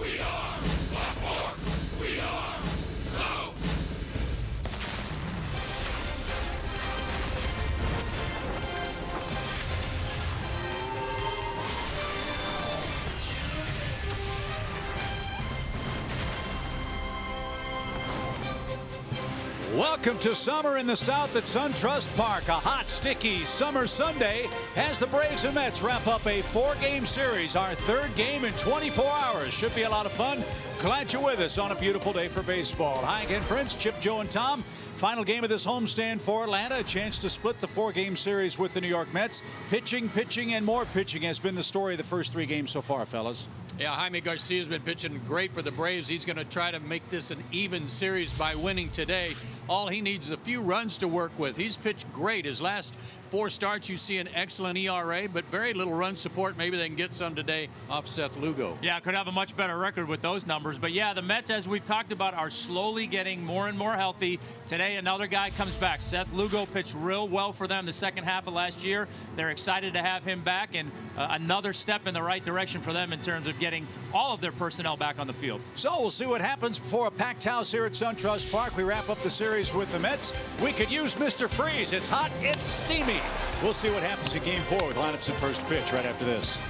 We are the Fourth. We are South. Welcome to summer in the South at SunTrust Park. A hot, sticky summer Sunday as the Braves and Mets wrap up a 4-game series. Our third game in 24 hours. Should be a lot of fun. Glad you're with us on a beautiful day for baseball. Hi again, friends. Chip, Joe, and Tom. Final game of this homestand for Atlanta. A chance to split the 4-game series with the New York Mets. Pitching, and more pitching has been the story of the first 3 games so far, fellas. Yeah, Jaime Garcia's been pitching great for the Braves. He's going to try to make this an even series by winning today. All he needs is a few runs to work with. He's pitched great. His last 4 starts, you see an excellent ERA, but very little run support. Maybe they can get some today off Seth Lugo. Yeah, could have a much better record with those numbers. But yeah, the Mets, as we've talked about, are slowly getting more and more healthy. Today, another guy comes back. Seth Lugo pitched real well for them the second half of last year. They're excited to have him back, and another step in the right direction for them in terms of getting all of their personnel back on the field. So we'll see what happens before a packed house here at SunTrust Park. We wrap up the series with the Mets. We could use Mr. Freeze. It's hot, it's steamy. We'll see what happens in Game 4 with lineups and first pitch right after this.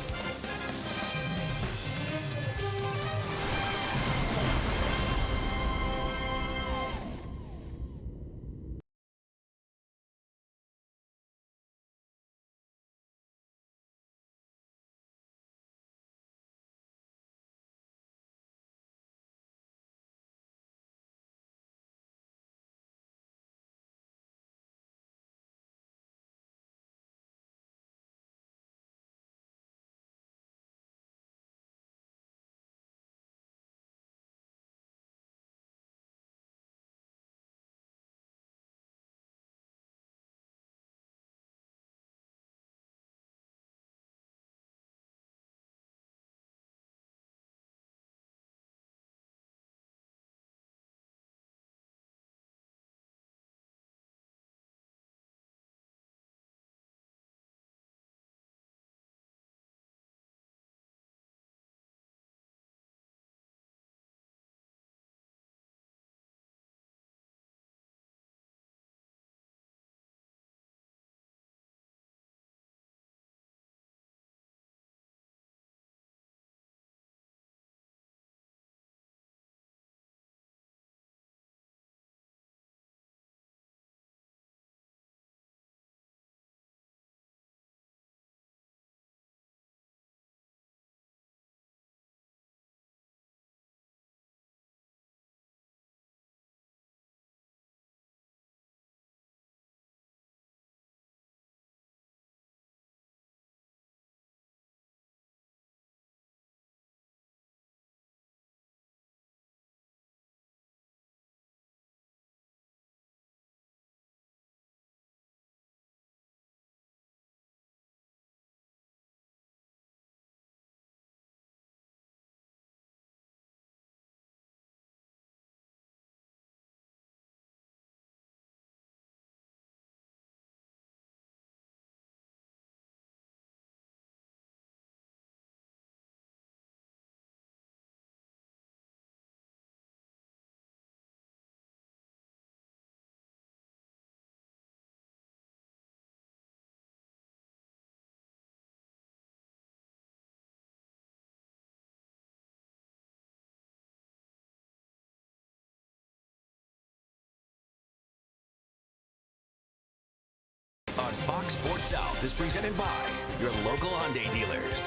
On Fox Sports South is presented by your local Hyundai dealers.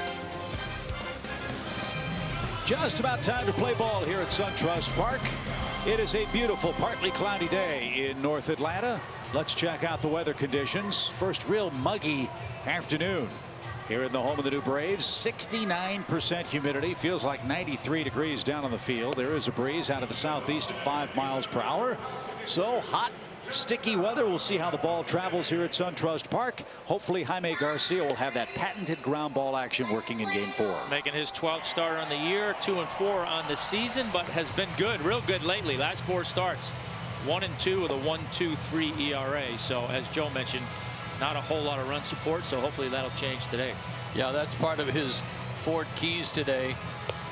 Just about time to play ball here at SunTrust Park. It is a beautiful, partly cloudy day in North Atlanta. Let's check out the weather conditions. First real muggy afternoon here in the home of the new Braves. 69% humidity. Feels like 93 degrees down on the field. There is a breeze out of the southeast at 5 miles per hour. So hot, sticky weather. We'll see how the ball travels here at SunTrust Park. Hopefully Jaime Garcia will have that patented ground ball action working in Game 4. Making his 12th start on the year, 2-4 on the season, but has been good, real good lately. Last 4 starts, 1-2 with a 1.23 ERA. So as Joe mentioned, not a whole lot of run support, so hopefully that'll change today. Yeah, that's part of his Ford keys today.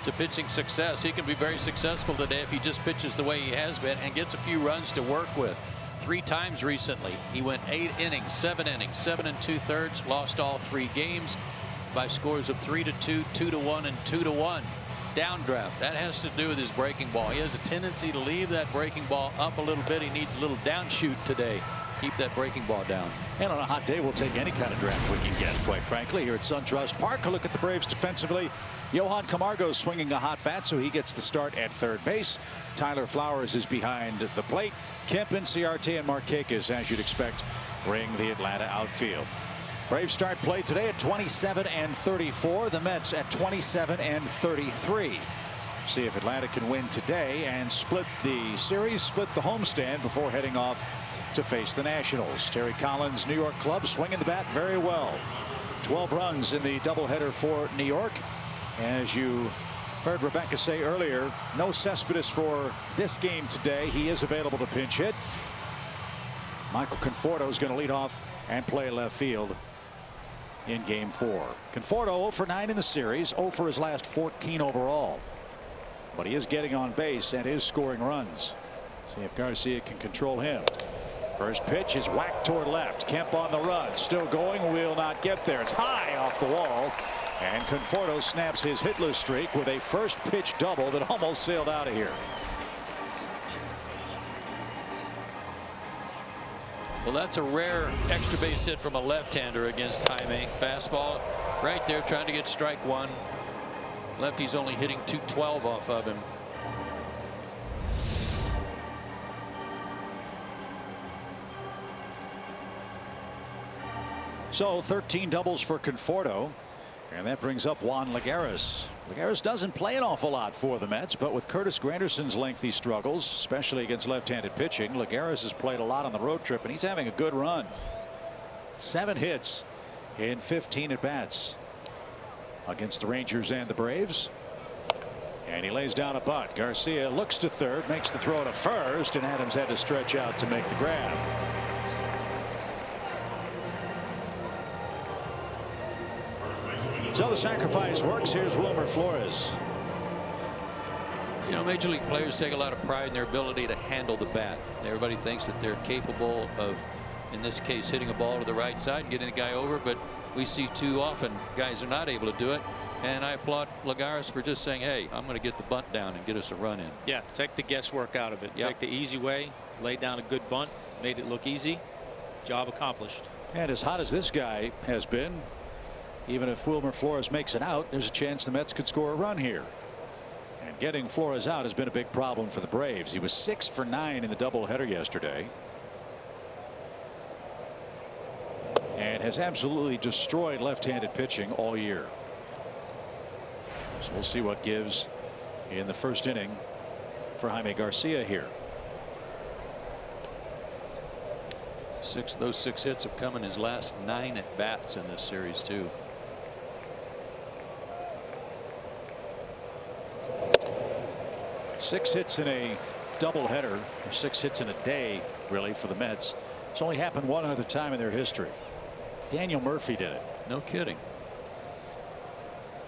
to pitching success. He can be very successful today if he just pitches the way he has been and gets a few runs to work with. 3 times recently he went 8 innings, 7 innings, 7 2/3, lost all 3 games by scores of 3-2, 2-1, and 2-1. Downdraft, that has to do with his breaking ball. He has a tendency to leave that breaking ball up a little bit. He needs a little downshoot today. Keep that breaking ball down. And on a hot day, we'll take any kind of draft we can get, quite frankly, here at SunTrust Park. A look at the Braves defensively. Johan Camargo swinging a hot bat, so he gets the start at third base. Tyler Flowers is behind the plate. Kemp, CRT, and Markakis, as you'd expect, ring the Atlanta outfield. Braves start play today at 27-34. The Mets at 27-33. See if Atlanta can win today and split the series, split the homestand before heading off to face the Nationals. Terry Collins' New York club swinging the bat very well. 12 runs in the doubleheader for New York. As you heard Rebecca say earlier, no Cespedes for this game today. He is available to pinch hit. Michael Conforto is going to lead off and play left field in game 4. Conforto 0 for 9 in the series, 0 for his last 14 overall. But he is getting on base and is scoring runs. See if Garcia can control him. First pitch is whacked toward left. Kemp on the run, still going, will not get there. It's high off the wall, and Conforto snaps his hitless streak with a first pitch double that almost sailed out of here. Well, that's a rare extra base hit from a left-hander against Jaime. Fastball right there, trying to get strike 1. Lefty's only hitting .212 off of him. So 13 doubles for Conforto, and that brings up Juan Lagares. Lagares doesn't play an awful lot for the Mets, but with Curtis Granderson's lengthy struggles, especially against left-handed pitching, Lagares has played a lot on the road trip, and he's having a good run. 7 hits in 15 at-bats against the Rangers and the Braves. And he lays down a bunt. Garcia looks to third, makes the throw to first, and Adams had to stretch out to make the grab. So the sacrifice works. Here's Wilmer Flores. You know, major league players take a lot of pride in their ability to handle the bat. Everybody thinks that they're capable of, in this case, hitting a ball to the right side and getting the guy over, but we see too often guys are not able to do it. And I applaud Lagares for just saying, hey, I'm going to get the bunt down and get us a run in. Yeah, take the guesswork out of it. Take the easy way, lay down a good bunt, made it look easy. Job accomplished. And as hot as this guy has been, even if Wilmer Flores makes it out, there's a chance the Mets could score a run here. And getting Flores out has been a big problem for the Braves. He was 6 for 9 in the doubleheader yesterday, and has absolutely destroyed left-handed pitching all year. So we'll see what gives in the first inning for Jaime Garcia here. Those 6 hits have come in his last 9 at-bats in this series too. Six hits in a doubleheader, or 6 hits in a day, really, for the Mets. It's only happened one other time in their history. Daniel Murphy did it. No kidding.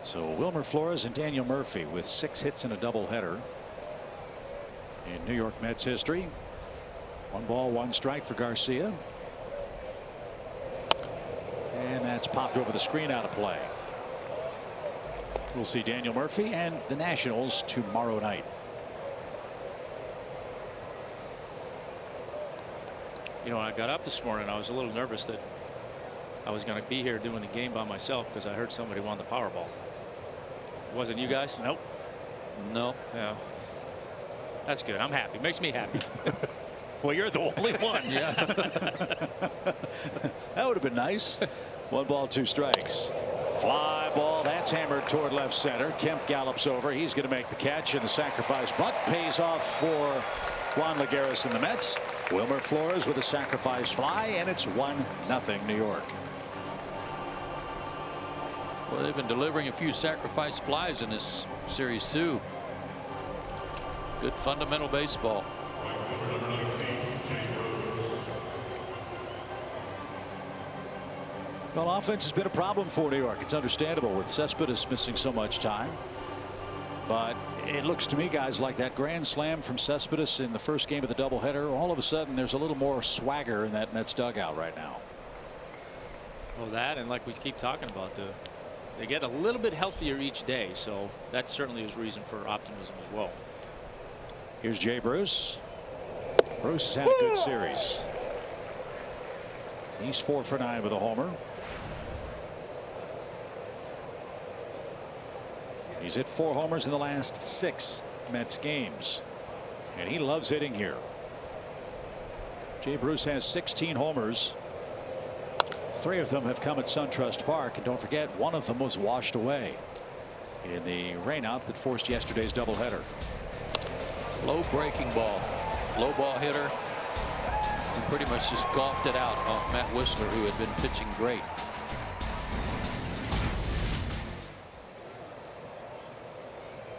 So Wilmer Flores and Daniel Murphy with 6 hits in a doubleheader in New York Mets history. 1 ball, 1 strike for Garcia. And that's popped over the screen, out of play. We'll see Daniel Murphy and the Nationals tomorrow night. You know, when I got up this morning, I was a little nervous that I was going to be here doing the game by myself because I heard somebody won the Powerball. It wasn't you guys? Nope. No. Yeah. That's good. I'm happy. Makes me happy. Well, you're the only one. Yeah. That would have been nice. 1 ball, 2 strikes. Fly ball. That's hammered toward left center. Kemp gallops over. He's going to make the catch, and the sacrifice bunt pays off for Juan Lagares and the Mets. Wilmer Flores with a sacrifice fly, and it's 1-0 New York. Well, they've been delivering a few sacrifice flies in this series too. Good fundamental baseball. Well, offense has been a problem for New York. It's understandable with Cespedes missing so much time. But it looks to me, guys, like that grand slam from Cespedes in the first game of the doubleheader. All of a sudden, there's a little more swagger in that Mets dugout right now. Well, that, and like we keep talking about, they get a little bit healthier each day, so that certainly is reason for optimism as well. Here's Jay Bruce. Bruce has had a good series. He's 4 for 9 with a homer. He's hit 4 homers in the last 6 Mets games, and he loves hitting here. Jay Bruce has 16 homers. 3 of them have come at SunTrust Park, and don't forget, 1 of them was washed away in the rainout that forced yesterday's doubleheader. Low breaking ball, low ball hitter, and pretty much just golfed it out off Matt Whistler, who had been pitching great.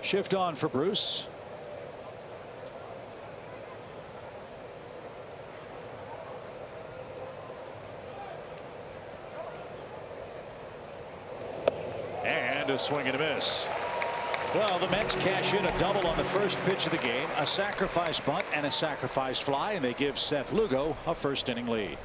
Shift on for Bruce. And a swing and a miss. Well, the Mets cash in a double on the first pitch of the game, a sacrifice bunt and a sacrifice fly, and they give Seth Lugo a first inning lead.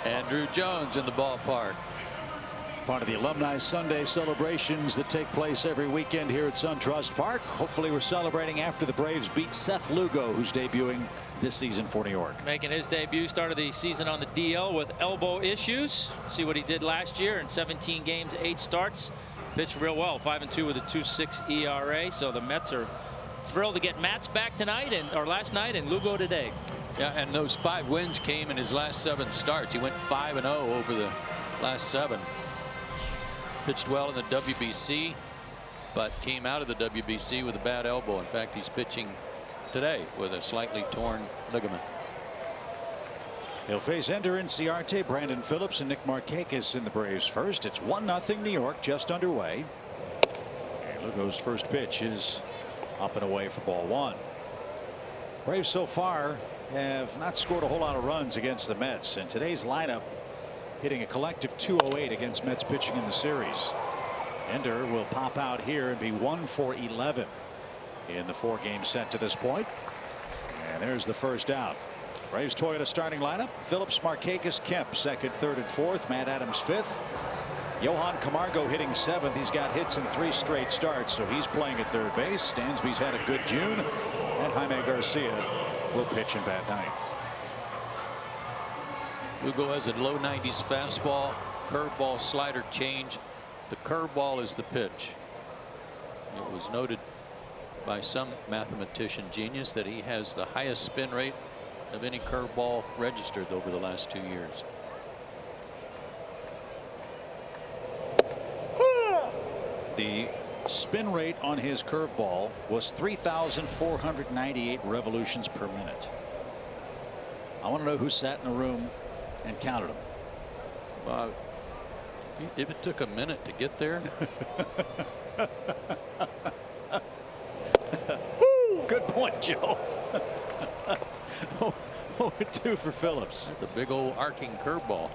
Andrew Jones in the ballpark. Part of the Alumni Sunday celebrations that take place every weekend here at SunTrust Park. Hopefully we're celebrating after the Braves beat Seth Lugo, who's debuting this season for New York. Making his debut, started the season on the DL with elbow issues. See what he did last year in 17 games, 8 starts. Pitched real well, 5-2 with a 2.6 ERA. So the Mets are thrilled to get Matz back tonight or last night and Lugo today. Yeah, and those 5 wins came in his last 7 starts. He went 5-0 over the last 7. Pitched well in the WBC, but came out of the WBC with a bad elbow. In fact, he's pitching today with a slightly torn ligament. He'll face Ender Inciarte, Brandon Phillips, and Nick Markakis in the Braves first. It's 1-0 New York, just underway. And Lugo's first pitch is up and away for ball 1. Braves so far have not scored a whole lot of runs against the Mets, and today's lineup hitting a collective 208 against Mets pitching in the series. Ender will pop out here and be 1 for 11 in the 4-game set to this point. And there's the first out. Braves Toyota starting lineup: Phillips, Markakis, Kemp second, third, and fourth. Matt Adams fifth. Johan Camargo hitting 7th. He's got hits in 3 straight starts, so he's playing at third base. Stansby's had a good June, and Jaime Garcia will pitch in bat 9th. Lugo has a low 90s fastball, curveball, slider change. The curveball is the pitch. It was noted by some mathematician genius that he has the highest spin rate of any curveball registered over the last 2 years. The spin rate on his curveball was 3,498 revolutions per minute. I want to know who sat in a room and counted them. Well, if it took a minute to get there. Good point, Joe. 0-2 for Phillips. It's a big old arcing curveball.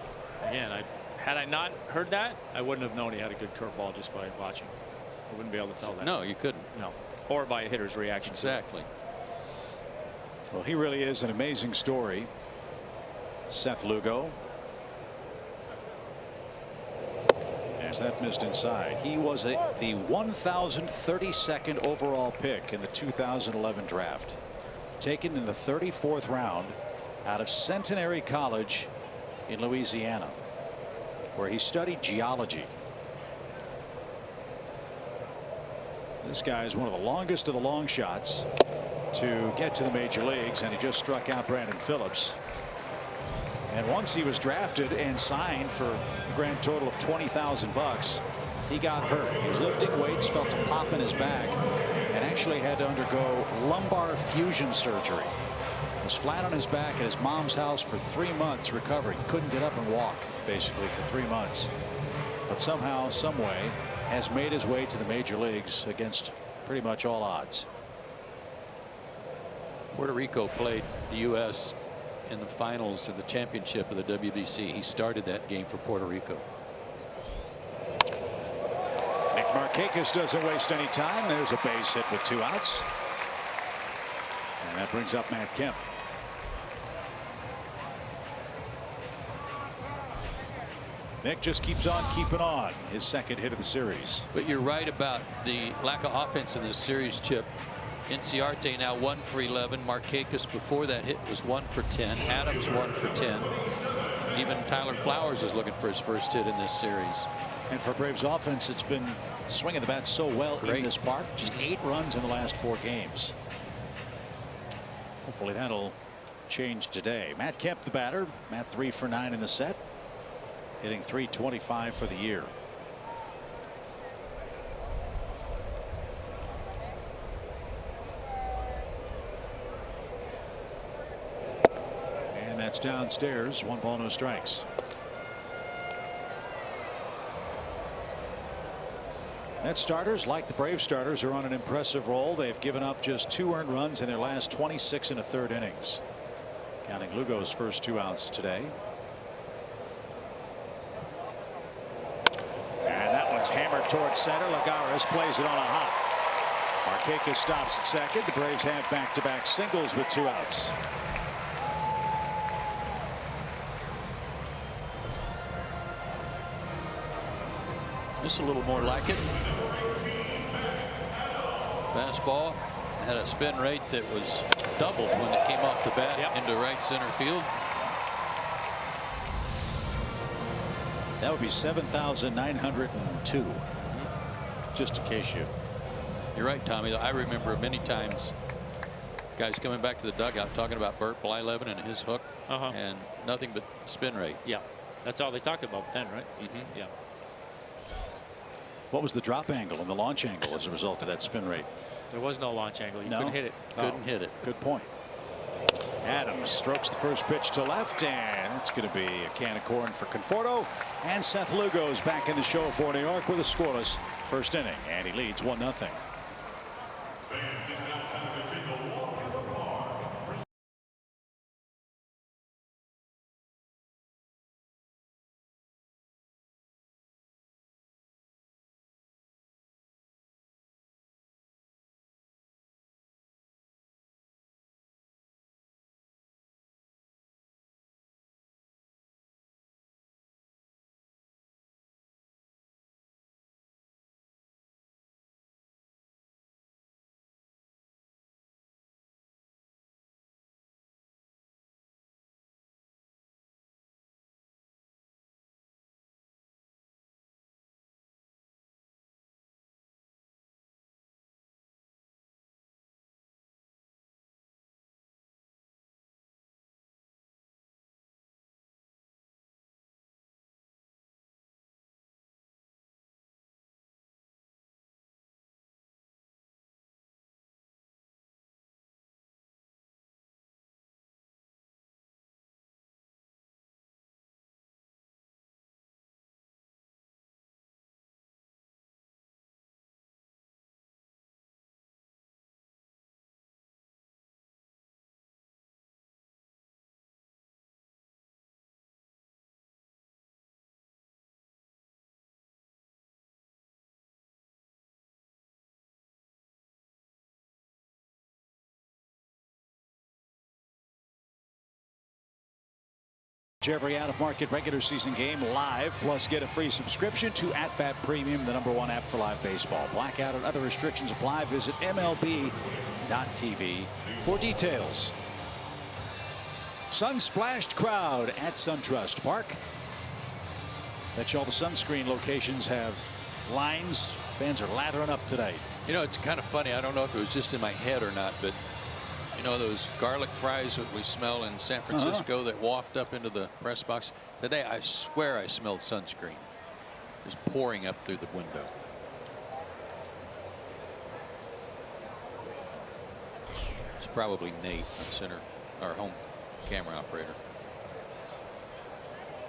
Again, had I not heard that, I wouldn't have known he had a good curveball just by watching. I wouldn't be able to tell that. No, you couldn't. No. Or by a hitter's reaction. Exactly. Well, he really is an amazing story. Seth Lugo. As that missed inside. He was the 1,032nd overall pick in the 2011 draft. Taken in the 34th round out of Centenary College in Louisiana, where he studied geology. This guy is one of the longest of the long shots to get to the major leagues, and he just struck out Brandon Phillips. And once he was drafted and signed for a grand total of $20,000, he got hurt. He was lifting weights, felt a pop in his back, and actually had to undergo lumbar fusion surgery. Was flat on his back at his mom's house for 3 months recovering. Couldn't get up and walk basically for 3 months. But somehow, some way, has made his way to the major leagues against pretty much all odds. Puerto Rico played the U.S. in the finals of the championship of the WBC. He started that game for Puerto Rico. Nick Markakis doesn't waste any time. There's a base hit with 2 outs. And that brings up Matt Kemp. Nick just keeps on keeping on. His second hit of the series. But you're right about the lack of offense in this series, Chip. Inciarte now 1 for 11. Markakis before that hit was 1 for 10. Adams 1 for 10. Even Tyler Flowers is looking for his first hit in this series. And for Braves offense, it's been swinging the bat so well in this park. Just 8 runs in the last 4 games. Hopefully that'll change today. Matt Kemp, the batter. Matt 3 for 9 in the set. Hitting .325 for the year. And that's downstairs. 1 ball, no strikes. Mets starters, like the Braves starters, are on an impressive roll. They've given up just 2 earned runs in their last 26 1/3 innings, counting Lugo's first 2 outs today. And that one's hammered towards center. Lagares plays it on a hop. Markakis stops at second. The Braves have back-to-back singles with 2 outs. Just a little more like it. Fastball had a spin rate that was doubled when it came off the bat into right center field. That would be 7,902. Just in case You're right, Tommy. I remember many times guys coming back to the dugout talking about Bert Blyleven and his hook and nothing but spin rate. Yeah, that's all they talked about then, right? Yeah. What was the drop angle and the launch angle as a result of that spin rate? There was no launch angle. You couldn't hit it. Couldn't hit it. Good point. Adams strokes the first pitch to left, and it's going to be a can of corn for Conforto. And Seth Lugo's back in the show for New York with a scoreless first inning, and he leads 1-0. Every out-of-market regular season game live, plus get a free subscription to At Bat Premium, the #1 app for live baseball. Blackout and other restrictions apply. Visit MLB.tv for details. Sun-splashed crowd at SunTrust Park. Bet you all the sunscreen locations have lines. Fans are lathering up tonight. You know, it's kind of funny. I don't know if it was just in my head or not, but you know those garlic fries that we smell in San Francisco that waft up into the press box? Today, I swear I smelled sunscreen. Just pouring up through the window. It's probably Nate, our home camera operator.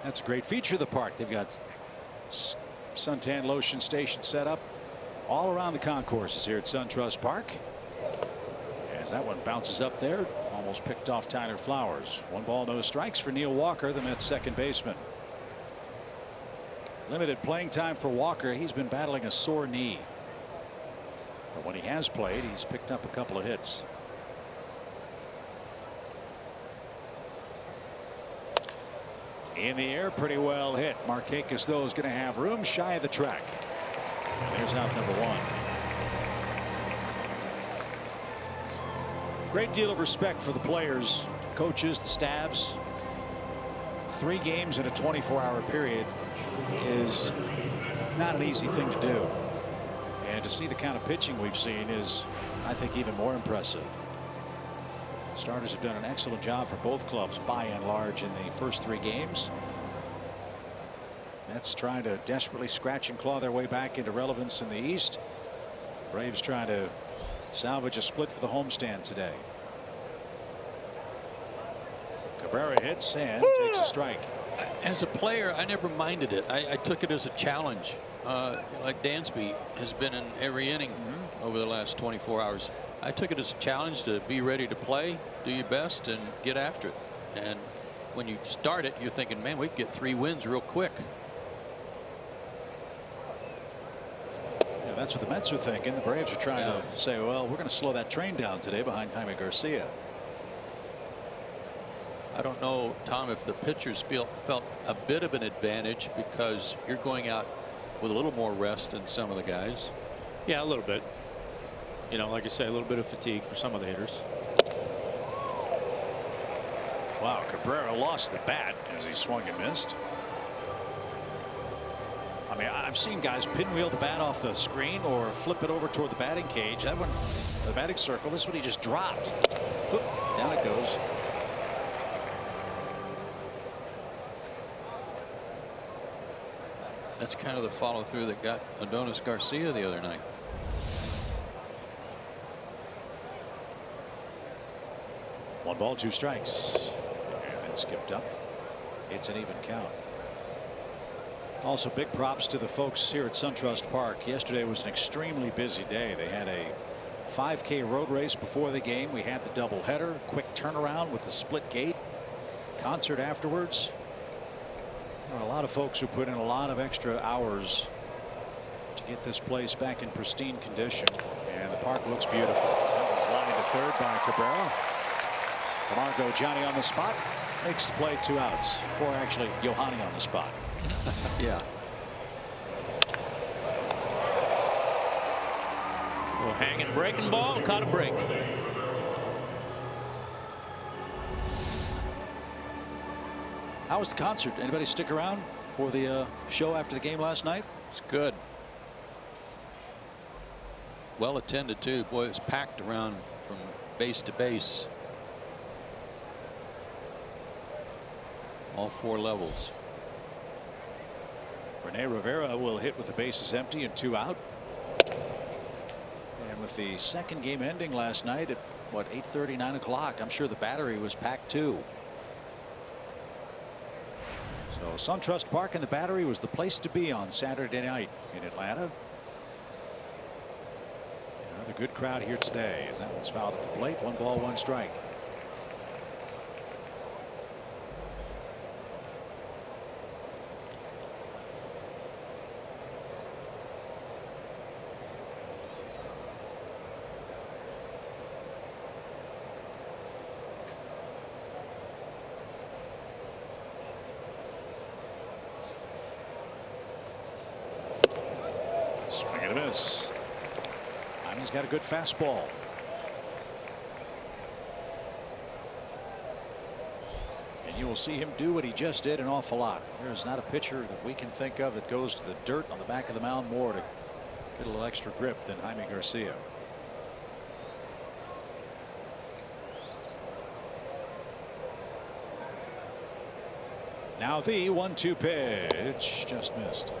That's a great feature of the park. They've got suntan lotion station set up all around the concourses here at SunTrust Park. As that one bounces up there, almost picked off Tyler Flowers. 1 ball, no strikes for Neil Walker, the Mets second baseman. Limited playing time for Walker. He's been battling a sore knee, but when he has played, he's picked up a couple of hits. In the air, pretty well hit. Markakis, though, is going to have room shy of the track. And there's out number 1. Great deal of respect for the players, coaches, the staffs. 3 games in a 24-hour period is not an easy thing to do. And to see the kind of pitching we've seen is, I think, even more impressive. Starters have done an excellent job for both clubs by and large in the first 3 games. Mets trying to desperately scratch and claw their way back into relevance in the East. Braves trying to salvage a split for the homestand today. Cabrera hits and takes a strike. As a player, I never minded it. I took it as a challenge. Like Dansby has been in every inning over the last 24 hours. I took it as a challenge to be ready to play, do your best, and get after it. And when you start it, you're thinking, man, we can get 3 wins real quick. Yeah, that's what the Mets are thinking. The Braves are trying to say, well, we're going to slow that train down today behind Jaime Garcia. I don't know, Tom, if the pitchers felt a bit of an advantage because you're going out with a little more rest than some of the guys. Yeah, a little bit. You know, like I say, a little bit of fatigue for some of the hitters. Wow, Cabrera lost the bat as he swung and missed. I mean, I've seen guys pinwheel the bat off the screen or flip it over toward the batting cage. That one, the batting circle. This one he just dropped. Oop, down it goes. That's kind of the follow through that got Adonis Garcia the other night. One ball, 2 strikes. And it skipped up. It's an even count. Also, big props to the folks here at SunTrust Park. Yesterday was an extremely busy day. They had a 5K road race before the game. We had the doubleheader, quick turnaround with the split gate, concert afterwards. There are a lot of folks who put in a lot of extra hours to get this place back in pristine condition. And the park looks beautiful. That one's lined to third by Cabrera. Camargo, Johnny on the spot, makes the play, 2 outs. Or actually, Yohani on the spot. Yeah. Well, hanging breaking ball, caught a break. How was the concert? Anybody stick around for the show after the game last night? It's good. Well attended too. Boy, it was packed around from base to base. All 4 levels. Rene Rivera will hit with the bases empty and 2 out. And with the second game ending last night at what, 8:30, 9 o'clock, I'm sure the Battery was packed too. So SunTrust Park and the Battery was the place to be on Saturday night in Atlanta. Another good crowd here today as that one's fouled at the plate. 1 ball, 1 strike. Swing and a miss. He's got a good fastball. And you will see him do what he just did an awful lot. There's not a pitcher that we can think of that goes to the dirt on the back of the mound more to get a little extra grip than Jaime Garcia. Now the 1-2 pitch just missed.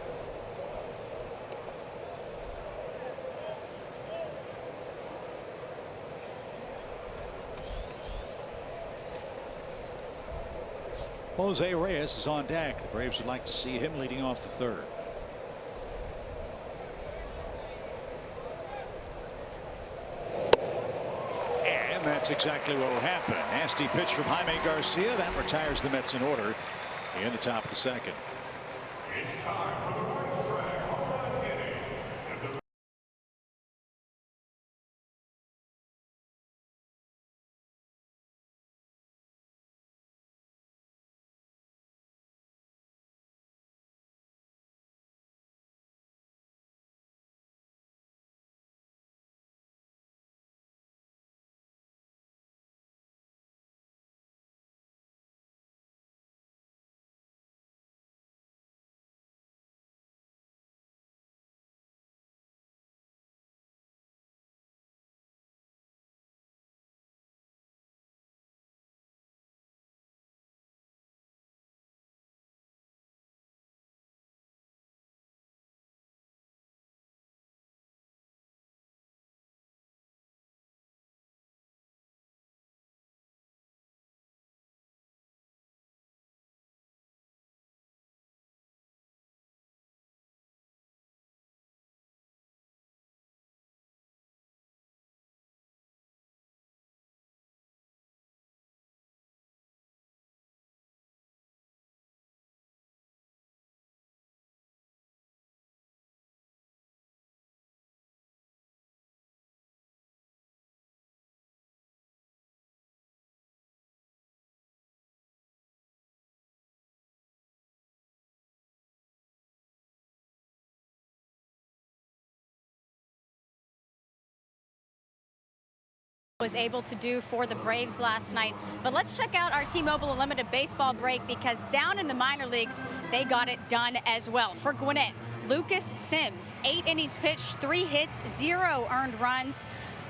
Jose Reyes is on deck. The Braves would like to see him leading off the third. And that's exactly what will happen. Nasty pitch from Jaime Garcia. That retires the Mets in order in the top of the second. It's time for the racetrack home run inning. Was able to do for the Braves last night. But let's check out our T-Mobile Unlimited baseball break, because down in the minor leagues, they got it done as well. For Gwinnett, Lucas Sims, 8 innings pitched, 3 hits, 0 earned runs,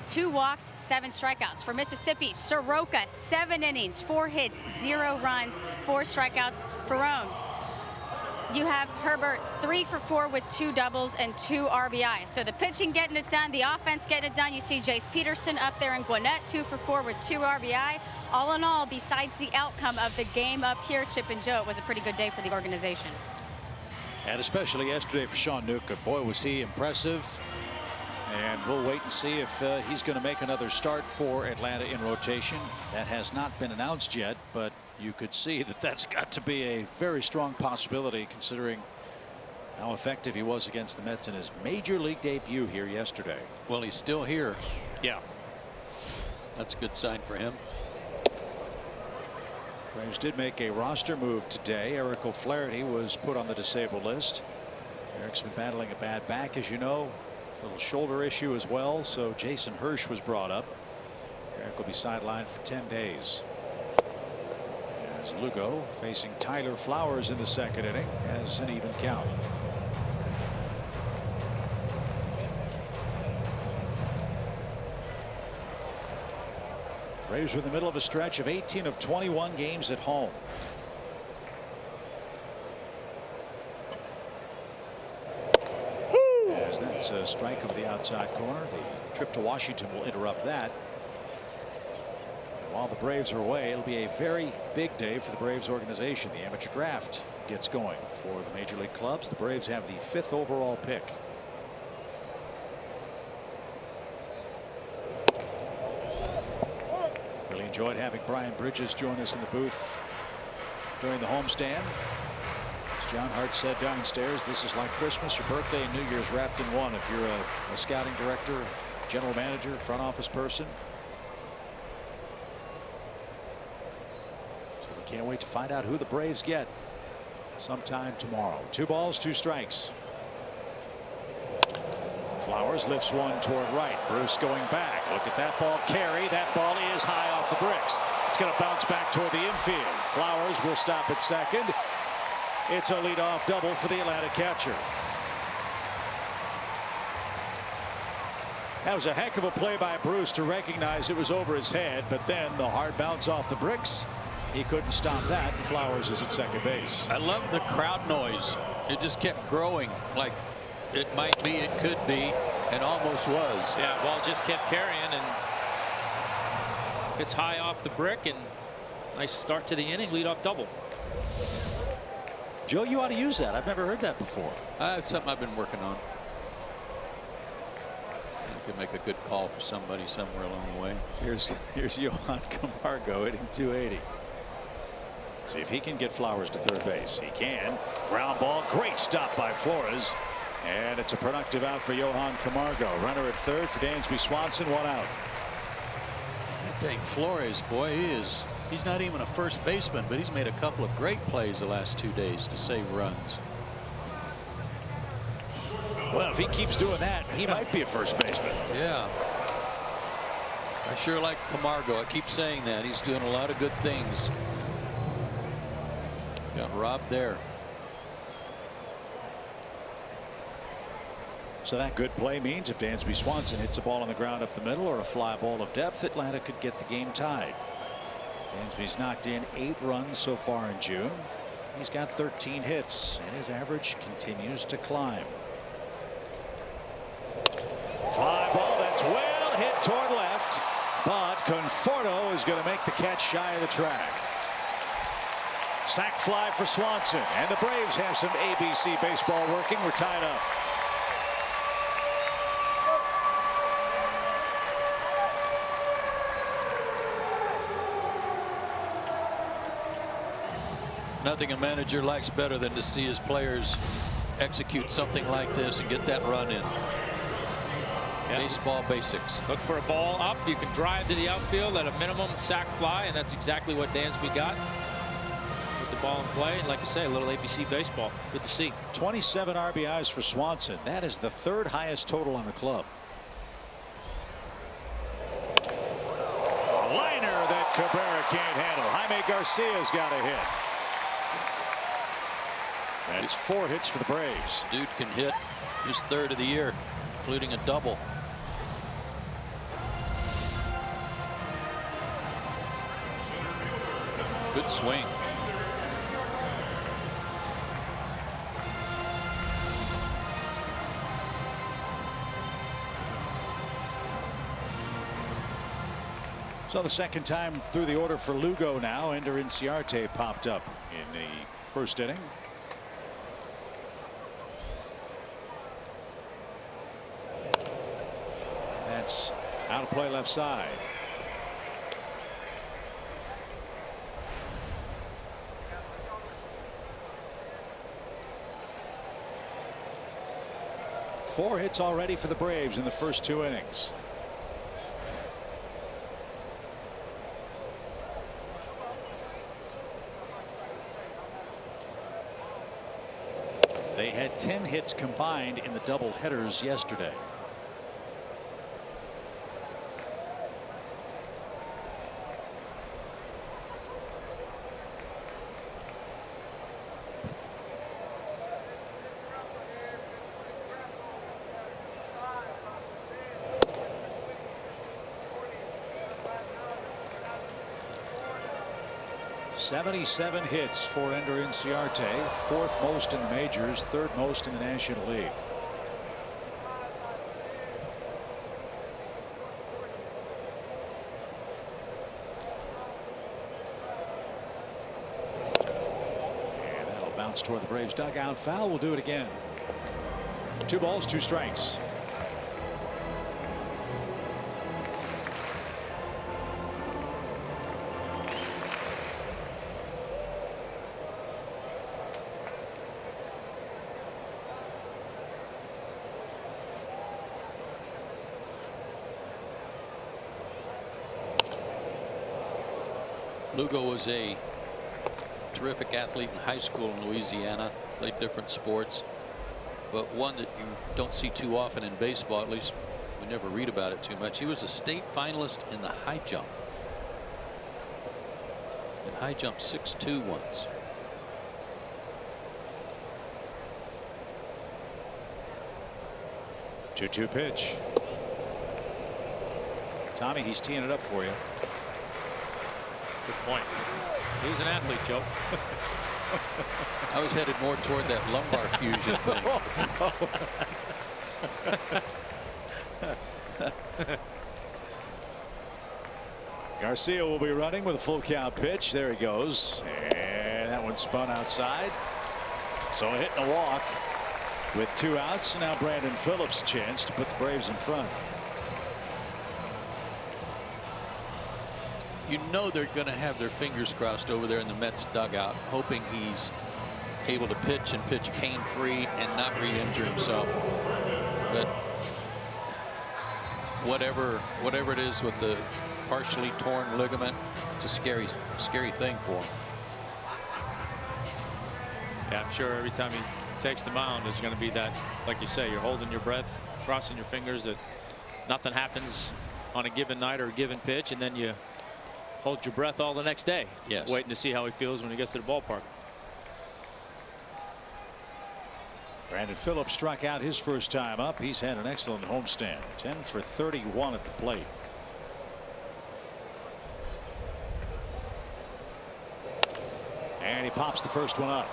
2 walks, 7 strikeouts. For Mississippi, Soroka, 7 innings, 4 hits, 0 runs, 4 strikeouts. For Rome's, you have Herbert 3 for 4 with 2 doubles and 2 RBIs. So the pitching getting it done, the offense getting it done. You see Jace Peterson up there in Gwinnett, 2 for 4 with 2 RBI. All in all, besides the outcome of the game up here, Chip and Joe, it was a pretty good day for the organization. And especially yesterday for Sean Newcomb. Boy, was he impressive. And we'll wait and see if he's going to make another start for Atlanta in rotation. That has not been announced yet, but you could see that that's got to be a very strong possibility, considering how effective he was against the Mets in his major league debut here yesterday. Well, he's still here. Yeah. That's a good sign for him. Braves did make a roster move today. Eric O'Flaherty was put on the disabled list. Eric's been battling a bad back, as you know. A little shoulder issue as well. So Jason Hirsch was brought up. Eric will be sidelined for 10 days. As Lugo facing Tyler Flowers in the second inning as an even count. Braves are in the middle of a stretch of 18 of 21 games at home. As that's a strike over the outside corner. The trip to Washington will interrupt that. While the Braves are away, it'll be a very big day for the Braves organization. The amateur draft gets going for the major league clubs. The Braves have the 5th overall pick. Really enjoyed having Brian Bridges join us in the booth during the homestand. As John Hart said downstairs, this is like Christmas, your birthday, and New Year's wrapped in one. If you're a scouting director, general manager, front office person. Can't wait to find out who the Braves get sometime tomorrow. 2 balls, 2 strikes. Flowers lifts one toward right. Bruce going back. Look at that ball carry. That ball is high off the bricks. It's going to bounce back toward the infield. Flowers will stop at second. It's a leadoff double for the Atlanta catcher. That was a heck of a play by Bruce to recognize it was over his head, but then the hard bounce off the bricks. He couldn't stop that, and Flowers is at second base. I love the crowd noise. It just kept growing, like it might be, it could be, and almost was. Yeah, ball just kept carrying, and it's high off the brick, and nice start to the inning, leadoff double. Joe, you ought to use that. I've never heard that before. It's something I've been working on. I could make a good call for somebody somewhere along the way. Here's Johan Camargo hitting 280. See if he can get Flowers to third base. He can. Ground ball. Great stop by Flores. And it's a productive out for Johan Camargo. Runner at third for Dansby Swanson. One out. I think Flores, boy, he's not even a first baseman, but he's made a couple of great plays the last 2 days to save runs. Well, if he keeps doing that, he might be a first baseman. Yeah. I sure like Camargo. I keep saying that. He's doing a lot of good things. Got robbed there. So that good play means if Dansby Swanson hits a ball on the ground up the middle or a fly ball of depth, Atlanta could get the game tied. Dansby's knocked in 8 runs so far in June. He's got 13 hits, and his average continues to climb. Fly ball that's well hit toward left, but Conforto is going to make the catch shy of the track. Sac fly for Swanson, and the Braves have some ABC baseball working. We're tied up. Nothing a manager likes better than to see his players execute something like this and get that run in. Yep. Baseball basics. Look for a ball up. You can drive to the outfield at a minimum sac fly, and that's exactly what Dansby got. With the ball in play, and like I say, a little ABC baseball. Good to see. 27 RBIs for Swanson. That is the 3rd highest total on the club. A liner that Cabrera can't handle. Jaime Garcia's got a hit. That's 4 hits for the Braves. Dude can hit his 3rd of the year, including a double. Good swing. So the second time through the order for Lugo now. Ender Inciarte popped up in the first inning. That's out of play left side. Four hits already for the Braves in the first 2 innings. They had 10 hits combined in the double headers yesterday. '77 hits for Ender Inciarte, 4th most in the majors, 3rd most in the National League. And that'll bounce toward the Braves dugout. Foul will do it again. 2 balls, 2 strikes. Lugo was a terrific athlete in high school in Louisiana, played different sports. but one that you don't see too often in baseball. At least we never read about it too much. He was a state finalist in the high jump. In high jump 6'2" once. Two pitch. Tommy, he's teeing it up for you. Good point. He's an athlete, Joe. I was headed more toward that lumbar fusion thing. Garcia will be running with a full count pitch. There he goes. And that one spun outside. So a hit and a walk with 2 outs. Now Brandon Phillips' chance to put the Braves in front. You know they're going to have their fingers crossed over there in the Mets dugout, hoping he's able to pitch and pitch pain-free and not re-injure himself. But whatever it is with the partially torn ligament, it's a scary thing for him. Yeah, I'm sure every time he takes the mound, there's going to be that, like you say, you're holding your breath, crossing your fingers that nothing happens on a given night or a given pitch, and then you hold your breath all the next day. Yes. Waiting to see how he feels when he gets to the ballpark. Brandon Phillips struck out his first time up. He's had an excellent homestand. 10 for 31 at the plate. And he pops the first one up.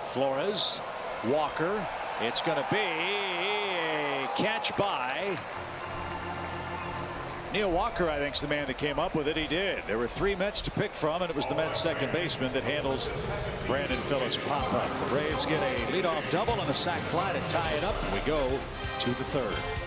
Flores, Walker. It's going to be a catch by Neil Walker. I think is the man that came up with it. He did. There were 3 Mets to pick from, and it was the Mets second baseman that handles Brandon Phillips' pop up. The Braves get a leadoff double and a sac fly to tie it up, and we go to the 3rd.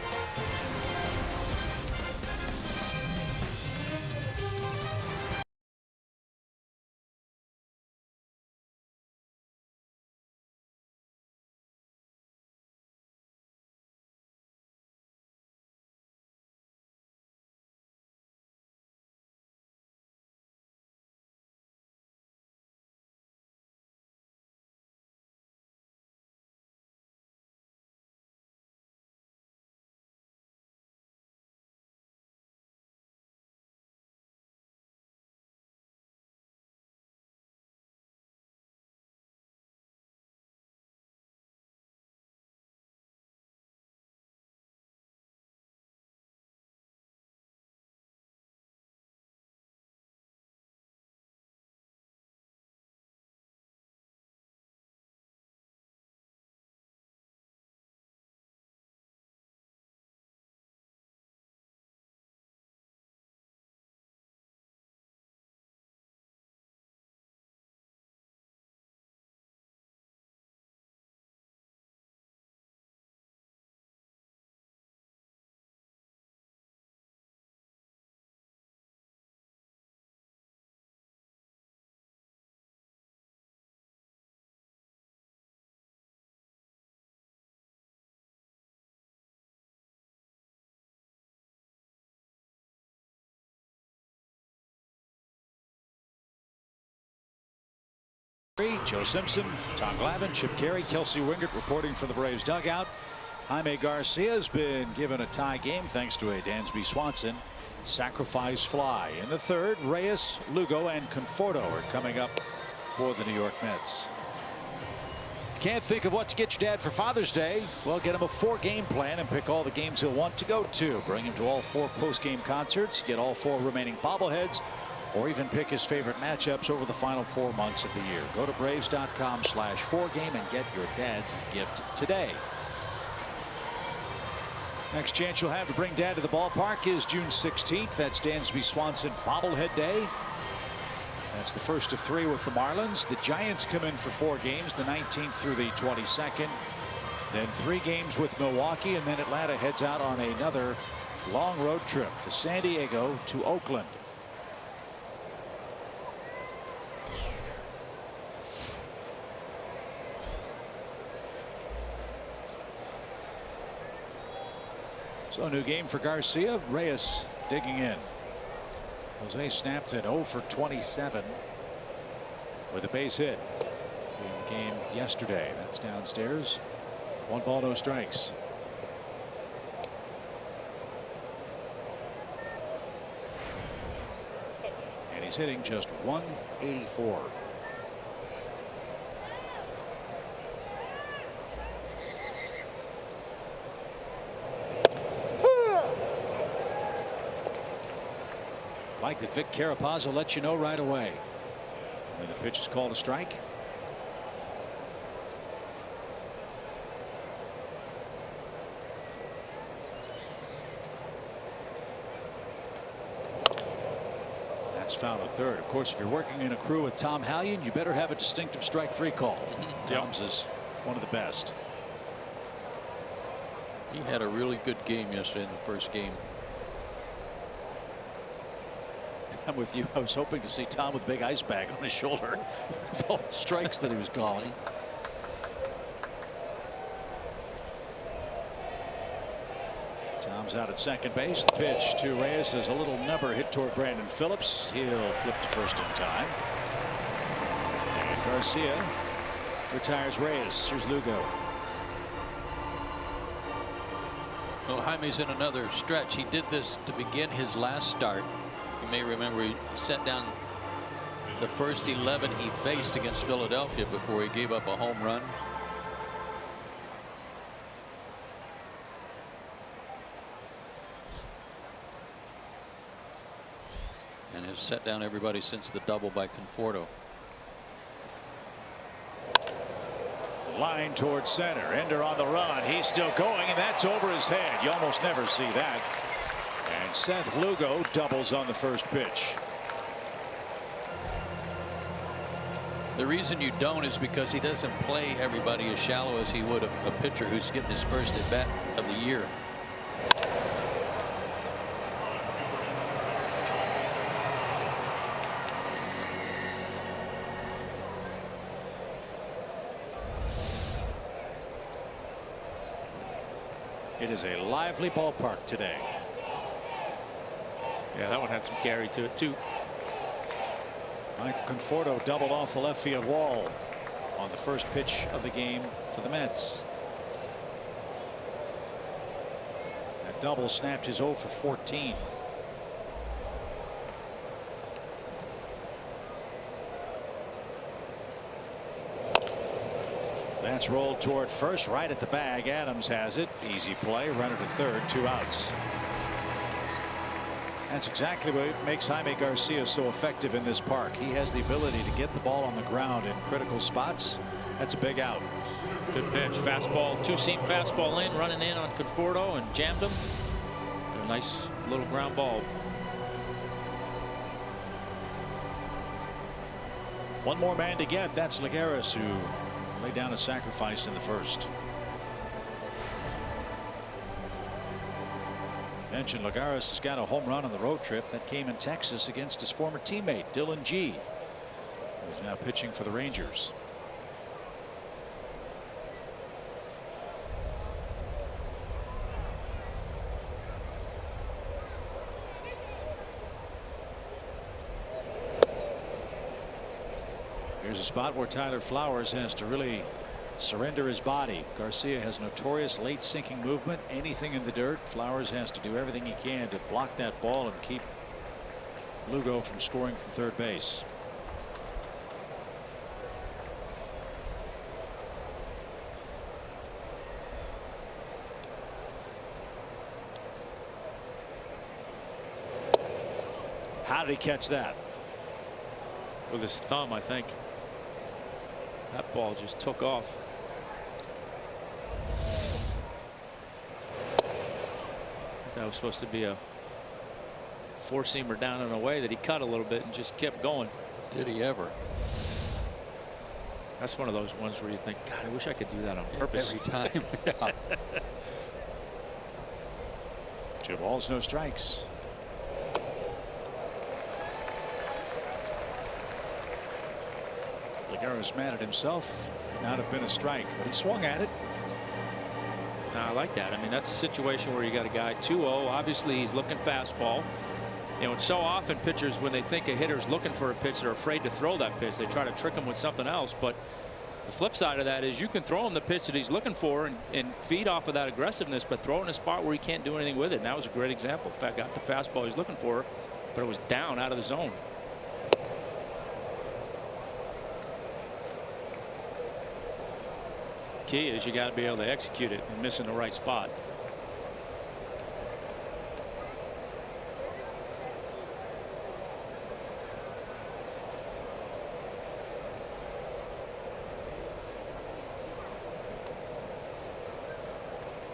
Joe Simpson, Tom Glavine, Chip Carey, Kelsey Wingert reporting for the Braves dugout. Jaime Garcia has been given a tie game thanks to a Dansby Swanson sacrifice fly. In the 3rd, Reyes, Lugo, and Conforto are coming up for the New York Mets. Can't think of what to get your dad for Father's Day? Well, get him a 4-game plan and pick all the games he'll want to go to. Bring him to all 4 post-game concerts, get all 4 remaining bobbleheads, or even pick his favorite matchups over the final 4 months of the year. Go to Braves.com/4game and get your dad's gift today. Next chance you'll have to bring Dad to the ballpark is June 16th. That's Dansby Swanson bobblehead day. That's the first of 3 with the Marlins. The Giants come in for 4 games, the 19th through the 22nd. Then 3 games with Milwaukee, and then Atlanta heads out on another long road trip to San Diego to Oakland. So a new game for Garcia. Reyes digging in. Jose snapped at 0 for 27 with a base hit in the game yesterday. That's downstairs. 1 ball, no strikes. And he's hitting just 184. Like that, Vic Carapazza lets you know right away when the pitch is called a strike. That's foul at third. Of course, if you're working in a crew with Tom Hallion, you better have a distinctive strike 3 call. Tom's is one of the best. He had a really good game yesterday in the first game. I'm with you. I was hoping to see Tom with a big ice bag on his shoulder with all the strikes that he was calling. Tom's out at second base. The pitch to Reyes is a little number hit toward Brandon Phillips. He'll flip to first in time. And Garcia retires Reyes. Here's Lugo. Well, Jaime's in another stretch. He did this to begin his last start. You may remember he set down the first 11 he faced against Philadelphia before he gave up a home run. And has set down everybody since the double by Conforto. Line towards center. Ender on the run. He's still going, and that's over his head. You almost never see that. And Seth Lugo doubles on the first pitch. The reason you don't is because he doesn't play everybody as shallow as he would a pitcher who's getting his first at bat of the year. It is a lively ballpark today. Yeah, that one had some carry to it too. Michael Conforto doubled off the left field wall on the first pitch of the game for the Mets. That double snapped his 0 for 14. That's rolled toward first, right at the bag. Adams has it. Easy play. Runner to third. 2 outs. That's exactly what makes Jaime Garcia so effective in this park. He has the ability to get the ball on the ground in critical spots. That's a big out. Good pitch. Fastball, 2-seam fastball in, running in on Conforto and jammed him. A nice little ground ball. One more man to get. That's Lagares, who laid down a sacrifice in the first. Mentioned Lagares has got a home run on the road trip that came in Texas against his former teammate Dylan G, who's now pitching for the Rangers. Here's a spot where Tyler Flowers has to really surrender his body. Garcia has notorious late sinking movement. Anything in the dirt, Flowers has to do everything he can to block that ball and keep Lugo from scoring from third base. How did he catch that? With his thumb, I think. That ball just took off. That was supposed to be a 4-seamer down and away that he cut a little bit and just kept going. Did he ever? That's one of those ones where you think, God, I wish I could do that on purpose. Every time. Yeah. 2 balls, no strikes. Lagares mad at himself. Would not have been a strike, but he swung at it. I like that. I mean, that's a situation where you got a guy 2-0. Obviously, he's looking fastball. You know, it's so often pitchers, when they think a hitter's looking for a pitch, they're afraid to throw that pitch. They try to trick him with something else. But the flip side of that is you can throw him the pitch that he's looking for and feed off of that aggressiveness, but throw it in a spot where he can't do anything with it. And that was a great example. In fact, got the fastball he's looking for, but it was down out of the zone. Key is you got to be able to execute it and miss in the right spot.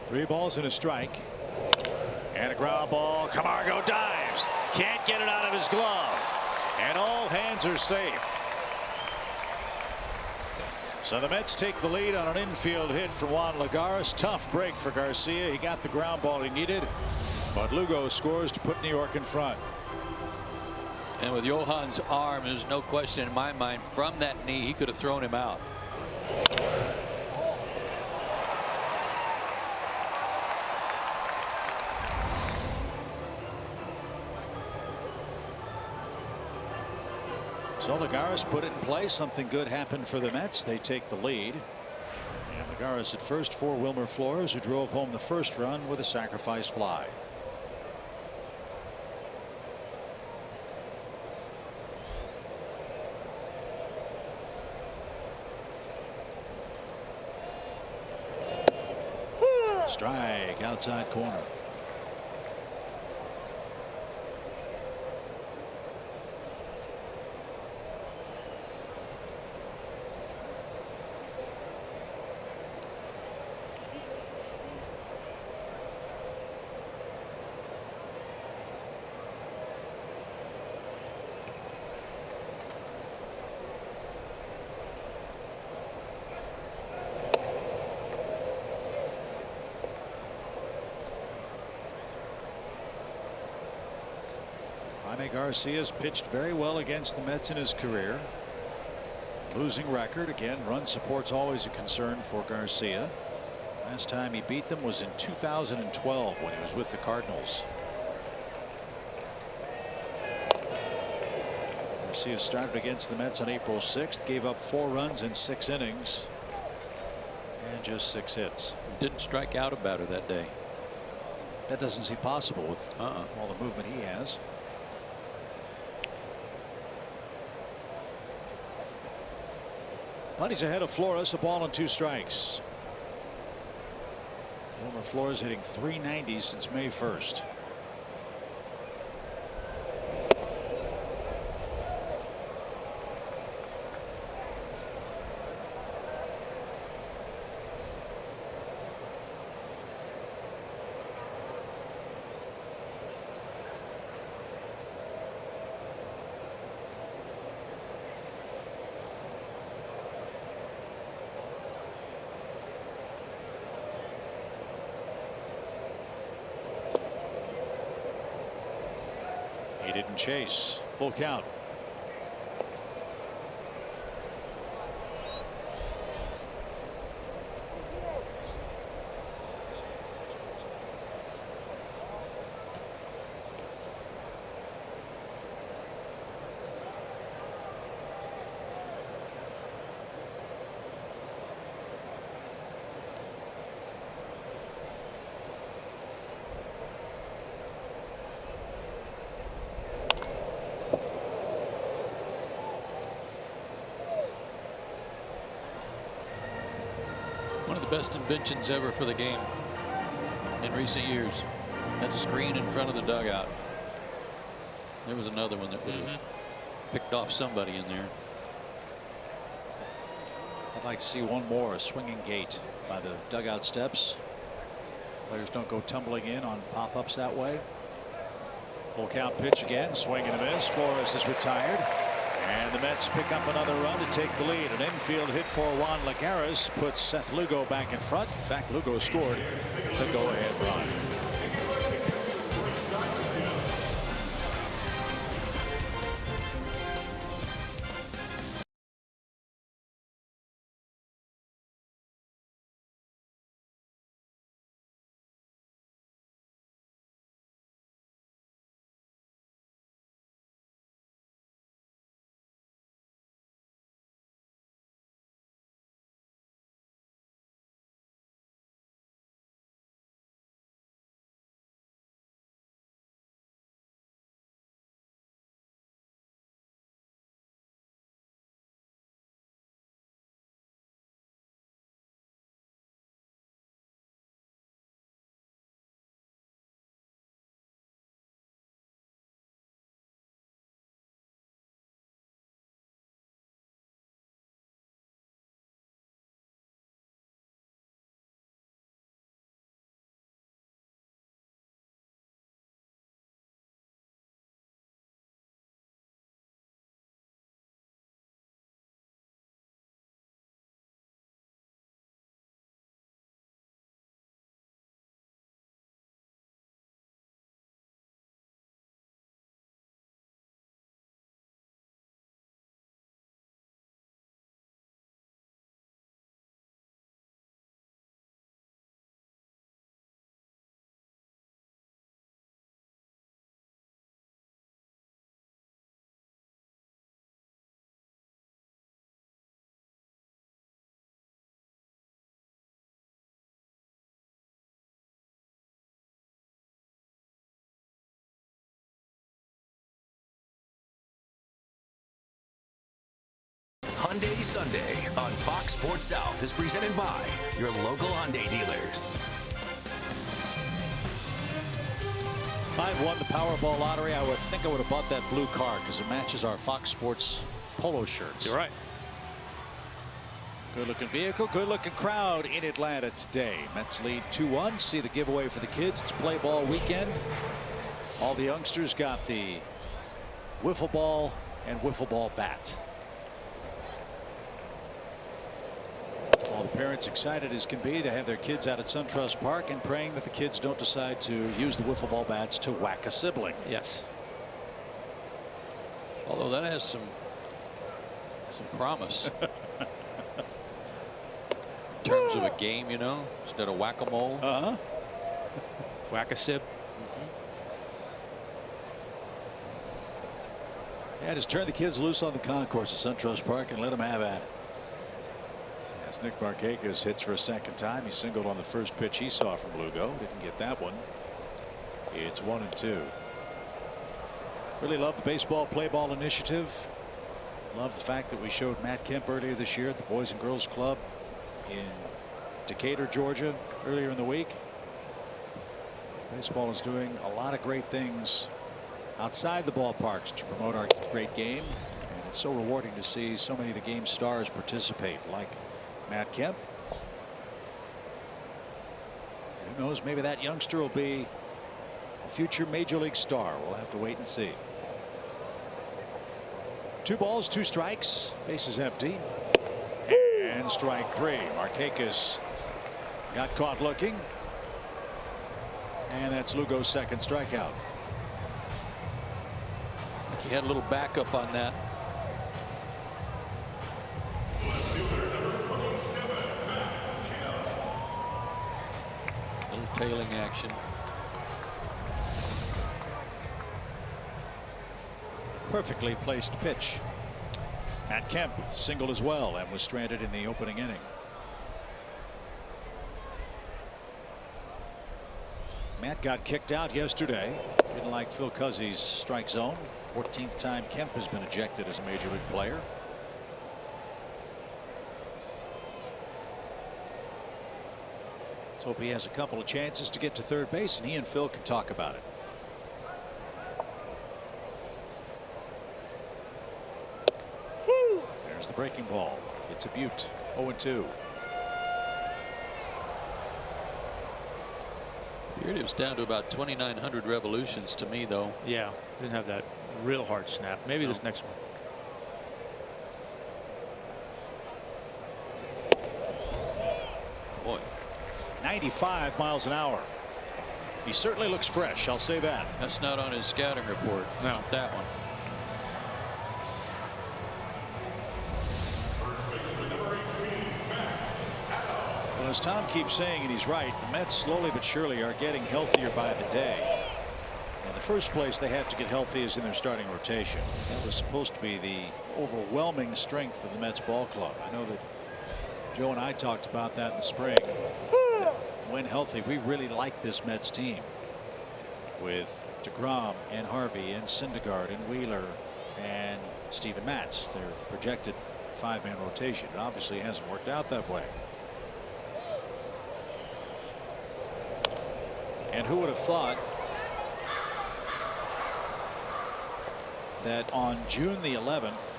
Three balls and a strike. And a ground ball. Camargo dives. Can't get it out of his glove. And all hands are safe. So the Mets take the lead on an infield hit from Juan Lagares. Tough break for Garcia. He got the ground ball he needed. But Lugo scores to put New York in front. And with Johan's arm, there's no question in my mind, from that knee, he could have thrown him out. So Lagares put it in play. Something good happened for the Mets. They take the lead. And Lagares at first for Wilmer Flores, who drove home the first run with a sacrifice fly. Strike outside corner. Jaime Garcia's pitched very well against the Mets in his career. Losing record again. Run support's always a concern for Garcia. Last time he beat them was in 2012 when he was with the Cardinals. Garcia started against the Mets on April 6th. Gave up 4 runs in 6 innings. And just 6 hits. Didn't strike out about it that day. That doesn't seem possible with all the movement he has. But he's ahead of Flores. A ball and 2 strikes. Wilmer Flores hitting .390 since May 1st. He didn't chase. Full count. One of the best inventions ever for the game in recent years. That screen in front of the dugout. There was another one that would have picked off somebody in there. I'd like to see one more. A swinging gate by the dugout steps. Players don't go tumbling in on pop-ups that way. Full count pitch again. Swing and a miss. Flores is retired. And the Mets pick up another run to take the lead. An infield hit for Juan Lagares puts Seth Lugo back in front. In fact, Lugo scored the go-ahead run. Hyundai Sunday on Fox Sports South is presented by your local Hyundai dealers. If I won the Powerball lottery, I would think I would have bought that blue car because it matches our Fox Sports polo shirts. You're right. Good looking vehicle, good looking crowd in Atlanta today. Mets lead 2-1. See the giveaway for the kids. It's play ball weekend. All the youngsters got the wiffle ball and wiffle ball bat. All the parents excited as can be to have their kids out at SunTrust Park and praying that the kids don't decide to use the wiffle ball bats to whack a sibling. Yes. Although that has some promise. In terms of a game, you know, instead of whack-a-mole. Whack-a-sib. Yeah, just turn the kids loose on the concourse at SunTrust Park and let them have at it. As Nick Markakis hits for a second time, he singled on the first pitch he saw from Lugo. Didn't get that one. It's 1-2. Really love the baseball play ball initiative. Love the fact that we showed Matt Kemp earlier this year at the Boys and Girls Club in Decatur, Georgia, earlier in the week. Baseball is doing a lot of great things outside the ballparks to promote our great game, and it's so rewarding to see so many of the game stars participate, like Matt Kemp. Who knows, maybe that youngster will be a future major league star. We'll have to wait and see. 2 balls, 2 strikes, bases empty, and strike 3. Markakis got caught looking, and that's Lugo's second strikeout. He had a little backup on that. Little tailing action. Perfectly placed pitch. Matt Kemp singled as well and was stranded in the opening inning. Matt got kicked out yesterday. Didn't like Phil Cuzzy's strike zone. 14th time Kemp has been ejected as a major league player. Let's hope he has a couple of chances to get to third base, and he and Phil can talk about it. There's the breaking ball. It's a beaut. 0-2. It was down to about 2,900 revolutions to me, though. Yeah, didn't have that real hard snap. Maybe this next one. Boy, 95 miles an hour. He certainly looks fresh, I'll say that. that's not on his scouting report. No. Not that one. Well, as Tom keeps saying, and he's right, the Mets slowly but surely are getting healthier by the day. And the first place they have to get healthy is in their starting rotation. That was supposed to be the overwhelming strength of the Mets ball club. I know that Joe and I talked about that in the spring. When healthy, we really like this Mets team with DeGrom and Harvey and Syndergaard and Wheeler and Steven Matz. Their projected 5-man rotation. It obviously hasn't worked out that way. And who would have thought that on June the 11th,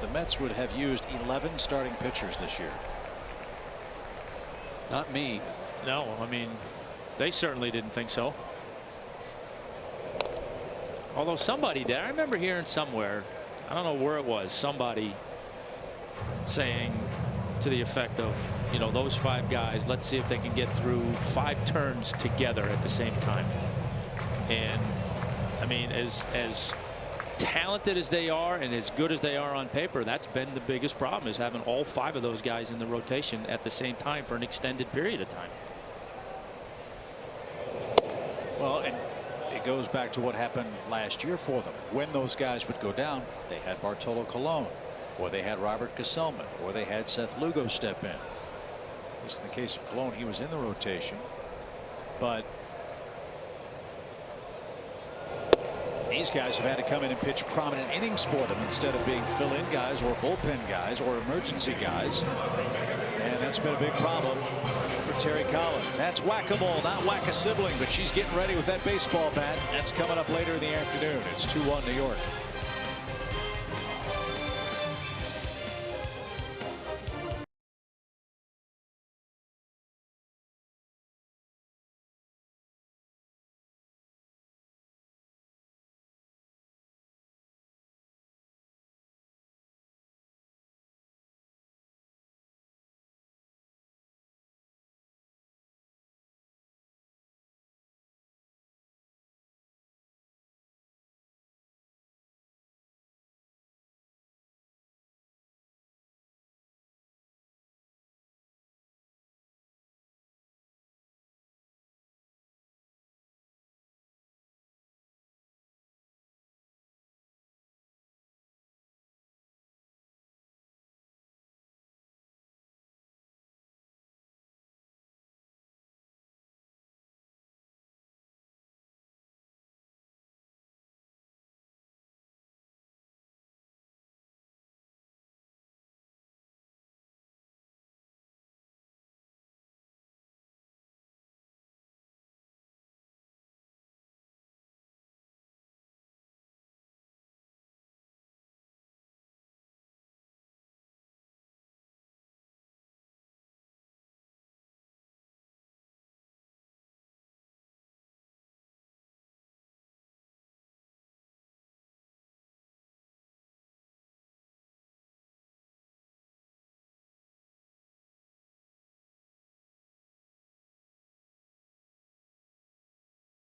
the Mets would have used 11 starting pitchers this year? Not me. No, I mean, they certainly didn't think so. Although somebody did. I remember hearing somewhere, I don't know where it was, somebody saying to the effect of, you know, those 5 guys, let's see if they can get through 5 turns together at the same time. And I mean, as talented as they are and as good as they are on paper, that's been the biggest problem, is having all 5 of those guys in the rotation at the same time for an extended period of time. Well, and it goes back to what happened last year for them. When those guys would go down, they had Bartolo Colon, or they had Robert Gesellman, or they had Seth Lugo step in. At least in the case of Colon, he was in the rotation. But These guys have had to come in and pitch prominent innings for them instead of being fill-in guys or bullpen guys or emergency guys. And that's been a big problem for Terry Collins. That's whack-a-mole, not whack-a-sibling, but she's getting ready with that baseball bat. That's coming up later in the afternoon. It's 2-1 New York.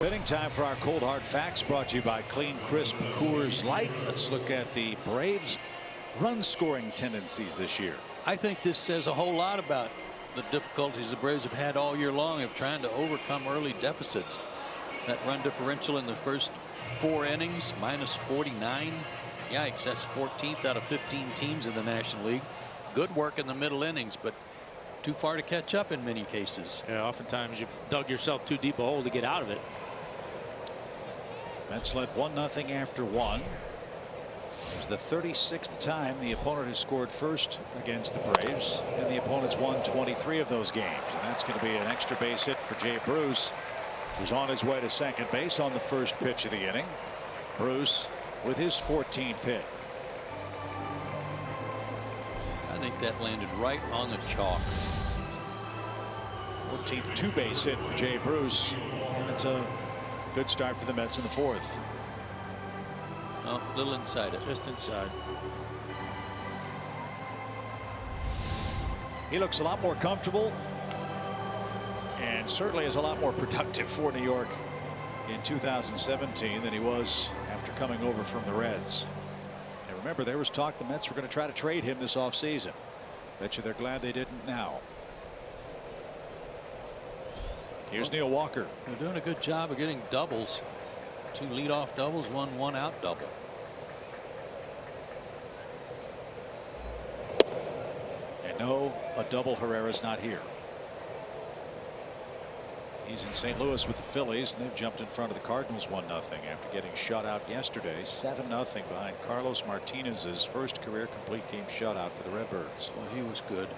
Fitting time for our cold hard facts, brought to you by Clean Crisp Coors Light. Let's look at the Braves' run scoring tendencies this year. I think this says a whole lot about the difficulties the Braves have had all year long of trying to overcome early deficits. That run differential in the first 4 innings, -49. Yikes, that's 14th out of 15 teams in the National League. Good work in the middle innings, but too far to catch up in many cases. Yeah, oftentimes you dug yourself too deep a hole to get out of it. Mets led 1-0 after 1. It was the 36th time the opponent has scored first against the Braves, and the opponent's won 23 of those games. And that's going to be an extra base hit for Jay Bruce, who's on his way to second base on the first pitch of the inning. Bruce with his 14th hit. I think that landed right on the chalk. 14th two-base hit for Jay Bruce, and it's a good start for the Mets in the 4th. Oh, a little inside it. Just inside. He looks a lot more comfortable and certainly is a lot more productive for New York in 2017 than he was after coming over from the Reds. And remember, there was talk the Mets were going to try to trade him this offseason. Bet you they're glad they didn't now. Here's Neil Walker. They're doing a good job of getting doubles. 2 leadoff doubles, 1 one-out double. And no, a double Herrera's not here. He's in St. Louis with the Phillies, and they've jumped in front of the Cardinals 1-0 after getting shut out yesterday. 7-0 behind Carlos Martinez's first career complete game shutout for the Redbirds. Well, he was good.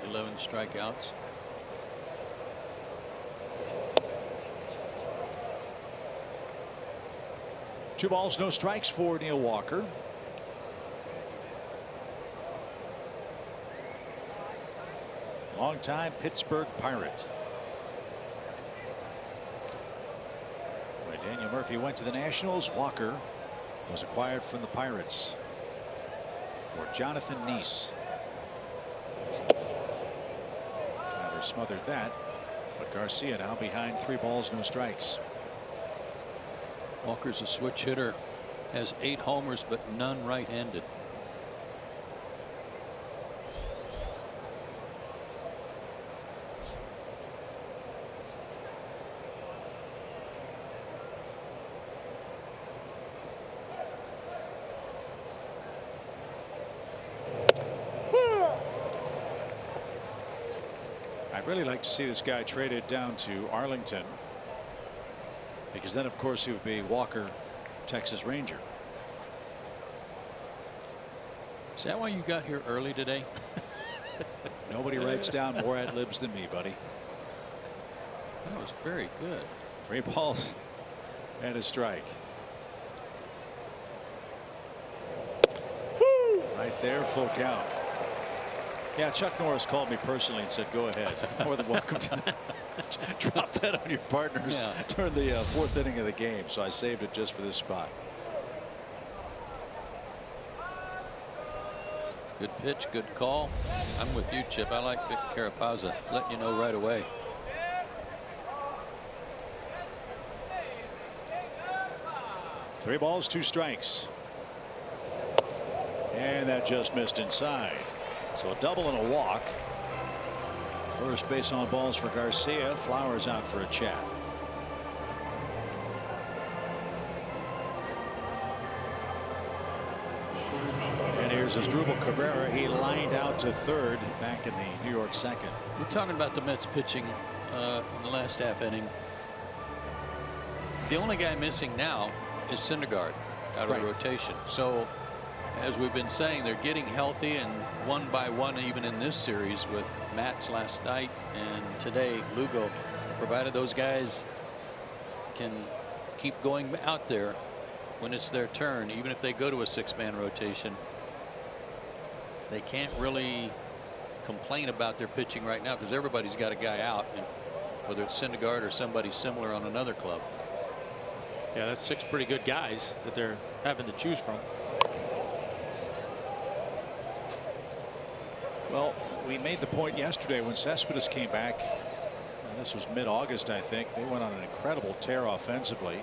11 strikeouts. Two balls, no strikes for Neil Walker. Longtime Pittsburgh Pirate. When Daniel Murphy went to the Nationals, Walker was acquired from the Pirates for Jonathan Neese. Tyler smothered that, but Garcia now behind 3 balls, no strikes. Walker's a switch hitter, has 8 homers, but none right-handed. I'd really like to see this guy traded down to Arlington, because then of course he would be Walker Texas Ranger. Is that why you got here early today? Nobody writes down more ad libs than me, buddy. That was very good. 3 balls and a strike. Right there, full count. Yeah, Chuck Norris called me personally and said, go ahead. More than welcome to drop that on your partners during the 4th inning of the game. So I saved it just for this spot. Good pitch, good call. I'm with you, Chip. I like Vic Carapazza letting you know right away. Three balls, 2 strikes. And that just missed inside. So a double and a walk. First base on balls for Garcia. Flowers out for a chat. And here's Asdrubal Cabrera. He lined out to third back in the New York second. We're talking about the Mets pitching in the last half inning. The only guy missing now is Syndergaard out of the rotation. So as we've been saying, they're getting healthy, and one by one, even in this series with Matz last night and today Lugo, provided those guys can keep going out there when it's their turn, even if they go to a 6-man rotation, they can't really complain about their pitching right now because everybody's got a guy out, and whether it's Syndergaard or somebody similar on another club. Yeah, that's 6 pretty good guys that they're having to choose from. Well, we made the point yesterday when Cespedes came back. This was mid-August, I think. They went on an incredible tear offensively,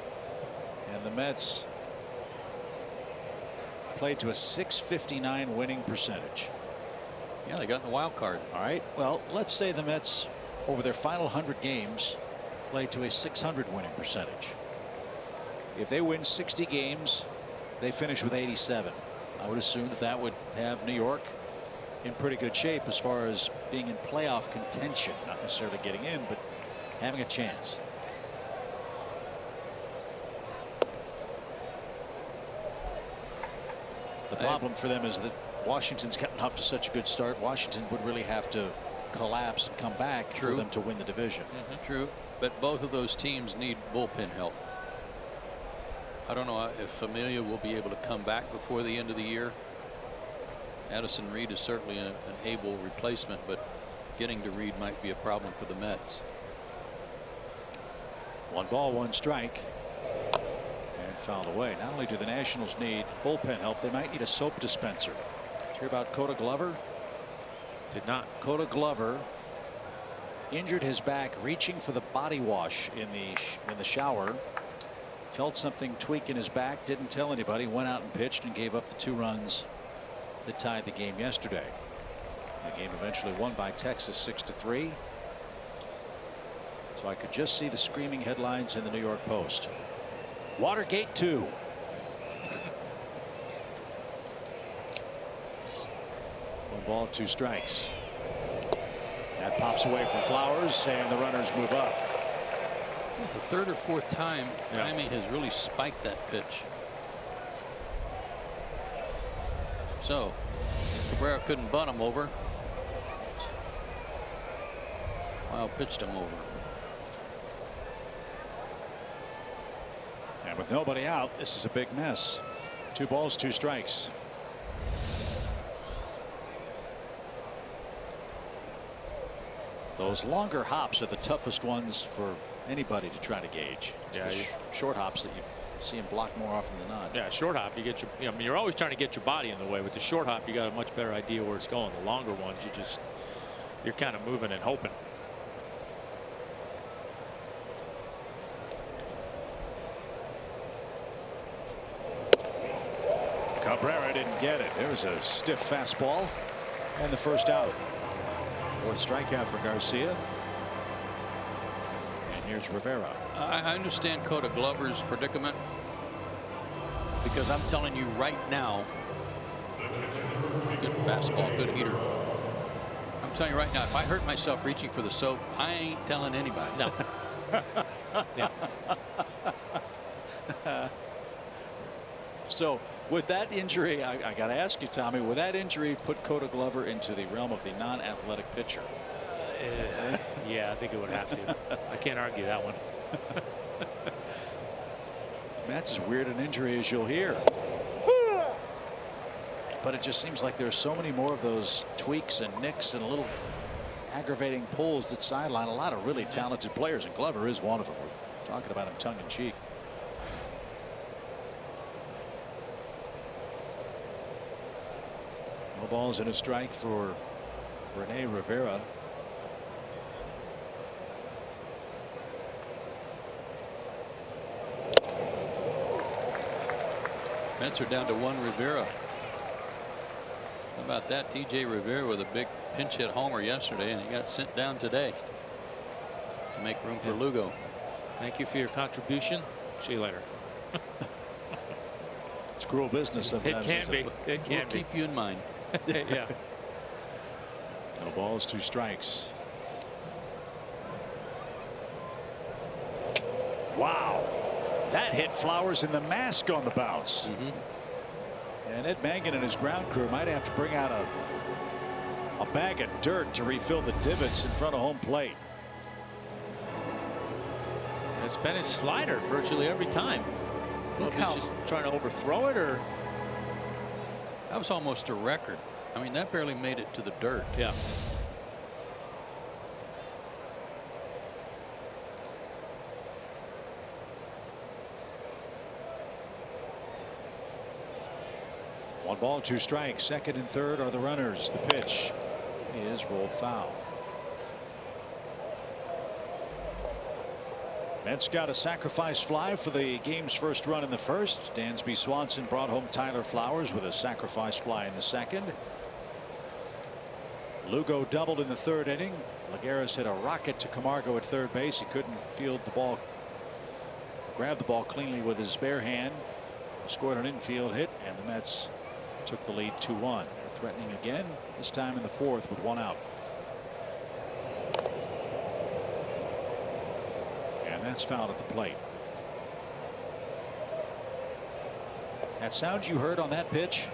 and the Mets played to a .659 winning percentage. Yeah, they got in the wild card. All right. Well, let's say the Mets over their final 100 games played to a .600 winning percentage. If they win 60 games, they finish with 87. I would assume that that would have New York in pretty good shape as far as being in playoff contention, not necessarily getting in, but having a chance. The problem for them is that Washington's gotten off to such a good start. Washington would really have to collapse and come back for them to win the division. True, but both of those teams need bullpen help. I don't know if Familia will be able to come back before the end of the year. Addison Reed is certainly an able replacement, but getting to Reed might be a problem for the Mets. 1 ball, 1 strike. And fouled away. Not only do the Nationals need bullpen help, they might need a soap dispenser. Did you hear about Coda Glover? Did not. Coda Glover injured his back reaching for the body wash in the shower. Felt something tweak in his back, didn't tell anybody, went out and pitched and gave up the 2 runs that tied the game yesterday. The game eventually won by Texas 6-3. So I could just see the screaming headlines in the New York Post. Watergate 2. 1 ball, 2 strikes. That pops away from Flowers, and the runners move up. The 3rd or 4th time Jaime has really spiked that pitch. So Cabrera couldn't bunt him over. Wild pitched him over. And with nobody out, this is a big mess. 2 balls, 2 strikes. Those longer hops are the toughest ones for anybody to try to gauge. It's the short hops that you see him block more often than not. Yeah, short hop, you get your, I mean, you're always trying to get your body in the way. With the short hop, you got a much better idea where it's going. The longer ones, you're kind of moving and hoping. Cabrera didn't get it. There was a stiff fastball and the first out. 4th strikeout for Garcia. And here's Rivera. I understand Coda Glover's predicament, because I'm telling you right now, good fastball, good heater. I'm telling you right now, if I hurt myself reaching for the soap, I ain't telling anybody. No. Yeah. So with that injury, I got to ask you, Tommy, would that injury put Koda Glover into the realm of the non-athletic pitcher? Yeah, I think it would have to. I can't argue that one. That's as weird an injury as you'll hear. But it just seems like there's so many more of those tweaks and nicks and little aggravating pulls that sideline a lot of really talented players, and Glover is one of them. We're talking about him tongue in cheek. No balls and a strike for Rene Rivera. Mets are down to 1 Rivera. How about that? TJ Rivera with a big pinch hit homer yesterday, and he got sent down today to make room for Lugo. Thank you for your contribution. See you later. It's cruel business sometimes. It can be. It can We'll keep you in mind. Yeah. No balls, 2 strikes. Wow. That hit Flowers in the mask on the bounce. And Ed Mangan and his ground crew might have to bring out a bag of dirt to refill the divots in front of home plate. It's been his slider virtually every time. Look He's how just trying to overthrow it, or that was almost a record. I mean, that barely made it to the dirt. yeah. One ball, 2 strikes. Second and third are the runners. The pitch is rolled foul. Mets got a sacrifice fly for the game's first run in the first. Dansby Swanson brought home Tyler Flowers with a sacrifice fly in the second. Lugo doubled in the third inning. Lagares hit a rocket to Camargo at third base. He couldn't field the ball, grab the ball cleanly with his bare hand. Scored an infield hit, and the Mets took the lead 2-1. They're threatening again, this time in the fourth with 1 out. And that's fouled at the plate. That sound you heard on that pitch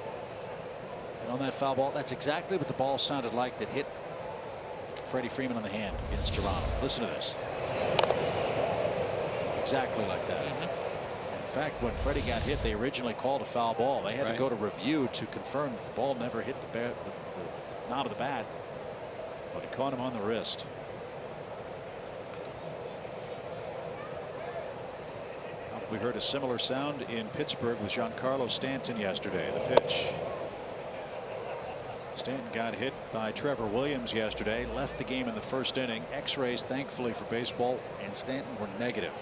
and on that foul ball, that's exactly what the ball sounded like that hit Freddie Freeman on the hand against Toronto. Listen to this. Exactly like that. In fact, when Freddie got hit, they originally called a foul ball. They had to go to review to confirm that the ball never hit the knob of the bat, but it caught him on the wrist. We heard a similar sound in Pittsburgh with Giancarlo Stanton yesterday. The pitch. Stanton got hit by Trevor Williams yesterday, left the game in the first inning. X-rays, thankfully for baseball, and Stanton were negative.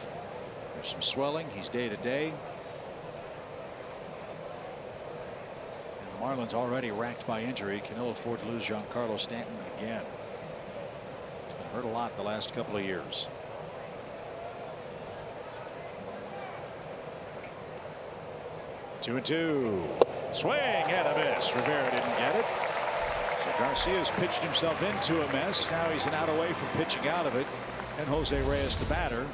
There's some swelling. He's day to day. And the Marlins already racked by injury can ill afford to lose Giancarlo Stanton again. He's been hurt a lot the last couple of years. Two and two. Swing and a miss. Rivera didn't get it. So Garcia's pitched himself into a mess. Now he's an out away from pitching out of it. And Jose Reyes, the batter,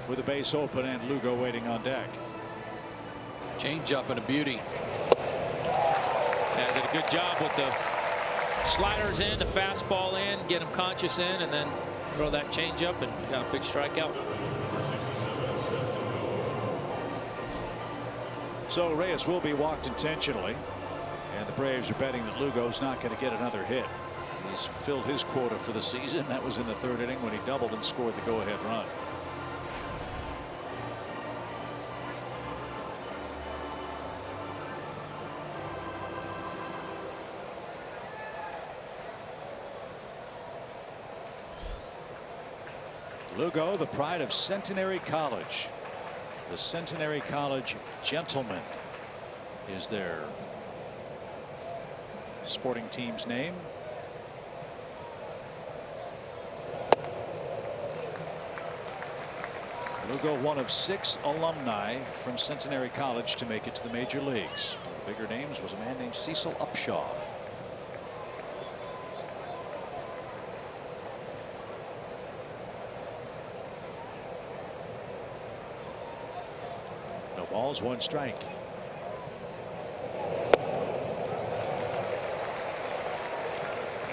with a base open and Lugo waiting on deck. Change up and a beauty. Yeah, did a good job with the sliders in, the fastball in, get him conscious in, and then throw that change up and got a big strikeout. So Reyes will be walked intentionally, and the Braves are betting that Lugo's not going to get another hit. He's filled his quota for the season. That was in the third inning when he doubled and scored the go-ahead run. Lugo, the pride of Centenary College. The Centenary College Gentlemen is their sporting team's name. Lugo, one of 6 alumni from Centenary College to make it to the major leagues. One of the bigger names was a man named Cecil Upshaw. No balls, 1 strike.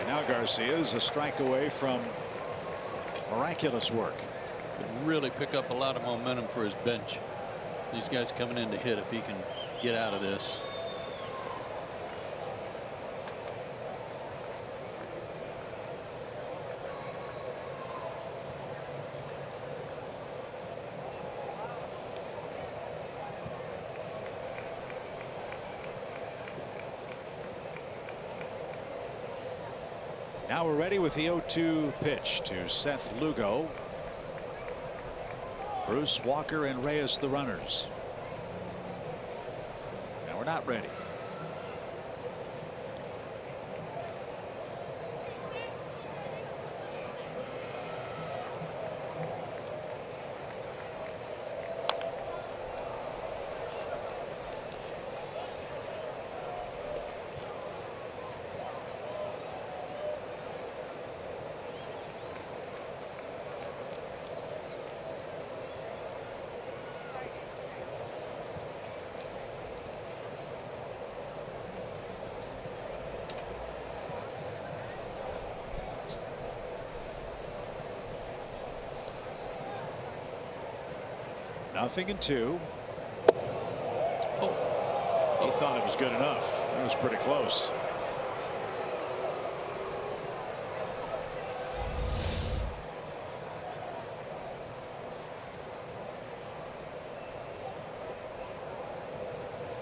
Now Garcia is a strike away from miraculous work. Could really pick up a lot of momentum for his bench. These guys coming in to hit if he can get out of this. Now we're ready with the 0-2 pitch to Seth Lugo. Bruce, Walker, and Reyes the runners. Now we're not ready. Nothing in 2. Oh, he thought it was good enough. It was pretty close.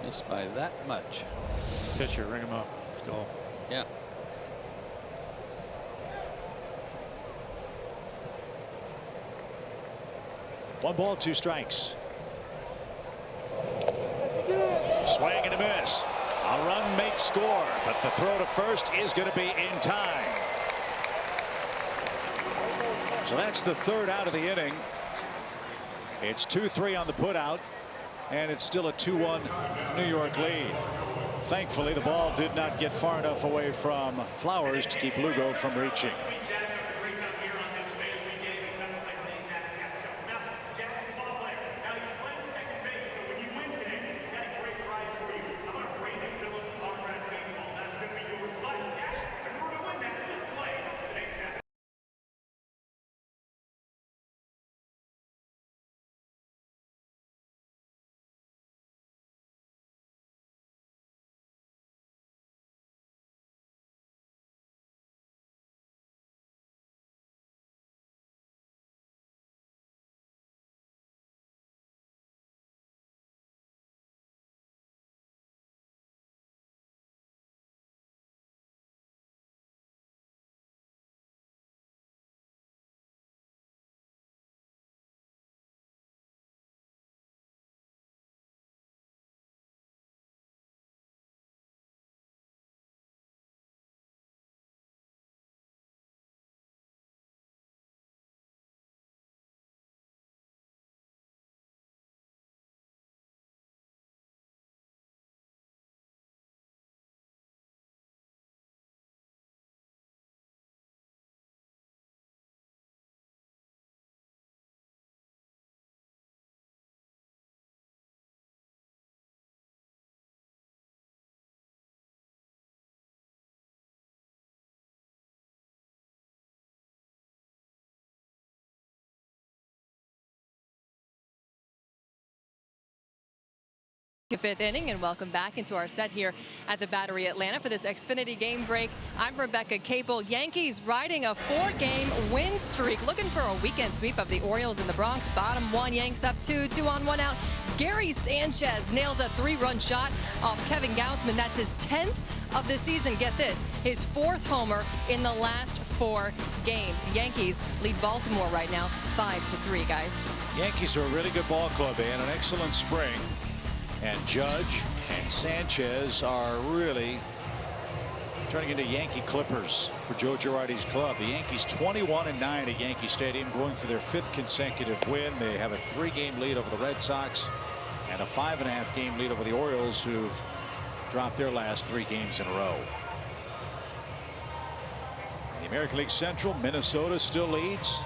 Missed by that much. Pitcher, ring him up. Let's go. Yeah. One ball, 2 strikes. Swing and a miss. A run makes score, but the throw to first is going to be in time. So that's the 3rd out of the inning. It's 2-3 on the putout, and it's still a 2-1 New York lead. Thankfully, the ball did not get far enough away from Flowers to keep Lugo from reaching. Fifth inning, and welcome back into our set here at the Battery Atlanta for this Xfinity game break. I'm Rebecca Capel. Yankees riding a 4-game win streak, looking for a weekend sweep of the Orioles in the Bronx. Bottom 1, Yanks up 2, 2 on 1 out. Gary Sanchez nails a 3-run shot off Kevin Gausman. That's his 10th of the season. Get this, his 4th homer in the last 4 games. The Yankees lead Baltimore right now 5-3, guys. Yankees are a really good ball club. They had an excellent spring. And Judge and Sanchez are really turning into Yankee Clippers for Joe Girardi's club. The Yankees 21-9 at Yankee Stadium, going for their 5th consecutive win. They have a 3-game lead over the Red Sox and a 5.5-game lead over the Orioles, who've dropped their last 3 games in a row. In the American League Central, Minnesota still leads.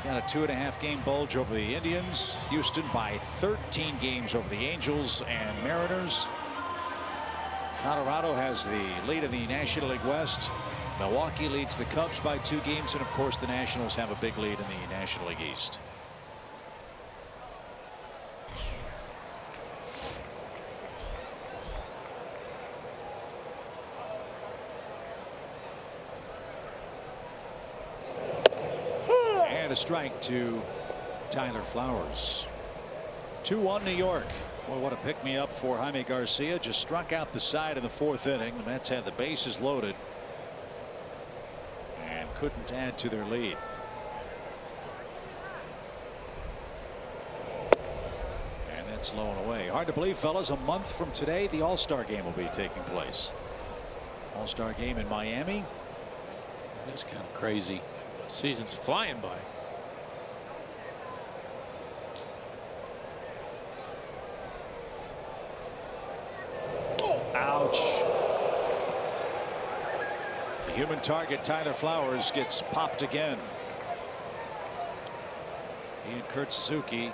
Got a 2.5-game bulge over the Indians. Houston by 13 games over the Angels and Mariners. Colorado has the lead in the National League West Milwaukee leads the Cubs by 2 games, and of course the Nationals have a big lead in the National League East. And a strike to Tyler Flowers. 2-1 New York. Well, what a pick-me-up for Jaime Garcia. Just struck out the side in the 4th inning. The Mets had the bases loaded and couldn't add to their lead. And that's low and away. Hard to believe, fellas, a month from today the All-Star game will be taking place. All-Star game in Miami. That's kind of crazy. Season's flying by. Ouch. The human target, Tyler Flowers, gets popped again. He and Kurt Suzuki.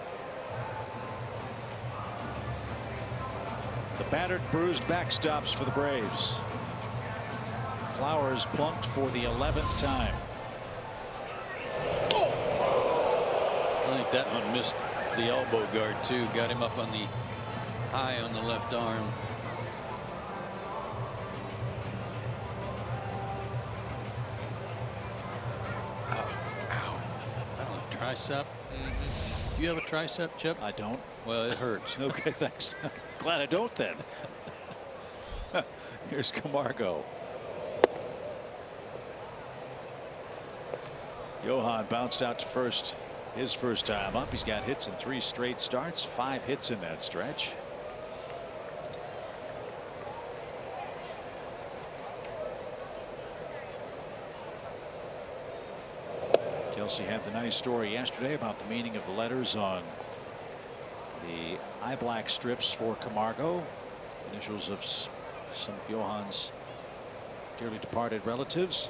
The battered, bruised backstops for the Braves. Flowers plunked for the 11th time. I think that one missed the elbow guard too. Got him up on the high on the left arm. Tricep. Do you have a tricep, Chip? I don't. Well, it hurts. Okay, thanks. Glad I don't then. Here's Camargo. Johan bounced out to first his first time up. He's got hits in 3 straight starts, 5 hits in that stretch. Kelsey had the nice story yesterday about the meaning of the letters on the eye black strips for Camargo, initials of some of Johan's dearly departed relatives.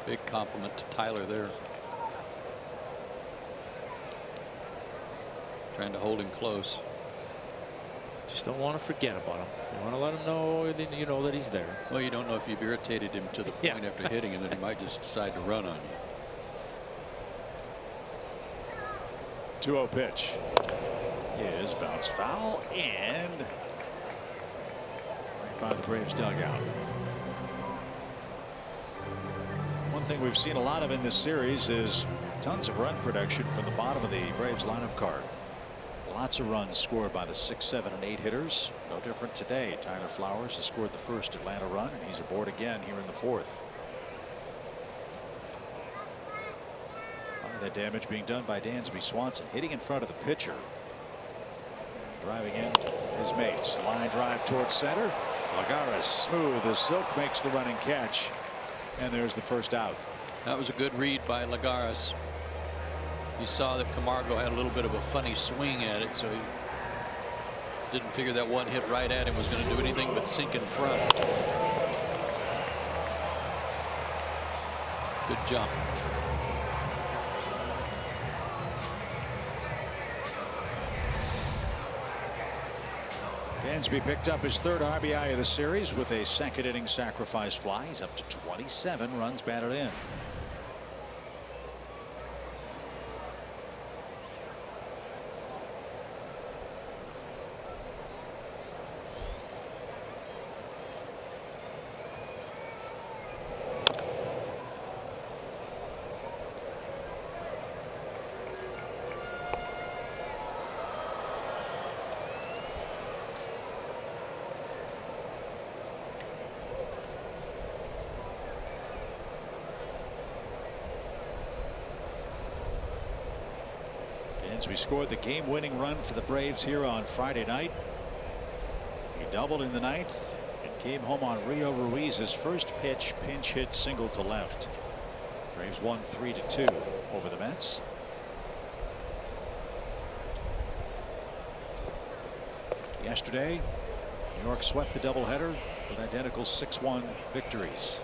Big compliment to Tyler there. Trying to hold him close. Just don't want to forget about him. You want to let him know that you know that he's there. Well, you don't know if you've irritated him to the point after hitting him that he might just decide to run on you. 2-0 pitch is bounced foul and right by the Braves dugout. One thing we've seen a lot of in this series is tons of run production from the bottom of the Braves lineup card. Lots of runs scored by the 6, 7, and 8 hitters. No different today. Tyler Flowers has scored the first Atlanta run, and he's aboard again here in the 4th. That damage being done by Dansby Swanson, hitting in front of the pitcher. Driving in his mates. Line drive towards center. Lagares, smooth as silk, makes the running catch. And there's the first out. That was a good read by Lagares. He saw that Camargo had a little bit of a funny swing at it, so he didn't figure that one hit right at him was going to do anything but sink in front. Good jump. Dansby picked up his 3rd RBI of the series with a 2nd inning sacrifice fly. He's up to 27 runs batted in. We scored the game-winning run for the Braves here on Friday night. He doubled in the 9th and came home on Rio Ruiz's first pitch pinch hit single to left. Braves won 3-2 over the Mets. Yesterday, New York swept the doubleheader with identical 6-1 victories.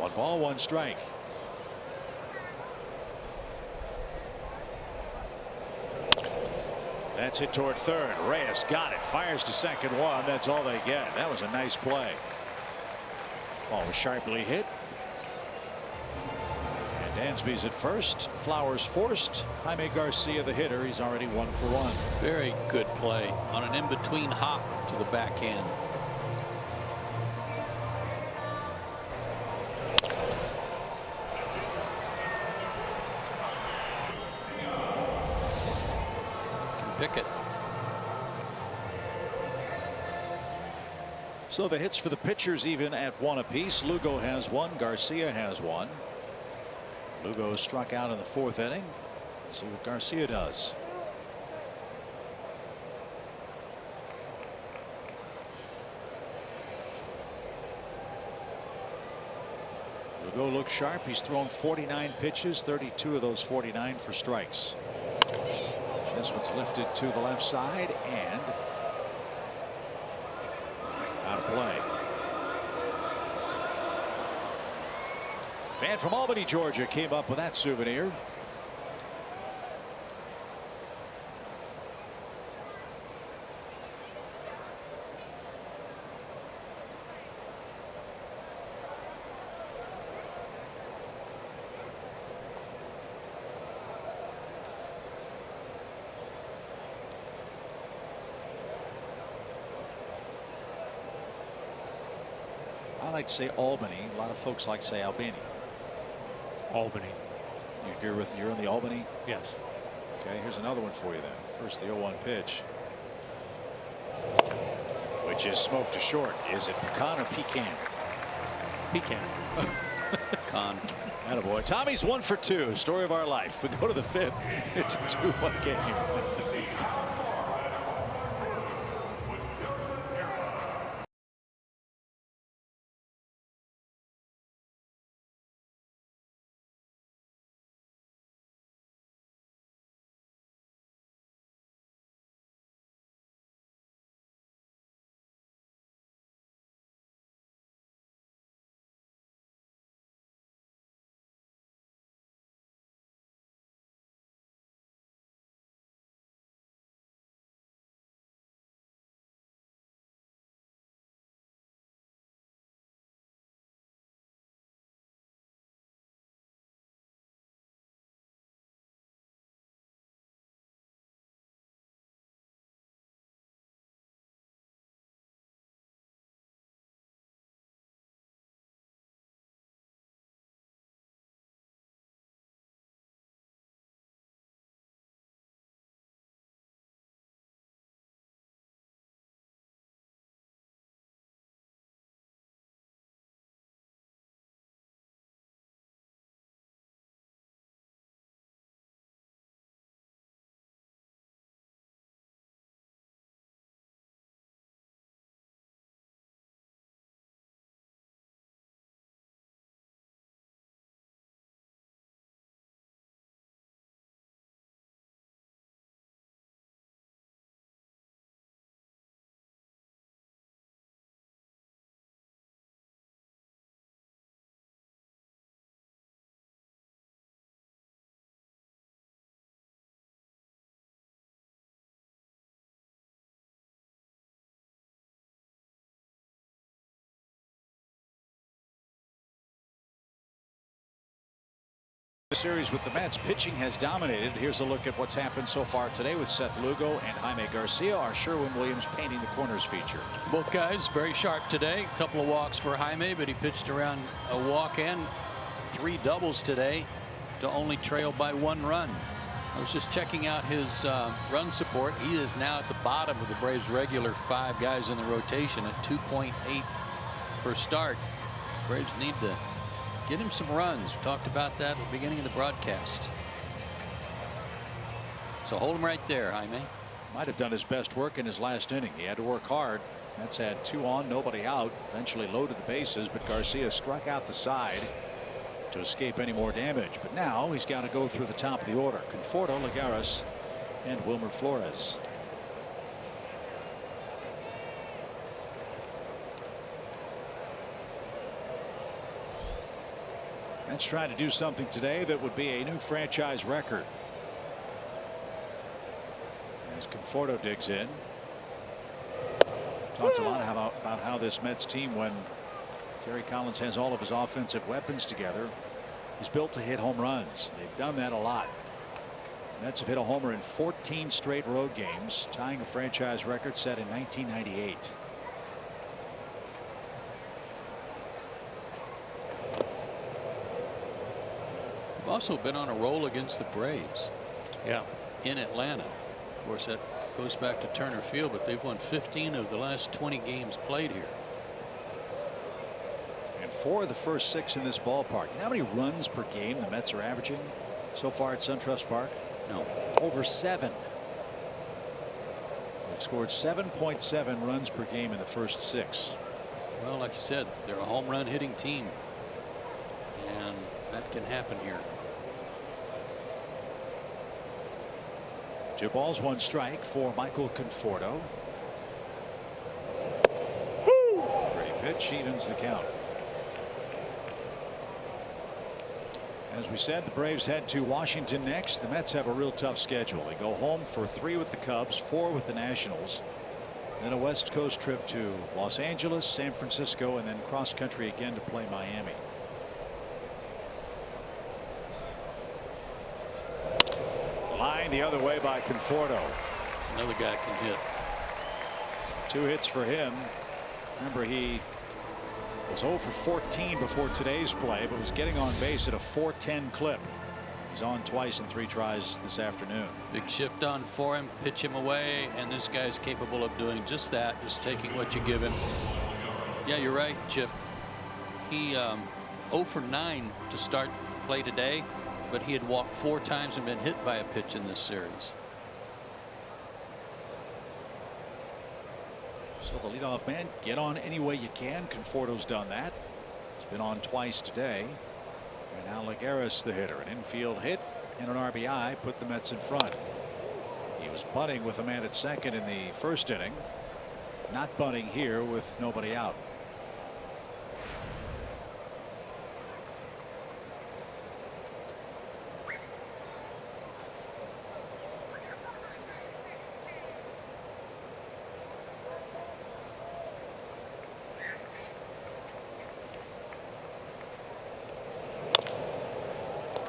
1 ball, 1 strike. That's hit toward third. Reyes got it. Fires to second 1. That's all they get. That was a nice play. Ball was sharply hit. And Dansby's at first. Flowers forced. Jaime Garcia, the hitter. He's already 1 for 1. Very good play on an in-between hop to the backhand. Pickett. So the hits for the pitchers even at 1 apiece. Lugo has 1. Garcia has 1. Lugo struck out in the 4th inning. Let's see what Garcia does. Lugo looks sharp. He's thrown 49 pitches, 32 of those 49 for strikes. This one's lifted to the left side and out of play. Fan from Albany, Georgia came up with that souvenir. I like to say Albany. A lot of folks like to say Albany. Albany. You're in the Albany? Yes. Okay, here's another one for you then. First the 0-1 pitch. Which is smoked to short. Is it pecan or pecan? Pecan. Pecan. Attaboy. Tommy's 1 for 2. Story of our life. We go to the 5th. It's a 2-1 game. Series with the Mets. Pitching has dominated. Here's a look at what's happened so far today with Seth Lugo and Jaime Garcia. Our Sherwin-Williams painting the corners feature. Both guys very sharp today. A couple of walks for Jaime, but he pitched around a walk and 3 doubles today to only trail by 1 run. I was just checking out his run support. He is now at the bottom of the Braves' regular 5 guys in the rotation at 2.8 per start. Braves need to get him some runs. We talked about that at the beginning of the broadcast. So hold him right there, Jaime. Might have done his best work in his last inning. He had to work hard. Mets had 2 on, nobody out. Eventually loaded the bases, but Garcia struck out the side to escape any more damage. But now he's got to go through the top of the order. Conforto, Lagares, and Wilmer Flores. Let's try to do something today that would be a new franchise record. As Conforto digs in. Talked a lot about how this Mets team, when Terry Collins has all of his offensive weapons together, is built to hit home runs. They've done that a lot. Mets have hit a homer in 14 straight road games, tying a franchise record set in 1998. They've also been on a roll against the Braves. Yeah. In Atlanta. Of course, that goes back to Turner Field, but they've won 15 of the last 20 games played here. And 4 of the first 6 in this ballpark. You know how many runs per game the Mets are averaging so far at SunTrust Park? No. Over 7. They've scored 7.7 runs per game in the first 6. Well, like you said, they're a home run hitting team. And that can happen here. 2 balls, 1 strike for Michael Conforto. Pretty pitch, evens the count. As we said, the Braves head to Washington next. The Mets have a real tough schedule. They go home for 3 with the Cubs, 4 with the Nationals, then a West Coast trip to Los Angeles, San Francisco, and then cross country again to play Miami. Line the other way by Conforto. Another guy can hit. 2 hits for him. Remember, he was 0 for 14 before today's play, but was getting on base at a .410 clip. He's on twice in 3 tries this afternoon. Big shift on for him, pitch him away, and this guy's capable of doing just that, just taking what you give him. Yeah, you're right, Chip. He 0 for 9 to start play today, but he had walked 4 times and been hit by a pitch in this series. So the leadoff man, get on any way you can. Conforto's done that. He's been on twice today. And now Lagares, the hitter, an infield hit and an RBI put the Mets in front. He was bunting with a man at second in the first inning. Not bunting here with nobody out.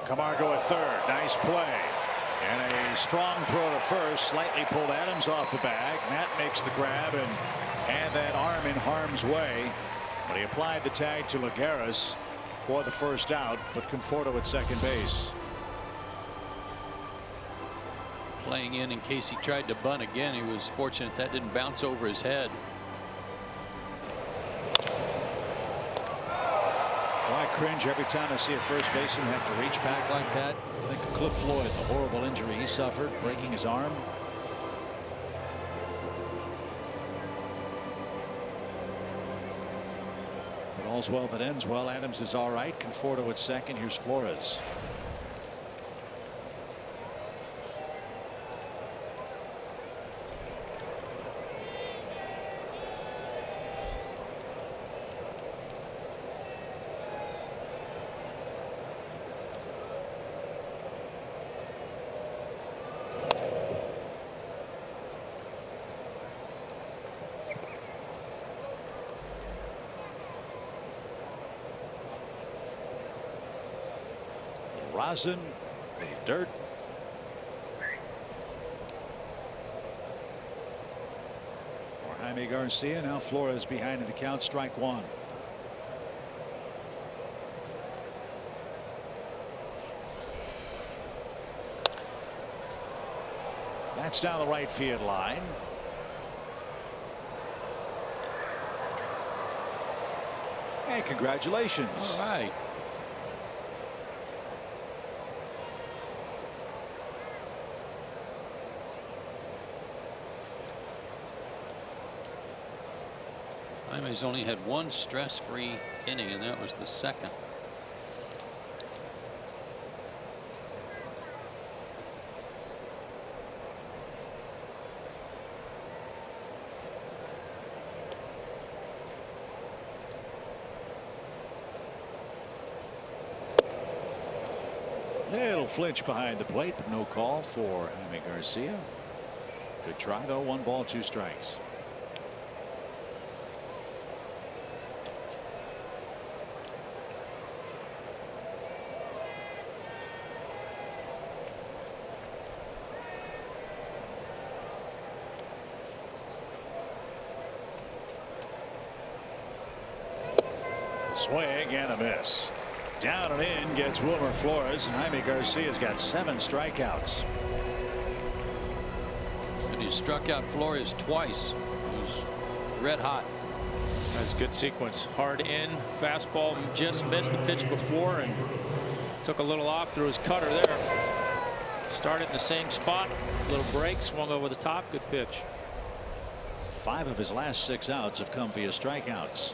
Camargo at third. Nice play. And a strong throw to first. Slightly pulled Adams off the bag. Matt makes the grab and had that arm in harm's way. But he applied the tag to Lagares for the first out. But Conforto at second base. Playing in case he tried to bunt again. He was fortunate that didn't bounce over his head. I cringe every time I see a first baseman have to reach back like that. Think of Cliff Floyd, the horrible injury he suffered, breaking his arm. But all's well that ends well. Adams is all right. Conforto at second. Here's Flores. Rosin, dirt. For Jaime Garcia. Now Flores behind in the count. Strike 1. That's down the right field line. Hey, congratulations. All right. Jaime's only had 1 stress-free inning, and that was the second. Little flinch behind the plate, but no call for Jaime Garcia. Good try, though. 1 ball, 2 strikes. Swing and a miss. Down and in gets Wilmer Flores, and Jaime Garcia's got 7 strikeouts. And he struck out Flores twice. He was red hot. That's a good sequence. Hard in, fastball, just missed the pitch before and took a little off through his cutter there. Started in the same spot, little break, swung over the top, good pitch. 5 of his last 6 outs have come via strikeouts.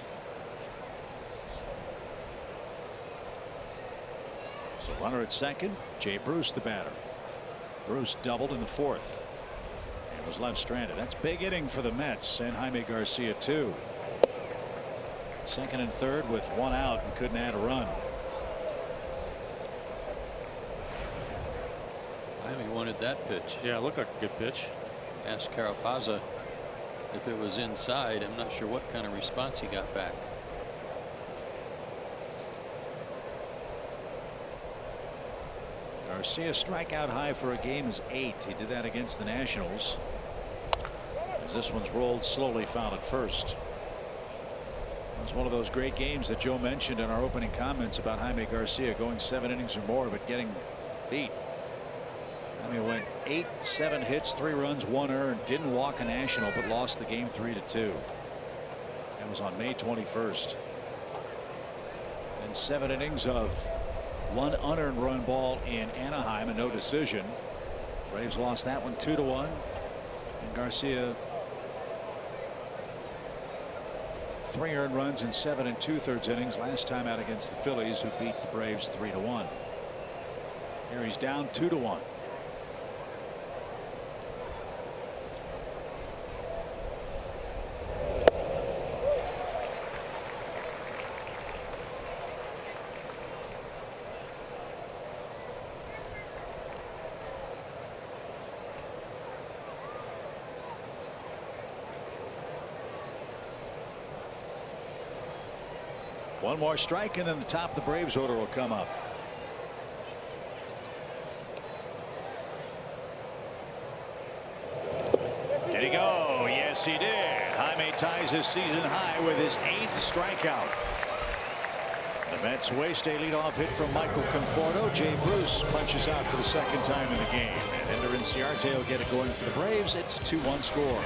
So runner at second, Jay Bruce the batter. Bruce doubled in the 4th and was left stranded. That's big inning for the Mets, and Jaime Garcia too. 2nd and 3rd with 1 out and couldn't add a run. Jaime wanted that pitch. Yeah, it looked like a good pitch. Asked Carapazza if it was inside. I'm not sure what kind of response he got back. Garcia strikeout high for a game is 8. He did that against the Nationals. As this one's rolled slowly, foul at first. It was one of those great games that Joe mentioned in our opening comments about Jaime Garcia going 7 innings or more, but getting beat. Jaime went 8, 7 hits, 3 runs, 1 earned, didn't walk a National, but lost the game 3-2. That was on May 21st. And 7 innings of 1 unearned run ball in Anaheim and no decision. Braves lost that one 2-1. And Garcia 3 earned runs in 7 2/3 innings last time out against the Phillies, who beat the Braves 3-1. Here he's down 2-1. One more strike, and then the top of the Braves order will come up. Did he go? Yes, he did. Jaime ties his season high with his 8th strikeout. The Mets waste a leadoff hit from Michael Conforto. Jay Bruce punches out for the 2nd time in the game, and Ender Inciarte will get it going for the Braves. It's a 2-1 score.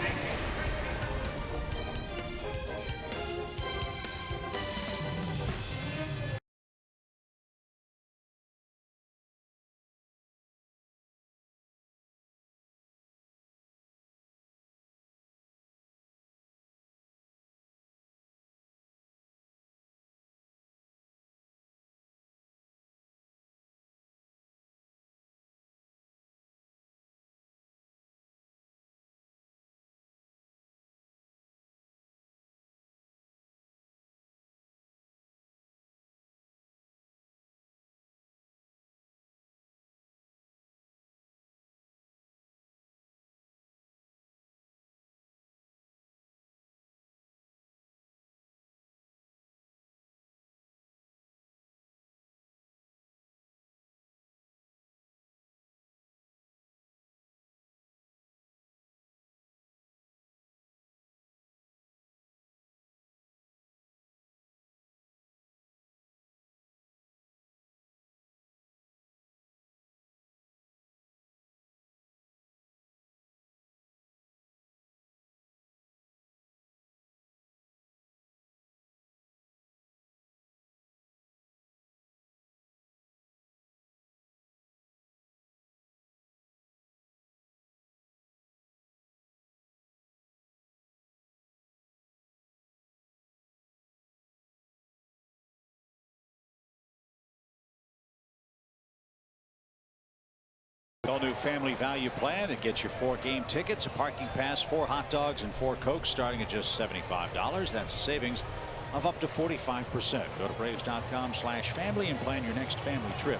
All new family value plan. It gets you 4 game tickets, a parking pass, 4 hot dogs, and 4 Cokes starting at just $75. That's a savings of up to 45%. Go to Braves.com/family and plan your next family trip.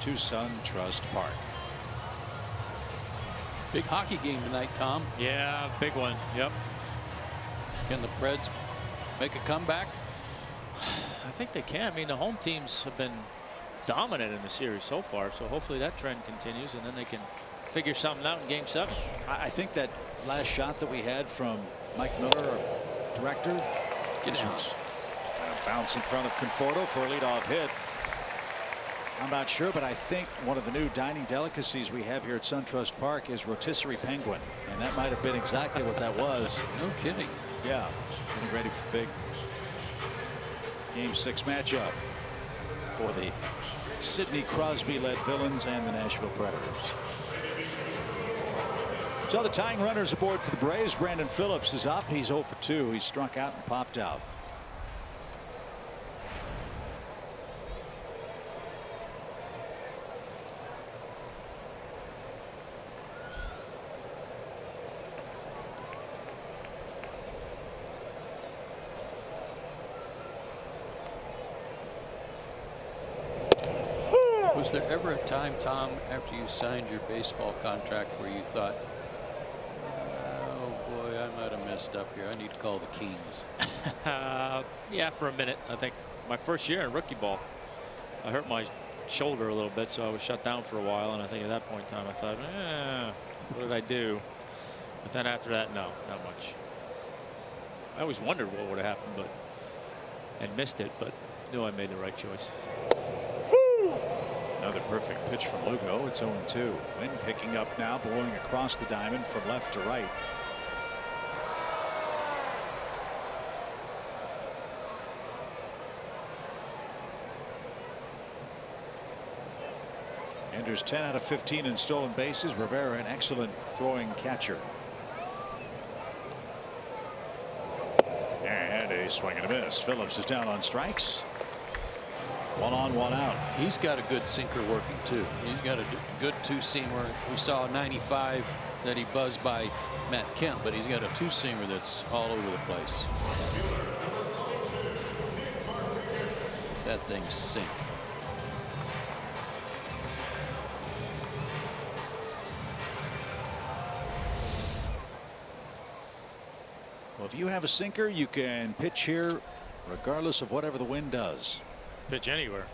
to SunTrust Park. Big hockey game tonight, Tom. Yeah, big one. Yep. Can the Preds make a comeback? I think they can. I mean, the home teams have been dominant in the series so far, so hopefully that trend continues and then they can figure something out in Game 7. I think that last shot that we had from Mike Miller, our director, Get out. Kind of bounce in front of Conforto for a leadoff hit. I'm not sure, but I think one of the new dining delicacies we have here at SunTrust Park is rotisserie penguin, and that might have been exactly what that was. No kidding. Yeah, getting ready for big Game 6 matchup for the Sidney Crosby-led Villains and the Nashville Predators. So the tying runners aboard for the Braves. Brandon Phillips is up. He's 0 for 2. He struck out and popped out. Was there ever a time, Tom, after you signed your baseball contract where you thought, oh boy, I might have messed up here. I need to call the Kings? Yeah, for a minute. I think my first year in rookie ball, I hurt my shoulder a little bit, so I was shut down for a while. And I think at that point in time, I thought, what did I do? But then after that, no, not much. I always wondered what would have happened, and missed it, but knew I made the right choice. Another perfect pitch from Lugo. It's 0-2. Wind picking up now, blowing across the diamond from left to right. Anders 10 out of 15 in stolen bases. Rivera an excellent throwing catcher. And a swing and a miss. Phillips is down on strikes. 1 on, 1 out. He's got a good sinker working too. He's got a good two-seamer. We saw 95 that he buzzed by Matt Kemp, but he's got a two-seamer that's all over the place. That thing sink. Well, if you have a sinker, you can pitch here regardless of whatever the wind does. Pitch anywhere.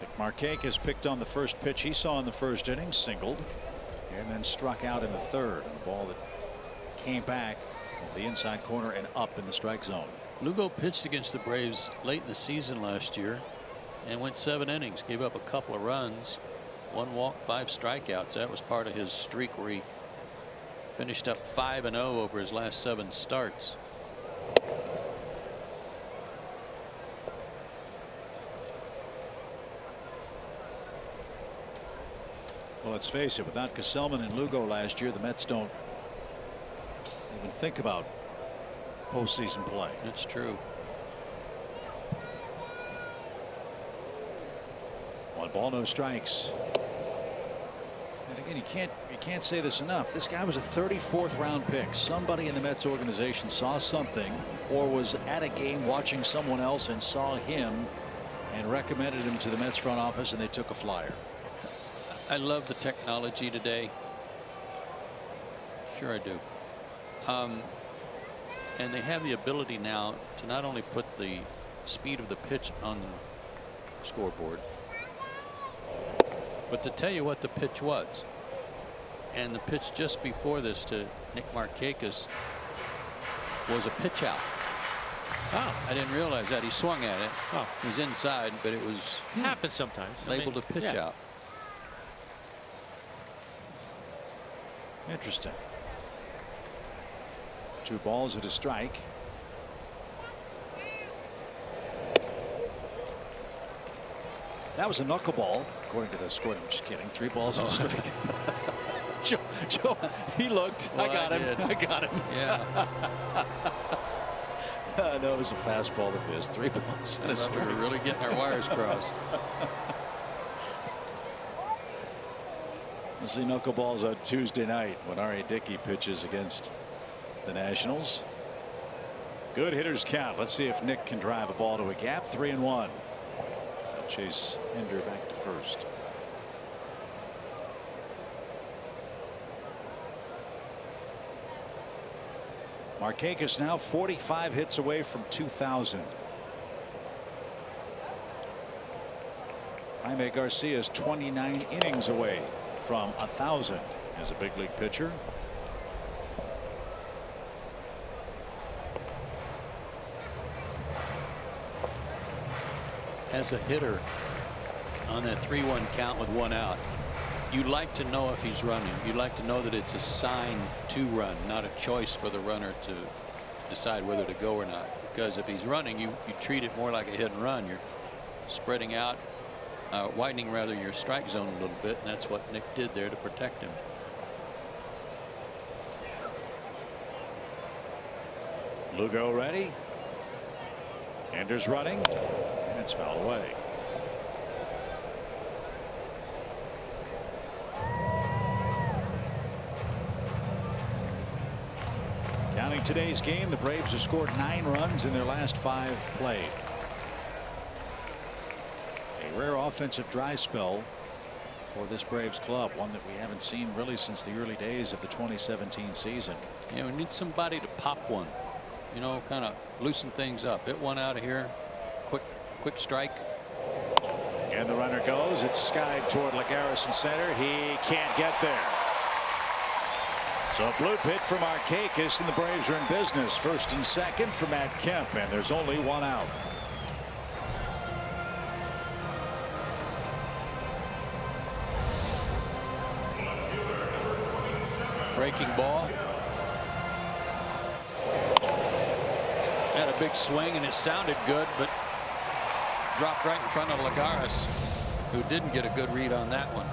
Nick Markakis picked on the first pitch he saw in the first inning, singled, and then struck out in the third. A ball that came back over the inside corner and up in the strike zone. Lugo pitched against the Braves late in the season last year and went 7 innings, gave up a couple of runs, 1 walk, 5 strikeouts. That was part of his streak where he finished up 5-0 over his last 7 starts. Well, let's face it, without Gesellman and Lugo last year, the Mets don't even think about postseason play. That's true. 1 ball, no strikes. And again, you can't say this enough. This guy was a 34th round pick. Somebody in the Mets organization saw something or was at a game watching someone else and saw him and recommended him to the Mets front office, and they took a flyer. I love the technology today. Sure I do. And they have the ability now to not only put the speed of the pitch on the scoreboard, but to tell you what the pitch was. And the pitch just before this to Nick Markakis was a pitch out. Oh, I didn't realize that. He swung at it. Oh. It was inside, but it was happens sometimes. labeled a pitch yeah. out. Interesting. 2 balls and a strike. That was a knuckleball, according to the score. I'm just kidding. 3 balls and a strike. Joe, he looked. Well, I got him. I got him. Yeah. No, it was a fastball that missed. 3 balls and a strike. We're really getting our wires crossed. We'll see knuckleballs on Tuesday night when R.A. Dickey pitches against the Nationals. Good hitters count. Let's see if Nick can drive a ball to a gap. 3-1. chase Ender back to first. Markakis now 45 hits away from 2,000. Jaime Garcia is 29 innings away from 1,000 as a big league pitcher. As a hitter on that 3-1 count with 1 out, you like to know if he's running. You like to know that it's a sign to run, not a choice for the runner to decide whether to go or not. Because if he's running, you treat it more like a hit and run. You're spreading out, widening rather your strike zone a little bit, and that's what Nick did there to protect him. Lugo ready. Ender's running, and it's fouled away. Counting today's game, the Braves have scored 9 runs in their last 5 played. A rare offensive dry spell for this Braves club, one that we haven't seen really since the early days of the 2017 season. Yeah, we need somebody to pop one, you know, kind of loosen things up. Hit one out of here. Quick strike. And the runner goes. It's skied toward Lagares in center. He can't get there. So a blue hit from Markakis, and the Braves are in business. First and second for Matt Kemp, and there's only 1 out. Breaking ball. Had a big swing and it sounded good, but dropped right in front of Lagares, who didn't get a good read on that one.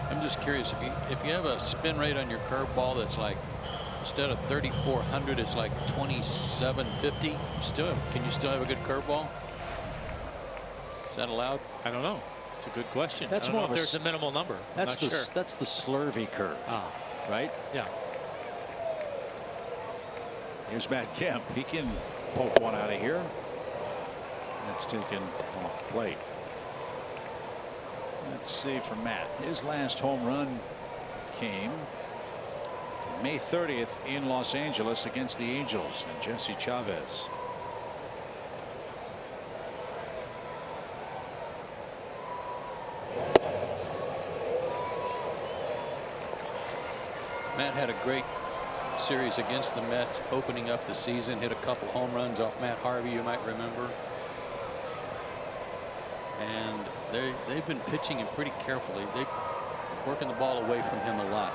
I'm just curious, if you have a spin rate on your curveball that's like, instead of 3,400, it's like 2,750. Can you still have a good curveball? Is that allowed? I don't know. It's a good question. That's I don't more know of if there's a minimal number. That's I'm not sure. That's the Slurvy curve, right? Yeah. Here's Matt Kemp. He can poke one out of here. That's taken off the plate. Let's see from Matt. His last home run came May 30th in Los Angeles against the Angels and Jesse Chavez. Matt had a great series against the Mets opening up the season. Hit a couple home runs off Matt Harvey, you might remember. And they've been pitching him pretty carefully. They're working the ball away from him a lot.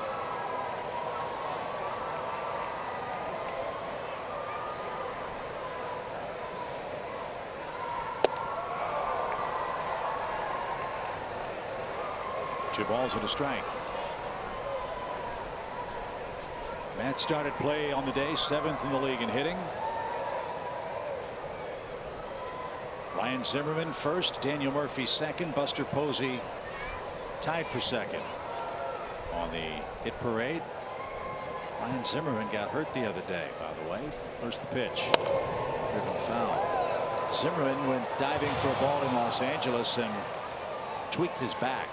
Two balls and a strike. Matt started play on the day, 7th in the league in hitting. Ryan Zimmerman first, Daniel Murphy second, Buster Posey tied for second. On the hit parade, Ryan Zimmerman got hurt the other day, by the way. First the pitch, driven foul. Zimmerman went diving for a ball in Los Angeles and tweaked his back.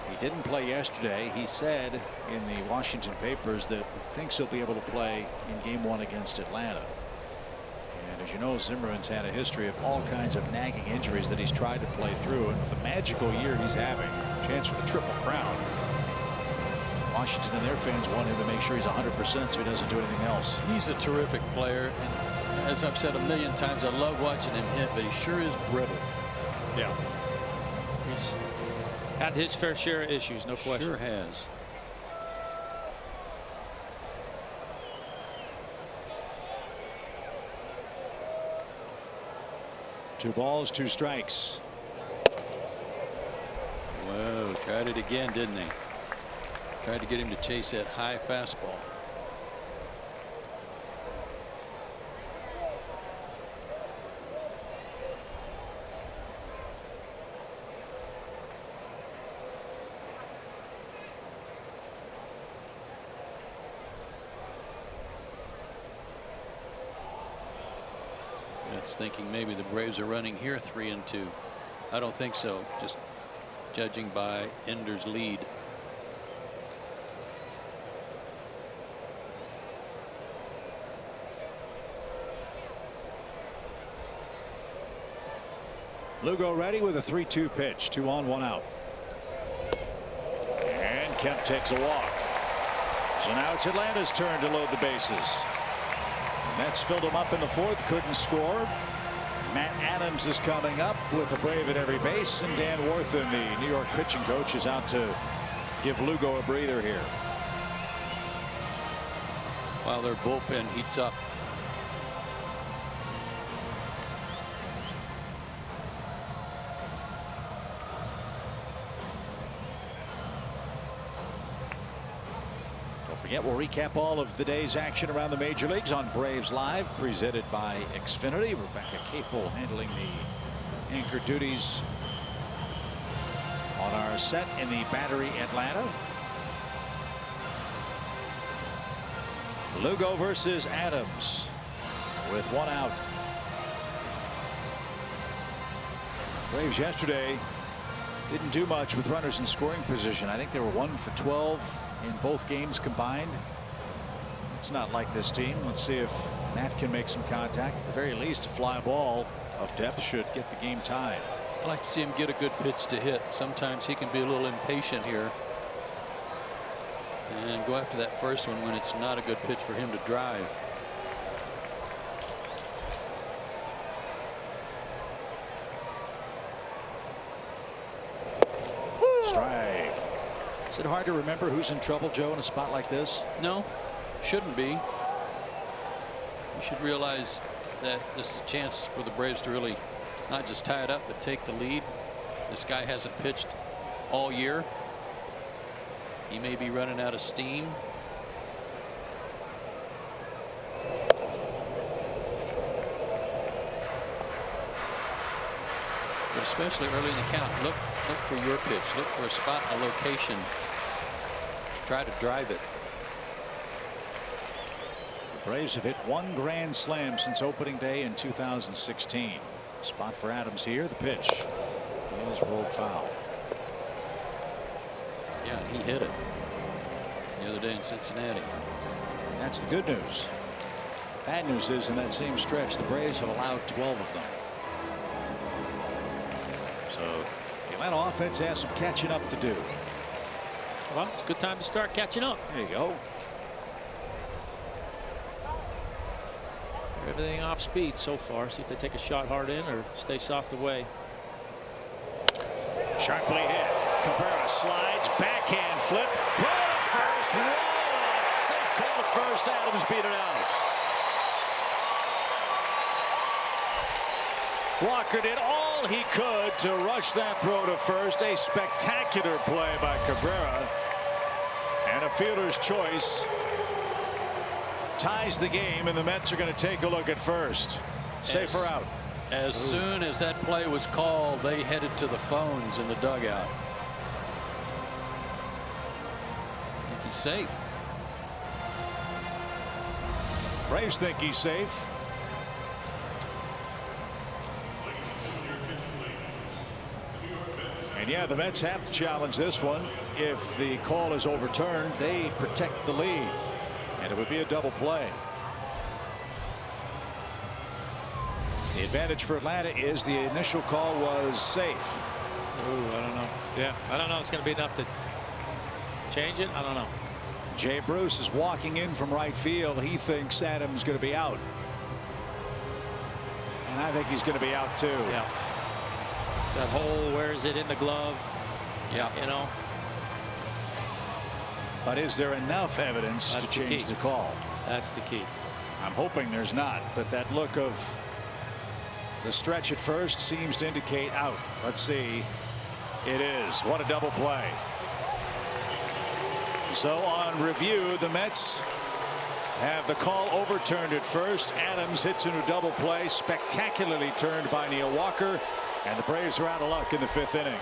He didn't play yesterday. He said in the Washington papers that he thinks he'll be able to play in Game 1 against Atlanta. And as you know, Zimmerman's had a history of all kinds of nagging injuries that he's tried to play through. And with the magical year he's having, chance for the Triple Crown, Washington and their fans want him to make sure he's 100% so he doesn't do anything else. He's a terrific player. And as I've said a million times, I love watching him hit, but he sure is brittle. Yeah. He's had his fair share of issues, no question. Sure has. Two balls, two strikes. Whoa, tried it again, didn't they? Tried to get him to chase that high fastball. audience thinking maybe the Braves are running here 3-2. I don't think so, just judging by Ender's lead. Lugo ready with a 3-2 pitch. 2 on, 1 out. And Kemp takes a walk. So now it's Atlanta's turn to load the bases. The Mets filled them up in the 4th, couldn't score. Matt Adams is coming up with a Brave at every base, and Dan Warthen, the New York pitching coach, is out to give Lugo a breather here. While their bullpen heats up. Don't forget, we'll recap all of the day's action around the major leagues on Braves Live, presented by Xfinity. Rebecca Capel handling the anchor duties on our set in the Battery, Atlanta. Lugo versus Adams with 1 out. Braves yesterday didn't do much with runners in scoring position. I think they were 1 for 12 in both games combined. It's not like this team. Let's see if Matt can make some contact. At the very least, a fly ball of depth should get the game tied. I like to see him get a good pitch to hit. Sometimes he can be a little impatient here and go after that first one when it's not a good pitch for him to drive. Strike. Is it hard to remember who's in trouble, Joe, in a spot like this? No, shouldn't be. You should realize that this is a chance for the Braves to really not just tie it up, but take the lead. This guy hasn't pitched all year. He may be running out of steam. But especially early in the count, look for your pitch. Look for a spot, a location. Try to drive it. The Braves have hit 1 grand slam since opening day in 2016. Spot for Adams here. The pitch is rolled foul. Yeah, he hit it the other day in Cincinnati. That's the good news. Bad news is in that same stretch, the Braves have allowed 12 of them. So the Atlanta offense has some catching up to do. Well, it's a good time to start catching up. There you go. Everything off speed so far. See if they take a shot hard in or stay soft away. Sharply hit. Cabrera slides, backhand flip, throw to first, wall, safe call to first. Adams beat it out. Walker did all he could to rush that throw to first. A spectacular play by Cabrera, and a fielder's choice ties the game, and the Mets are going to take a look at first. Safer out. As soon as that play was called, they headed to the phones in the dugout. I think he's safe. Braves think he's safe. And yeah, the Mets have to challenge this one. If the call is overturned, they protect the lead, and it would be a double play. The advantage for Atlanta is the initial call was safe. Ooh, I don't know. Yeah, I don't know. It's going to be enough to change it. I don't know. Jay Bruce is walking in from right field. He thinks Adams is going to be out, and I think he's going to be out too. Yeah. That hole, where is it in the glove? Yeah, you know. But is there enough evidence to change the call? That's the key. I'm hoping there's not, but that look of the stretch at first seems to indicate out. Let's see. It is. What a double play. So on review, the Mets have the call overturned at first. Adams hits into a double play, spectacularly turned by Neil Walker, and the Braves are out of luck in the 5th inning.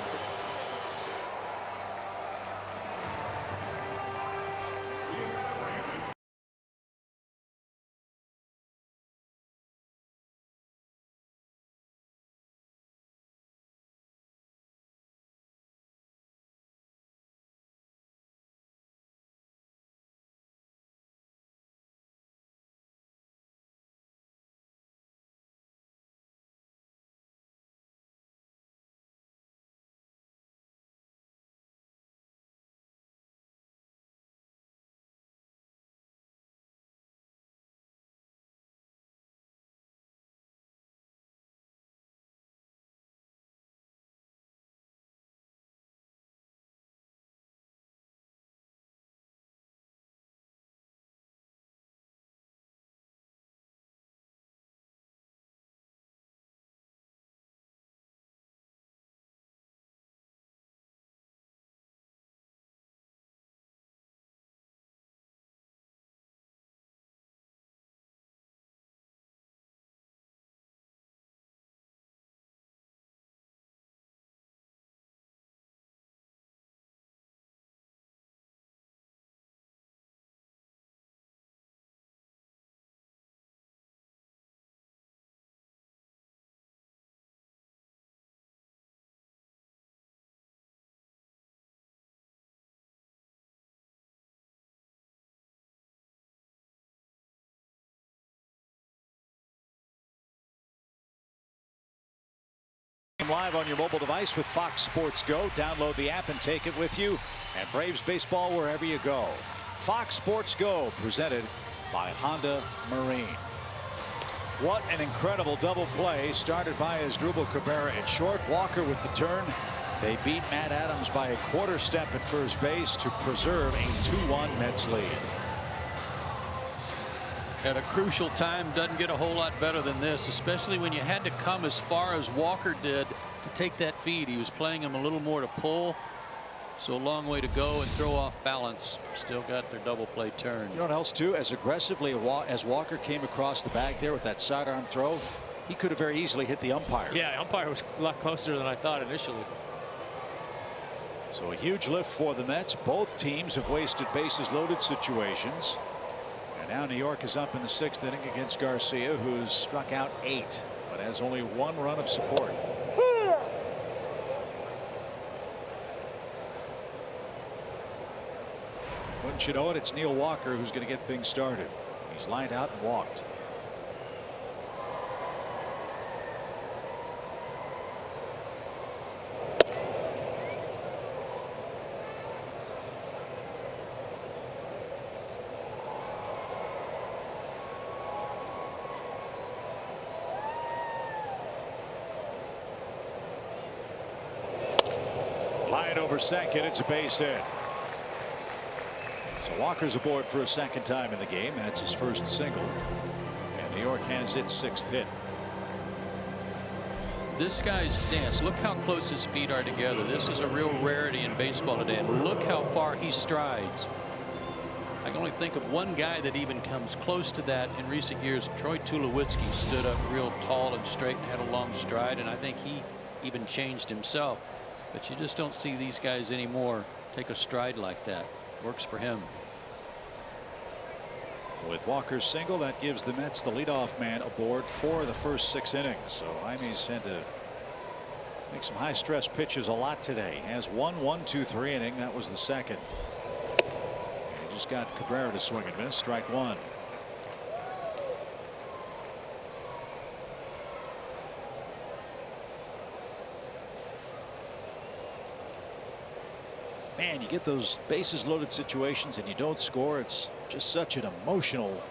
Live on your mobile device with Fox Sports Go. Download the app and take it with you. And Braves baseball wherever you go. Fox Sports Go, presented by Honda Marine. What an incredible double play, started by Asdrubal Cabrera at short. Walker with the turn. They beat Matt Adams by a quarter step at first base to preserve a 2-1 Mets lead. At a crucial time, doesn't get a whole lot better than this, especially when you had to come as far as Walker did to take that feed. He was playing him a little more to pull, so a long way to go and throw off balance. Still got their double play turn. You know what else too? As aggressively as Walker came across the bag there with that sidearm throw, he could have very easily hit the umpire. Yeah, umpire was a lot closer than I thought initially. So a huge lift for the Mets. Both teams have wasted bases loaded situations. And now New York is up in the 6th inning against Garcia, who's struck out 8, but has only 1 run of support. Wouldn't you know it, it's Neil Walker who's going to get things started. He's lined out and walked. Line over second. It's a base hit. So Walker's aboard for a second time in the game. That's his first single. And New York has its 6th hit. This guy's stance, look how close his feet are together. This is a real rarity in baseball today. And look how far he strides. I can only think of one guy that even comes close to that in recent years. Troy Tulowitzki stood up real tall and straight and had a long stride. And I think he even changed himself. But you just don't see these guys anymore take a stride like that. Works for him. With Walker's single, that gives the Mets the leadoff man aboard for the first 6 innings. So Jaime's had to make some high stress pitches a lot today. He has 1-1-2-3 inning. That was the second. He just got Cabrera to swing and miss. Strike 1. Man, you get those bases loaded situations and you don't score. It's just such an emotional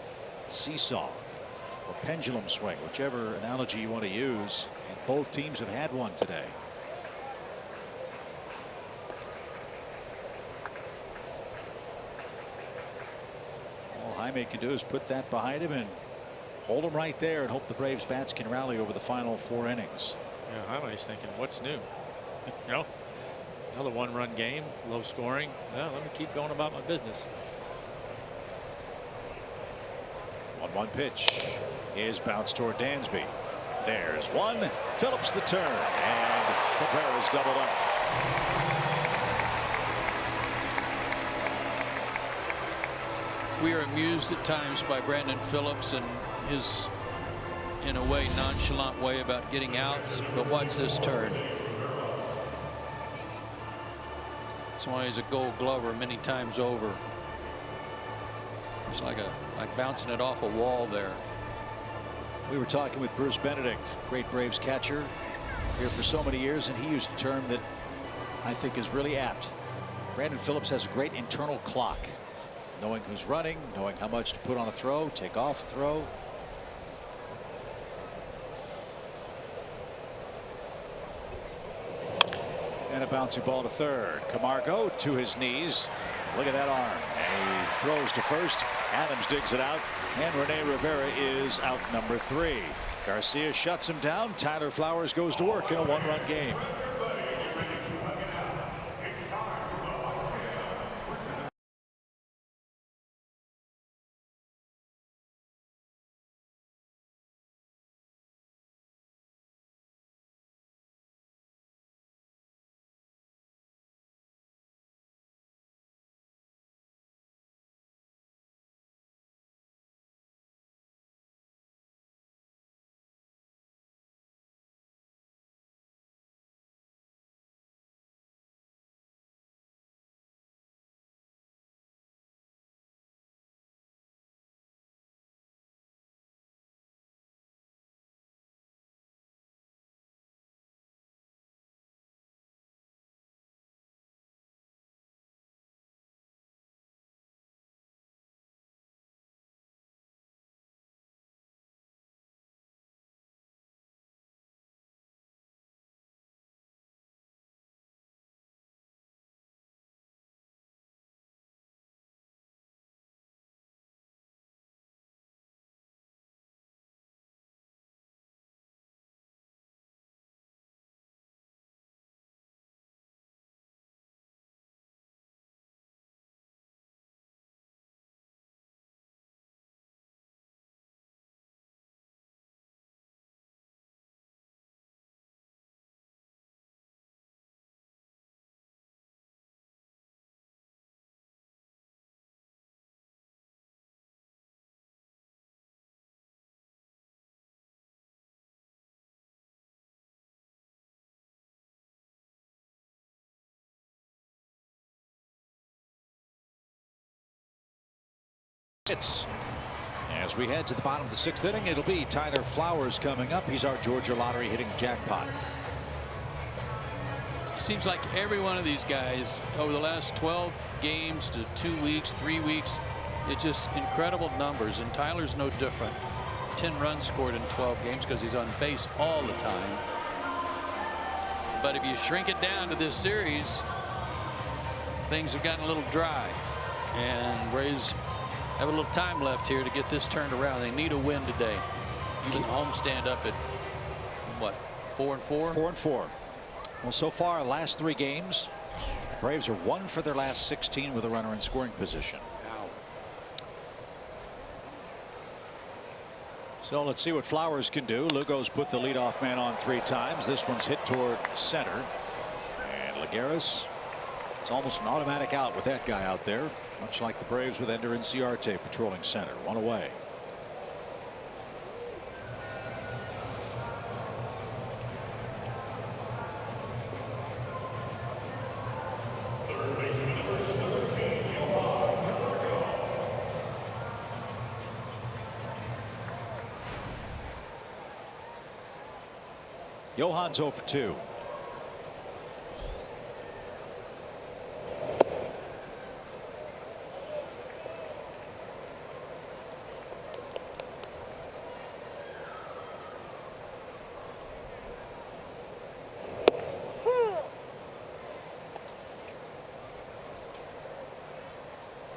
seesaw or pendulum swing, whichever analogy you want to use. And both teams have had one today. All Jaime can do is put that behind him and hold him right there and hope the Braves bats can rally over the final 4 innings. Yeah, Jaime's thinking, what's new? You know, another 1-run game, low scoring. Well, let me keep going about my business. 1-1 pitch is bounced toward Dansby. There's one. Phillips the turn, and Cabrera's doubled up. We are amused at times by Brandon Phillips and his, in a way, nonchalant way about getting outs. But watch this turn. That's why he's a Gold Glover many times over. It's like bouncing it off a wall there. We were talking with Bruce Benedict, great Braves catcher, here for so many years, and he used a term that I think is really apt. Brandon Phillips has a great internal clock, knowing who's running, knowing how much to put on a throw, take off a throw. And a bouncy ball to third. Camargo to his knees. Look at that arm. And he throws to first. Adams digs it out. And Rene Rivera is out number 3. Garcia shuts him down. Tyler Flowers goes to work in a 1-run game. It's as we head to the bottom of the 6th inning, it'll be Tyler Flowers coming up. He's our Georgia Lottery hitting jackpot. Seems like every one of these guys over the last 12 games to 2 weeks, 3 weeks, it's just incredible numbers, and Tyler's no different. 10 runs scored in 12 games because he's on base all the time. But if you shrink it down to this series, things have gotten a little dry, and Braves have a little time left here to get this turned around. They need a win today. Even the homestand up at what, 4-4? 4-4. Well, so far, last 3 games, Braves are 1 for their last 16 with a runner in scoring position. Wow. So let's see what Flowers can do. Lugo's put the leadoff man on 3 times. This one's hit toward center. And Lagares, it's almost an automatic out with that guy out there, much like the Braves with Ender Inciarte patrolling center. 1 away. Johan's 0 for 2.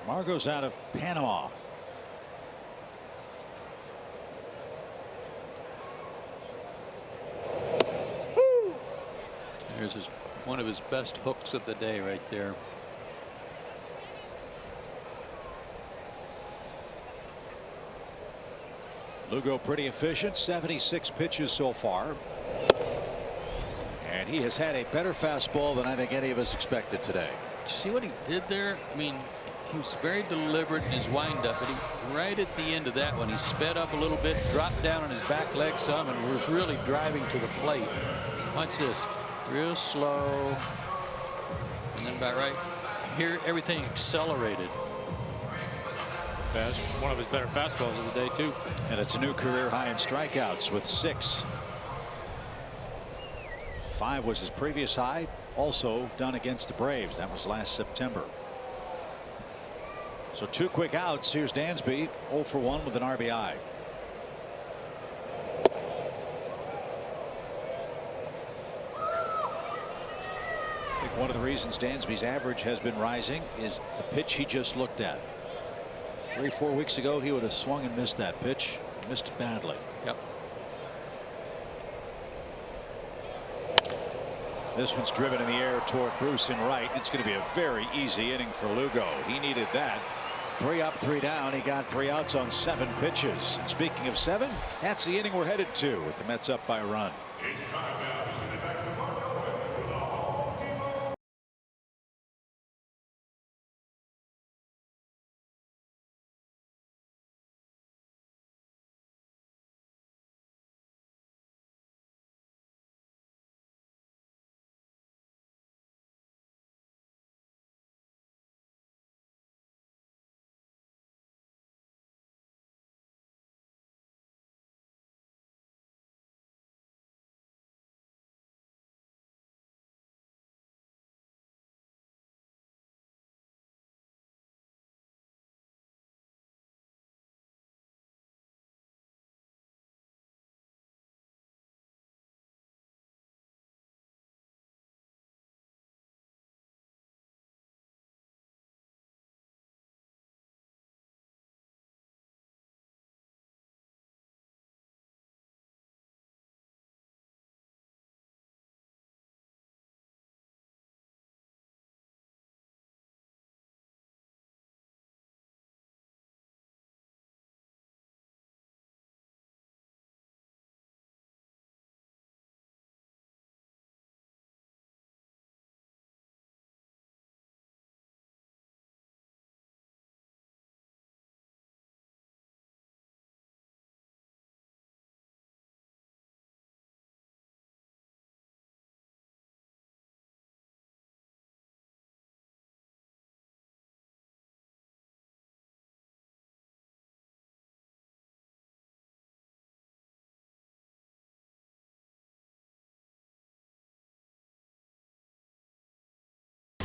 Margot's out of Panama. There's one of his best hooks of the day right there. Lugo pretty efficient, 76 pitches so far. And he has had a better fastball than I think any of us expected today. Did you see what he did there? I mean, he was very deliberate in his windup, but he, right at the end of that one, he sped up a little bit, dropped down on his back leg some, and was really driving to the plate. Watch this. Real slow, and then about right here, everything accelerated. That's one of his better fastballs of the day, too. And it's a new career high in strikeouts with 6. 5 was his previous high, also done against the Braves. That was last September. So 2 quick outs. Here's Dansby, 0 for 1 with an RBI. I think one of the reasons Dansby's average has been rising is the pitch he just looked at. 3-4 weeks ago, he would have swung and missed that pitch. Missed it badly. Yep. This one's driven in the air toward Bruce and right. It's going to be a very easy inning for Lugo. He needed that. 3 up, 3 down. He got 3 outs on 7 pitches. And speaking of 7, that's the inning we're headed to with the Mets up by a run. It's time now to send it back to Marco.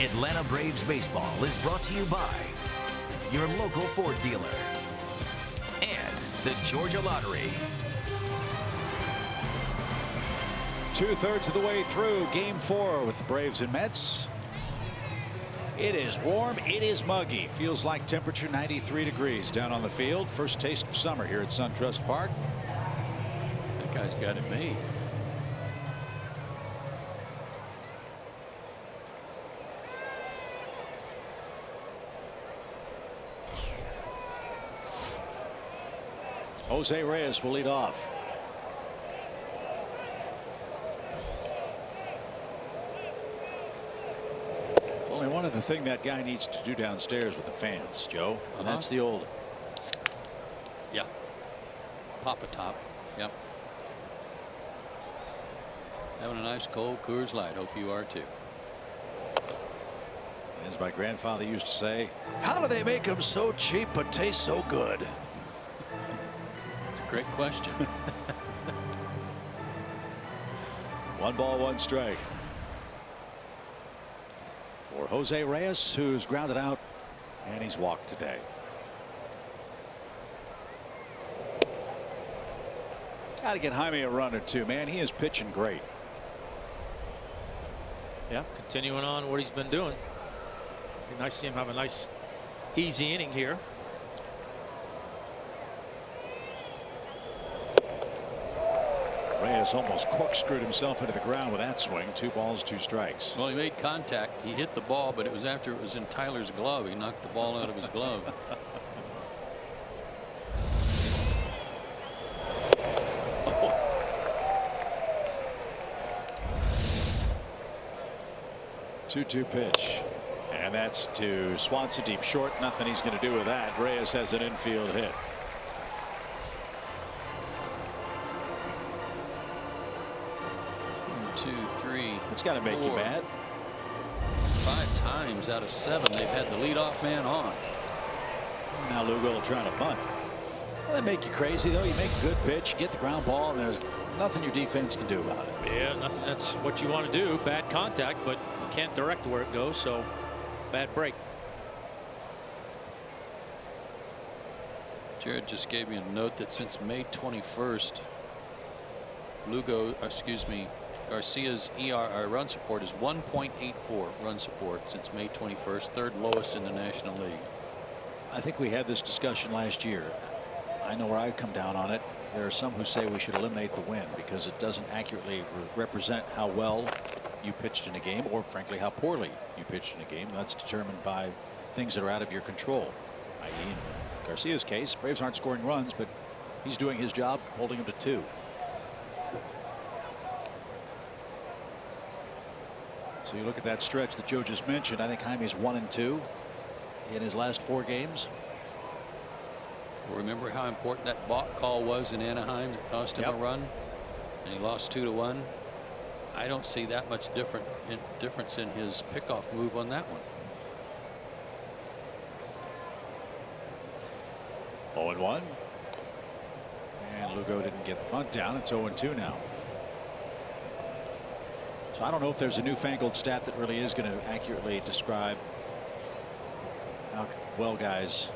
Atlanta Braves baseball is brought to you by your local Ford dealer and the Georgia Lottery. 2/3 of the way through Game 4 with the Braves and Mets. It is warm. It is muggy. Feels like temperature 93 degrees down on the field. First taste of summer here at SunTrust Park. That guy's got it made. Jose Reyes will lead off. Only one other thing that guy needs to do downstairs with the fans, Joe, and that's the old. Yeah. Pop a top. Yep. Having a nice cold Coors Light. Hope you are too. As my grandfather used to say, how do they make them so cheap but taste so good? It's a great question. 1 ball, 1 strike. For Jose Reyes, who's grounded out and he's walked today. Got to get Jaime a run or two, man. He is pitching great. Yeah, continuing on what he's been doing. Be nice to see him have a nice easy inning here. Reyes almost corkscrewed himself into the ground with that swing. 2 balls, 2 strikes. Well, he made contact. He hit the ball, but it was after it was in Tyler's glove. He knocked the ball out of his glove. Oh. 2-2 pitch. And that's to Swanson, deep short. Nothing he's going to do with that. Reyes has an infield hit. It's got to make you mad. 5 times out of 7 they've had the leadoff man on. Now Lugo will try to bunt. Well, that make you crazy though. You make a good pitch, get the ground ball, and there's nothing your defense can do about it. Yeah, nothing. That's what you want to do. Bad contact, but you can't direct where it goes, so bad break. Jared just gave me a note that since May 21st, Garcia's ERA run support is 1.84 run support since May 21st, 3rd lowest in the National League. I think we had this discussion last year. I know where I come down on it. There are some who say we should eliminate the win because it doesn't accurately represent how well you pitched in a game, or frankly how poorly you pitched in a game. That's determined by things that are out of your control, i.e. in Garcia's case, Braves aren't scoring runs, but he's doing his job, holding them to 2. So you look at that stretch that Joe just mentioned. I think Jaime's 1-2 in his last 4 games. Well, remember how important that balk call was in Anaheim that cost him a run, and he lost 2-1. I don't see that much difference in his pickoff move on that one. 0-1. And Lugo didn't get the bunt down. It's 0-2 now. So I don't know if there's a newfangled stat that really is going to accurately describe how well guys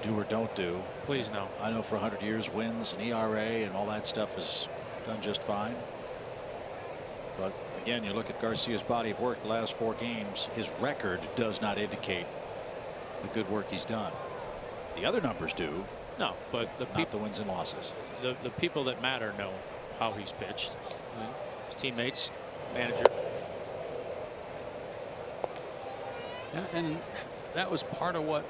do or don't do. Please no. I know for 100 years wins and ERA and all that stuff is done just fine. But again, you look at Garcia's body of work the last 4 games, his record does not indicate the good work he's done. The other numbers do. No, but not the wins and losses. The people that matter know how he's pitched. His teammates, manager. Yeah, and that was part of what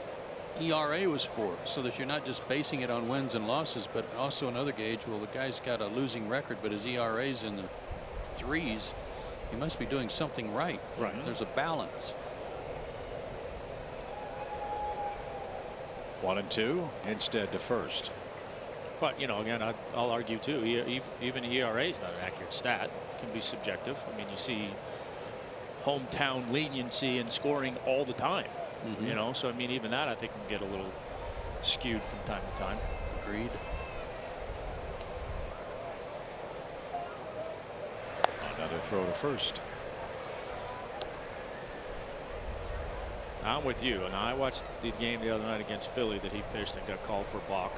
ERA was for, so that you're not just basing it on wins and losses, but also another gauge. Well, the guy's got a losing record, but his ERA's in the 3s. He must be doing something right. Right. There's a balance. 1-2 instead to first. But, you know, again, I'll argue too, even ERA is not an accurate stat. It can be subjective. I mean, you see hometown leniency in scoring all the time. You know, so I mean, even that I think can get a little skewed from time to time. Agreed. Another throw to first. I'm with you. And I watched the game the other night against Philly that he pitched and got called for balk.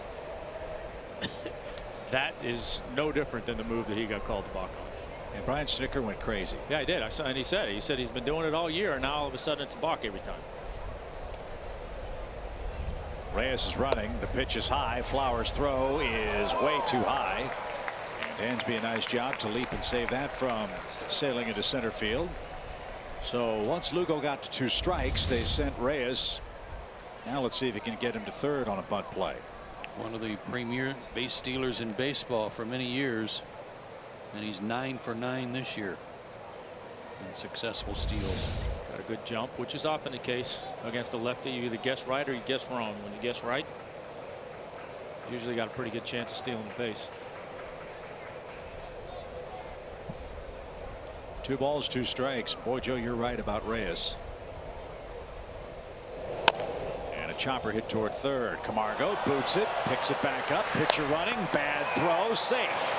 That is no different than the move that he got called to balk on. And Brian Snitker went crazy. Yeah, he did. I saw, and he said he's been doing it all year, and now all of a sudden it's a balk every time. Reyes is running. The pitch is high. Flowers' throw is way too high. And Dansby a nice job to leap and save that from sailing into center field. So once Lugo got to 2 strikes, they sent Reyes. Now let's see if he can get him to third on a bunt play. One of the premier base stealers in baseball for many years, and he's 9 for 9 this year in successful steals. Got a good jump, which is often the case against the lefty. You either guess right or you guess wrong. When you guess right, you usually got a pretty good chance of stealing the base. 2 balls, 2 strikes. Boy, Joe, you're right about Reyes. And a chopper hit toward third. Camargo boots it, picks it back up. Pitcher running, bad throw, safe.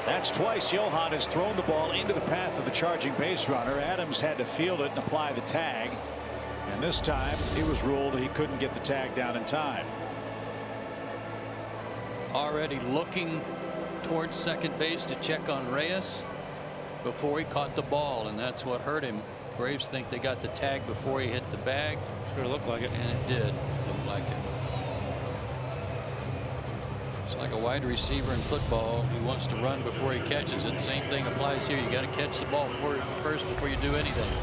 That's twice Johan has thrown the ball into the path of the charging base runner. Adams had to field it and apply the tag. And this time he was ruled he couldn't get the tag down in time. Already looking towards second base to check on Reyes before he caught the ball, and that's what hurt him. Braves think they got the tag before he hit the bag. Sure looked like it. And it did look like it. It's like a wide receiver in football. He wants to run before he catches it. Same thing applies here. You got to catch the ball first before you do anything.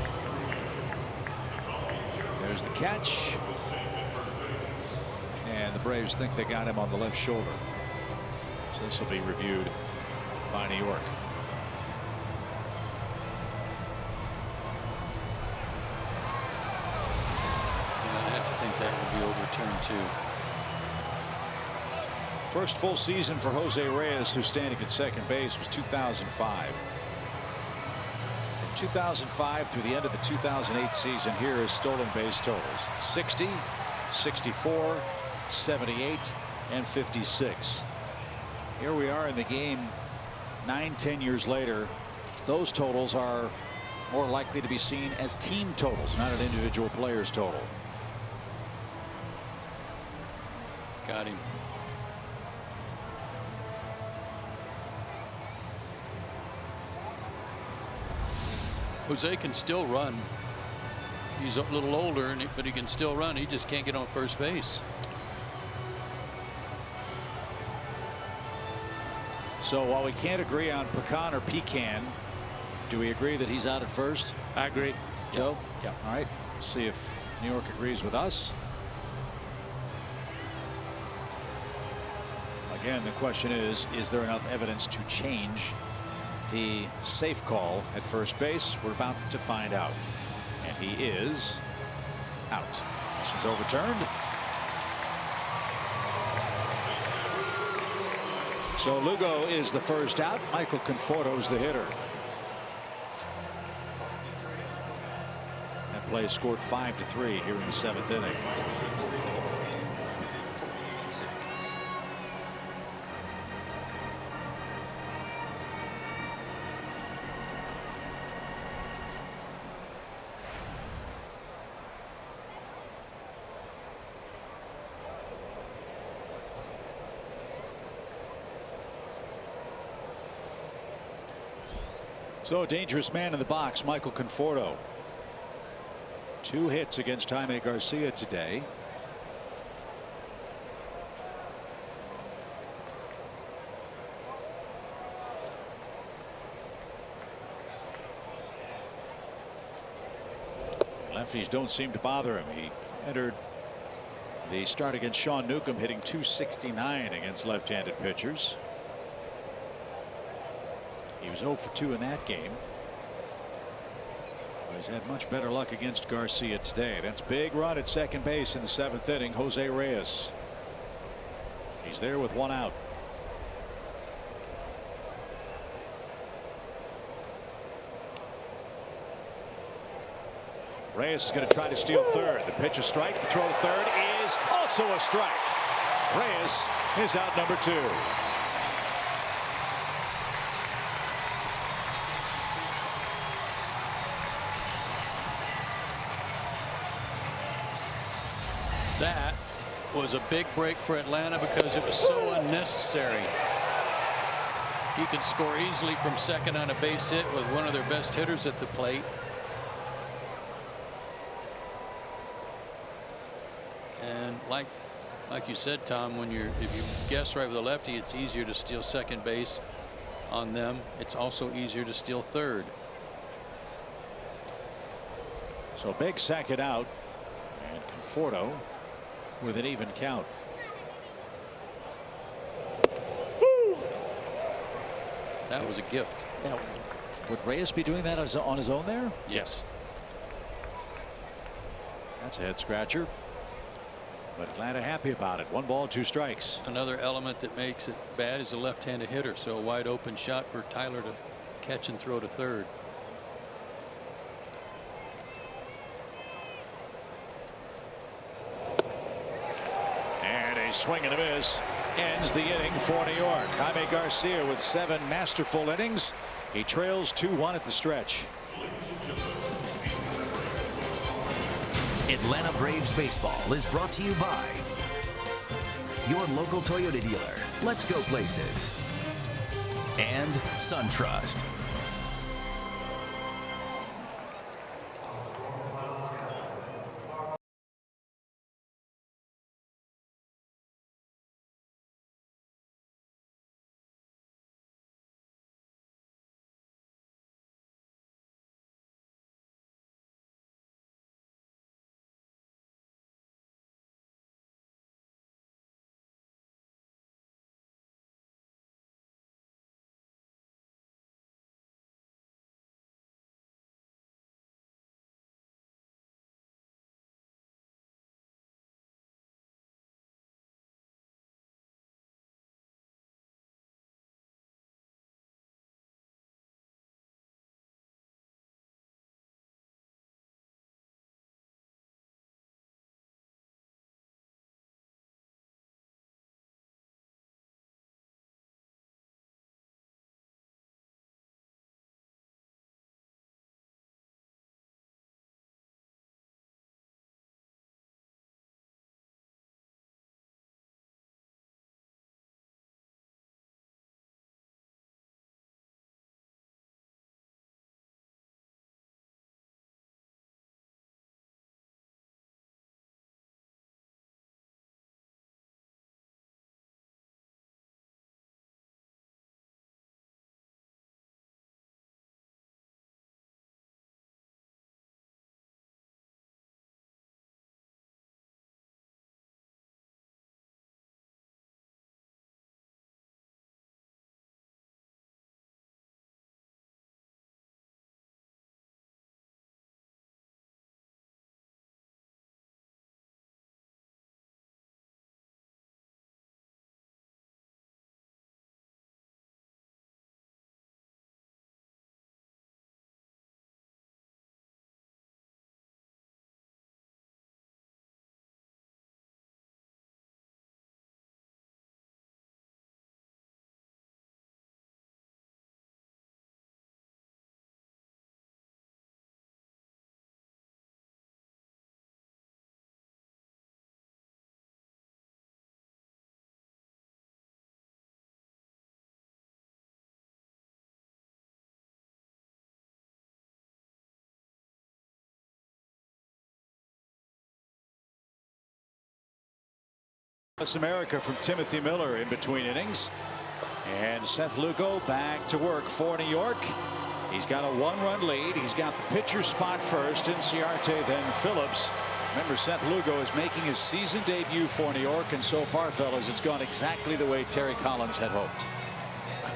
There's the catch. And the Braves think they got him on the left shoulder. So this will be reviewed by New York. I have to think that would be overturned too. First full season for Jose Reyes, who's standing at second base, was 2005. From 2005 through the end of the 2008 season, here is stolen base totals: 60, 64, 78, and 56. Here we are in the game 9-10 years later. Those totals are more likely to be seen as team totals, not an individual player's total. Got him. Jose can still run. He's a little older, but he can still run. He just can't get on first base. So while we can't agree on Pecan or Pecan, do we agree that he's out at first? I agree. Joe? Yeah. All right. See if New York agrees with us. Again, the question is there enough evidence to change the safe call at first base? We're about to find out. And he is out. This one's overturned. So Lugo is the first out. Michael Conforto's the hitter. That play scored 5-3 here in the 7th inning. So a dangerous man in the box, Michael Conforto. 2 hits against Jaime Garcia today. Lefties don't seem to bother him. He entered the start against Sean Newcomb hitting .269 against left-handed pitchers. He was 0 for 2 in that game. But he's had much better luck against Garcia today. That's big run at second base in the 7th inning. Jose Reyes. He's there with 1 out. Reyes is going to try to steal third. The pitch a strike. The throw to third is also a strike. Reyes is out number 2. That was a big break for Atlanta because it was so unnecessary. You can score easily from second on a base hit with one of their best hitters at the plate. And like you said, Tom, if you guess right with a lefty, it's easier to steal second base on them. It's also easier to steal third. So big second out, and Conforto with an even count. That was a gift. Now, would Reyes be doing that on his own there? Yes. That's a head scratcher. But Atlanta happy about it. 1 ball, 2 strikes. Another element that makes it bad is a left-handed hitter, so a wide open shot for Tyler to catch and throw to third. And a swing and a miss ends the inning for New York. Jaime Garcia with 7 masterful innings. He trails 2-1 at the stretch. Atlanta Braves baseball is brought to you by your local Toyota dealer. Let's go places. And SunTrust. America from Timothy Miller in between innings. And Seth Lugo back to work for New York. He's got a 1-run lead. He's got the pitcher spot first. Inciarte, then Phillips. Remember, Seth Lugo is making his season debut for New York, and so far, fellas, it's gone exactly the way Terry Collins had hoped.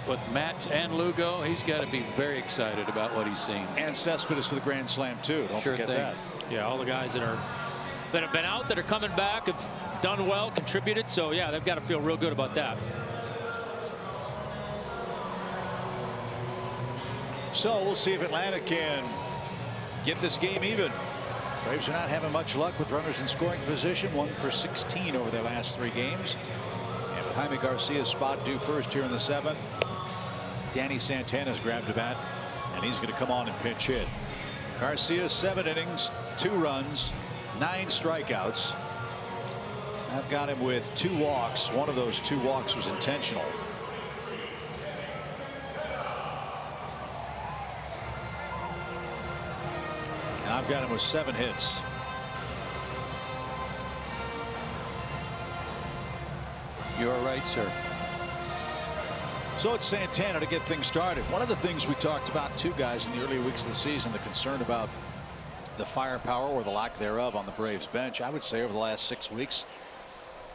With Matt and Lugo, he's got to be very excited about what he's seen. And Cespedes with a grand slam too. Don't forget that. Yeah, all the guys that have been out, that are coming back, have done well, contributed. So yeah, they've got to feel real good about that. So we'll see if Atlanta can get this game even. Braves are not having much luck with runners in scoring position. 1 for 16 over their last 3 games. And with Jaime Garcia's spot due first here in the 7th, Danny Santana's grabbed a bat, and he's going to come on and pinch hit. Garcia, 7 innings, 2 runs, 9 strikeouts. I've got him with 2 walks. One of those 2 walks was intentional. And I've got him with 7 hits. You're right, sir. So it's Santana to get things started. One of the things we talked about, too, guys, in the early weeks of the season, the concern about the firepower or the lack thereof on the Braves bench. I would say over the last 6 weeks,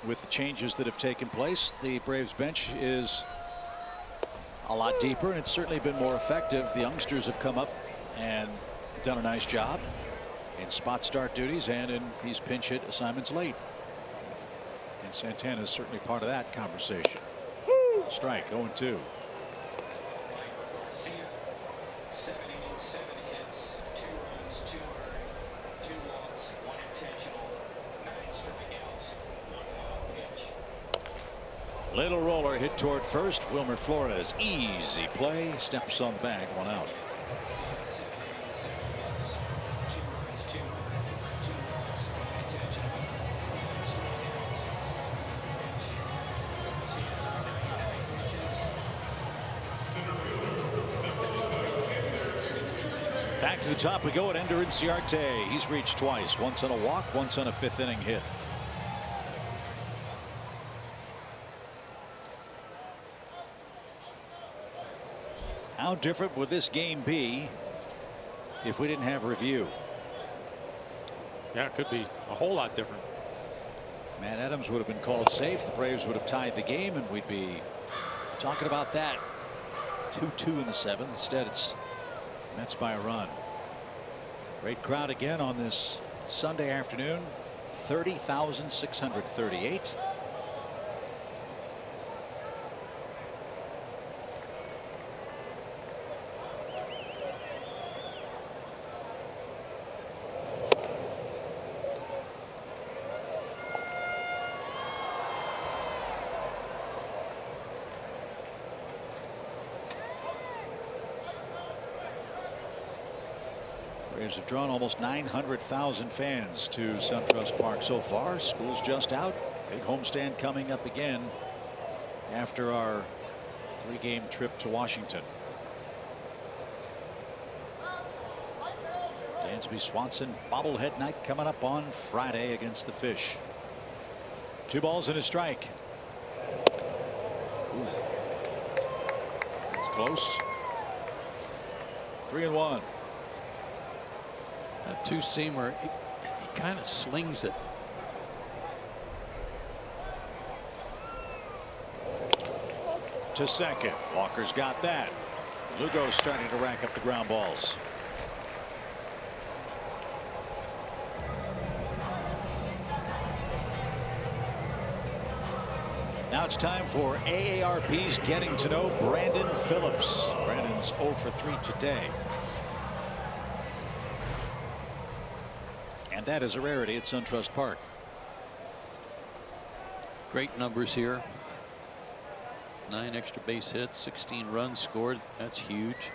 with the changes that have taken place, the Braves bench is a lot deeper, and it's certainly been more effective. The youngsters have come up and done a nice job in spot start duties and in these pinch hit assignments late. And Santana is certainly part of that conversation. Strike 0-2. 7 innings, 7 hits, 2 runs, 2 earned, 2 walks, 1 intentional, 9 strikeouts, 1 wild pitch. Little roller hit toward first. Wilmer Flores, easy play, steps on the bag, 1 out. 7 innings, 7 hits, 2 runs, 2 earned, 2 walks, 1 intentional, 1 strikeouts, 1 pitch. Back to the top we go at Ender Inciarte. He's reached twice, once on a walk, once on a 5th inning hit. How different would this game be if we didn't have review? Yeah, it could be a whole lot different. Matt Adams would have been called safe. The Braves would have tied the game, and we'd be talking about that. 2-2 in the 7th. Instead, it's Mets by a run. Great crowd again on this Sunday afternoon. 30,638. Braves have drawn almost 900,000 fans to SunTrust Park so far. School's just out. Big homestand coming up again after our 3-game trip to Washington. Dansby Swanson bobblehead night coming up on Friday against the Fish. 2 balls and a strike. Ooh. It's close. 3-1. That 2-seamer, he kind of slings it. To second. Walker's got that. Lugo starting to rack up the ground balls. Now it's time for AARP's Getting to Know Brandon Phillips. Brandon's 0 for 3 today. And that is a rarity at SunTrust Park. Great numbers here. 9 extra base hits, 16 runs scored. That's huge.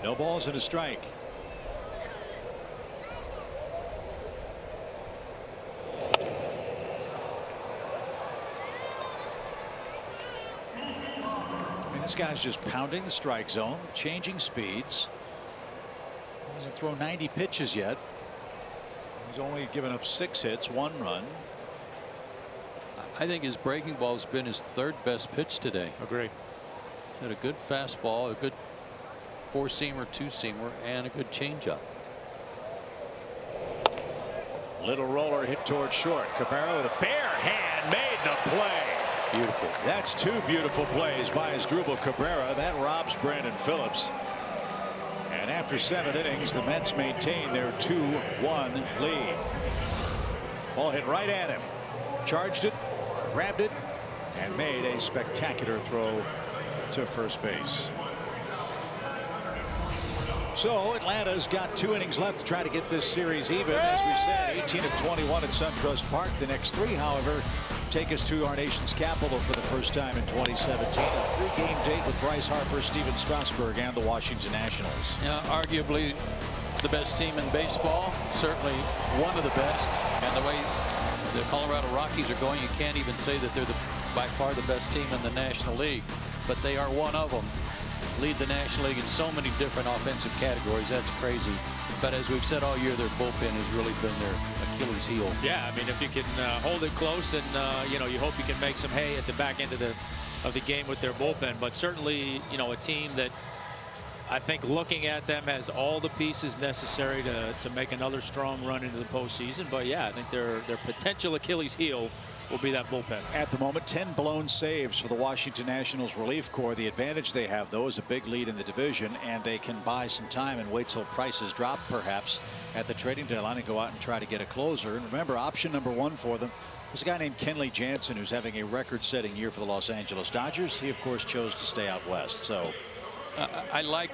No balls and a strike. I mean, this guy's just pounding the strike zone, changing speeds. He hasn't thrown 90 pitches yet. He's only given up 6 hits, 1 run. I think his breaking ball has been his 3rd best pitch today. Agree. Had a good fastball, a good 4-seamer, 2-seamer, and a good changeup. Little roller hit toward short. Cabrera with a bare hand made the play. Beautiful. That's 2 beautiful plays by Asdrubal Cabrera. That robs Brandon Phillips. And after 7 innings, the Mets maintain their 2-1 lead. Ball hit right at him. Charged it, grabbed it, and made a spectacular throw to first base. So Atlanta's got 2 innings left to try to get this series even. As we said, 18 of 21 at SunTrust Park. The next 3, however, take us to our nation's capital for the first time in 2017. A 3-game date with Bryce Harper, Steven Strasburg, and the Washington Nationals. Yeah, arguably the best team in baseball, certainly one of the best. And the way the Colorado Rockies are going, you can't even say that they're by far the best team in the National League, but they are one of them. Lead the National League in so many different offensive categories. That's crazy. But as we've said all year, their bullpen has really been their Achilles heel. Yeah, I mean, if you can hold it close, and you know, you hope you can make some hay at the back end of the game with their bullpen. But certainly, you know, a team that I think looking at them has all the pieces necessary to make another strong run into the postseason. But yeah, I think their potential Achilles heel will be that bullpen. At the moment, 10 blown saves for the Washington Nationals relief corps. The advantage they have, though, is a big lead in the division, and they can buy some time and wait till prices drop, perhaps, at the trading deadline and go out and try to get a closer. And remember, option number 1 for them was a guy named Kenley Jansen, who's having a record-setting year for the Los Angeles Dodgers. He, of course, chose to stay out west. So I like,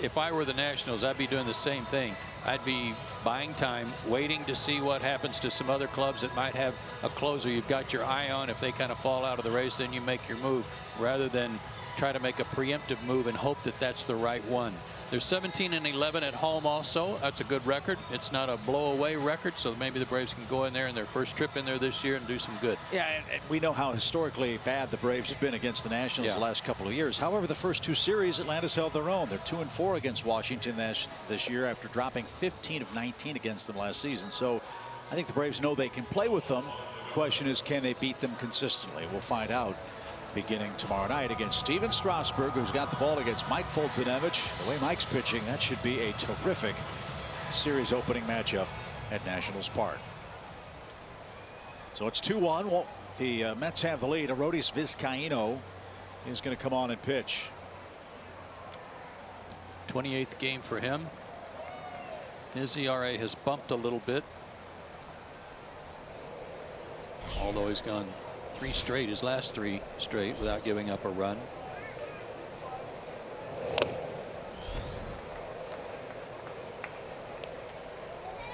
if I were the Nationals, I'd be doing the same thing. I'd be buying time, waiting to see what happens to some other clubs that might have a closer you've got your eye on. If they kind of fall out of the race, then you make your move, rather than try to make a preemptive move and hope that that's the right one. They're 17 and 11 at home also. That's a good record. It's not a blow-away record, so maybe the Braves can go in there in their first trip in there this year and do some good. Yeah, and we know how historically bad the Braves have been against the Nationals the last couple of years. However, the first 2 series, Atlanta's held their own. They're 2-4 against Washington this year after dropping 15 of 19 against them last season. So I think the Braves know they can play with them. The question is, can they beat them consistently? We'll find out beginning tomorrow night against Steven Strasburg, who's got the ball against Mike Foltynewicz. The way Mike's pitching, that should be a terrific series opening matchup at Nationals Park. So it's 2-1. Well, the Mets have the lead. Arodys Vizcaino is going to come on and pitch. 28th game for him. His ERA has bumped a little bit, although he's gone 3 straight, his last 3 straight, without giving up a run.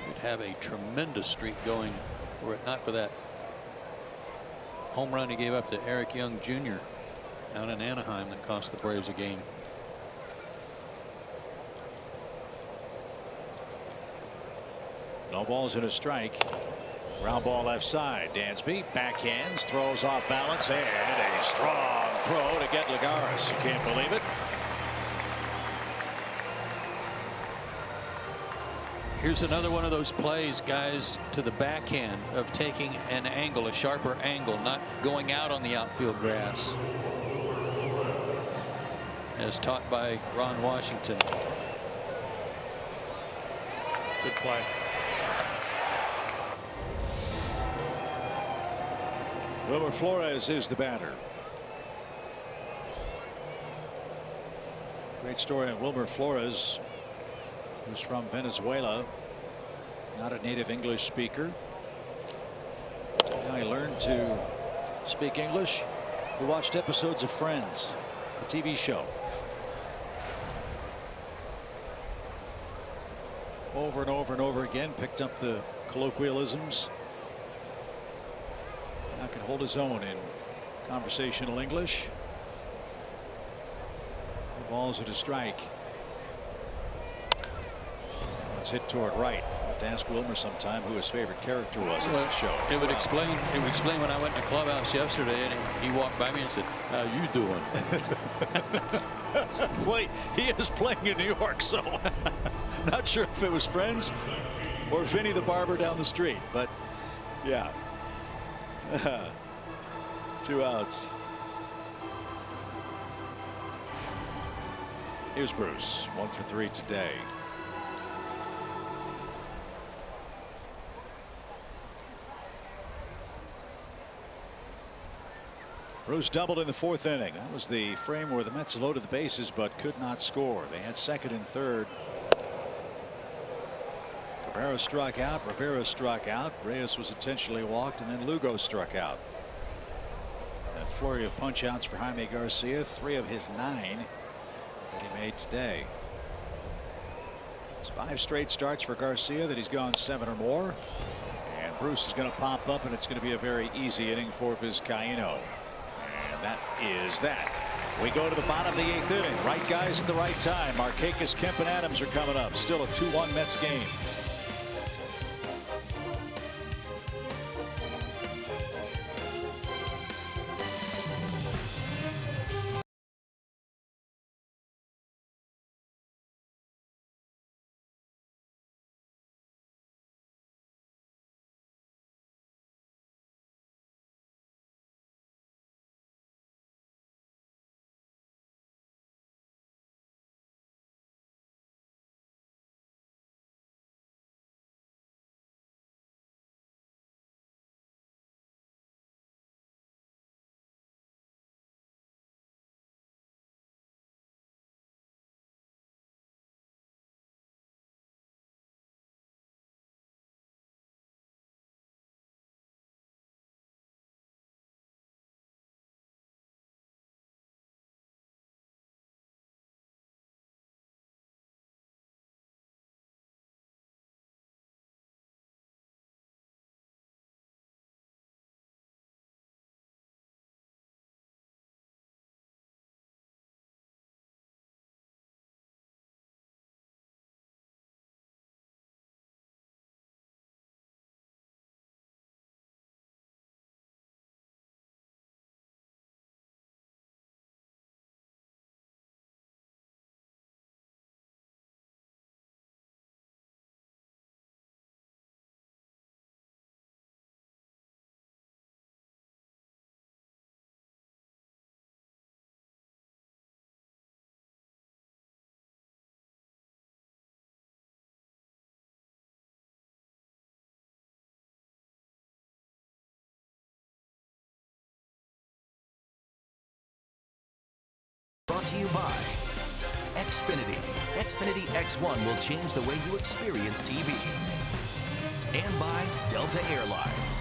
He'd have a tremendous streak going were it not for that home run he gave up to Eric Young Jr. out in Anaheim that cost the Braves a game. No balls and a strike. Ground ball left side. Dansby backhands, throws off balance, and a strong throw to get Lagares. You can't believe it. Here's another one of those plays, guys, to the backhand of taking an angle, a sharper angle, not going out on the outfield grass, as taught by Ron Washington. Good play. Wilmer Flores is the batter. Great story on Wilmer Flores, who's from Venezuela, not a native English speaker. Now he learned to speak English. He watched episodes of Friends, the TV show. Over and over and over again, picked up the colloquialisms. Now can hold his own in conversational English. The ball's at a strike. It's hit toward right. I'll have to ask Wilmer sometime who his favorite character was in that show. It would explain when I went in the clubhouse yesterday and he walked by me and said, "How you doing?" Wait, he is playing in New York, so not sure if it was Friends or Vinny the barber down the street, but yeah. 2 outs. Here's Bruce, 1 for 3 today. Bruce doubled in the 4th inning. That was the frame where the Mets loaded the bases but could not score. They had 2nd and 3rd. Cabrera struck out. Rivera struck out. Reyes was intentionally walked, and then Lugo struck out. flurry of punch-outs for Jaime Garcia. 3 of his 9 that he made today. It's 5 straight starts for Garcia that he's gone 7 or more. And Bruce is going to pop up, and it's going to be a very easy inning for Vizcaino. And that is that. We go to the bottom of the 8th inning. Right guys at the right time. Markakis, Kemp, and Adams are coming up. Still a 2-1 Mets game. Brought to you by Xfinity. Xfinity X1 will change the way you experience TV. And by Delta Airlines.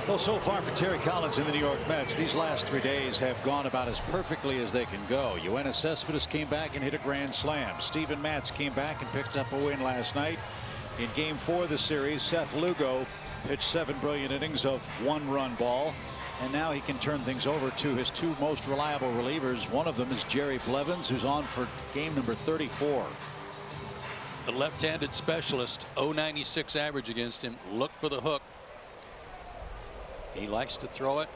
Well, so far for Terry Collins and the New York Mets, these last 3 days have gone about as perfectly as they can go. Yoenis Cespedes came back and hit a grand slam. Steven Matz came back and picked up a win last night. In Game 4 of the series, Seth Lugo pitched 7 brilliant innings of 1-run ball. And now he can turn things over to his 2 most reliable relievers. One of them is Jerry Blevins, who's on for game number 34. The left-handed specialist, 0.96 average against him. Look for the hook. He likes to throw it.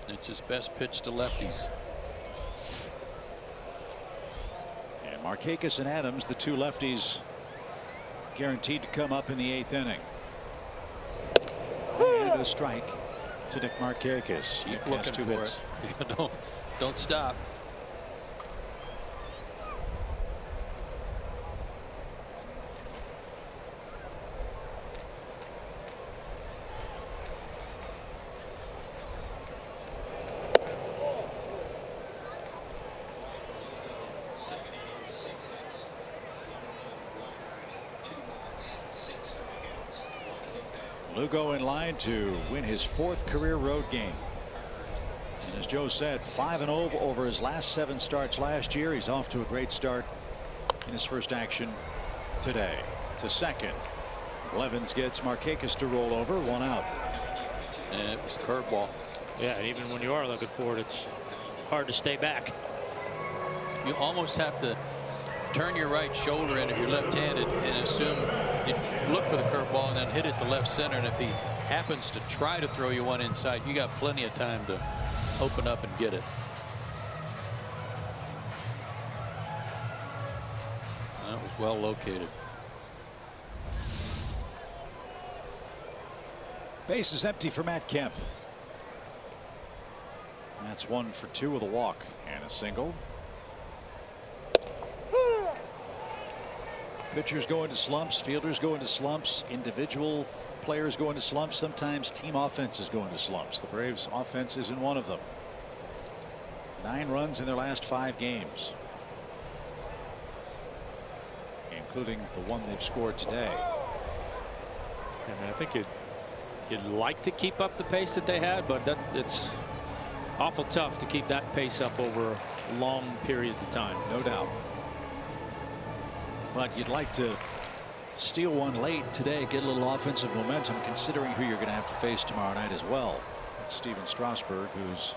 It's his best pitch to lefties. And Markakis and Adams, the 2 lefties, guaranteed to come up in the 8th inning. And a strike to Nick Markakis. Keep looking for it. Yeah, don't stop. Lugo in line to win his 4th career road game. And as Joe said, 5-0 over his last 7 starts last year. He's off to a great start in his first action today. To second. Blevins gets Markakis to roll over. 1 out. And it was the curveball. Yeah, and even when you are looking for it, it's hard to stay back. You almost have to turn your right shoulder in if you're left-handed and assume you look for the curveball and then hit it to left center. And if he happens to try to throw you one inside, you got plenty of time to open up and get it. That was well located. Base is empty for Matt Kemp. That's 1 for 2 with a walk and a single. Pitchers go into slumps, fielders go into slumps, individual players go into slumps, sometimes team offenses go into slumps. The Braves offense is in one of them. 9 runs in their last 5 games, including the one they've scored today. And I think you You'd like to keep up the pace that they had, but it's awful tough to keep that pace up over long periods of time. No doubt. But you'd like to steal one late today, get a little offensive momentum, considering who you're going to have to face tomorrow night as well. It's Steven Strasburg, who's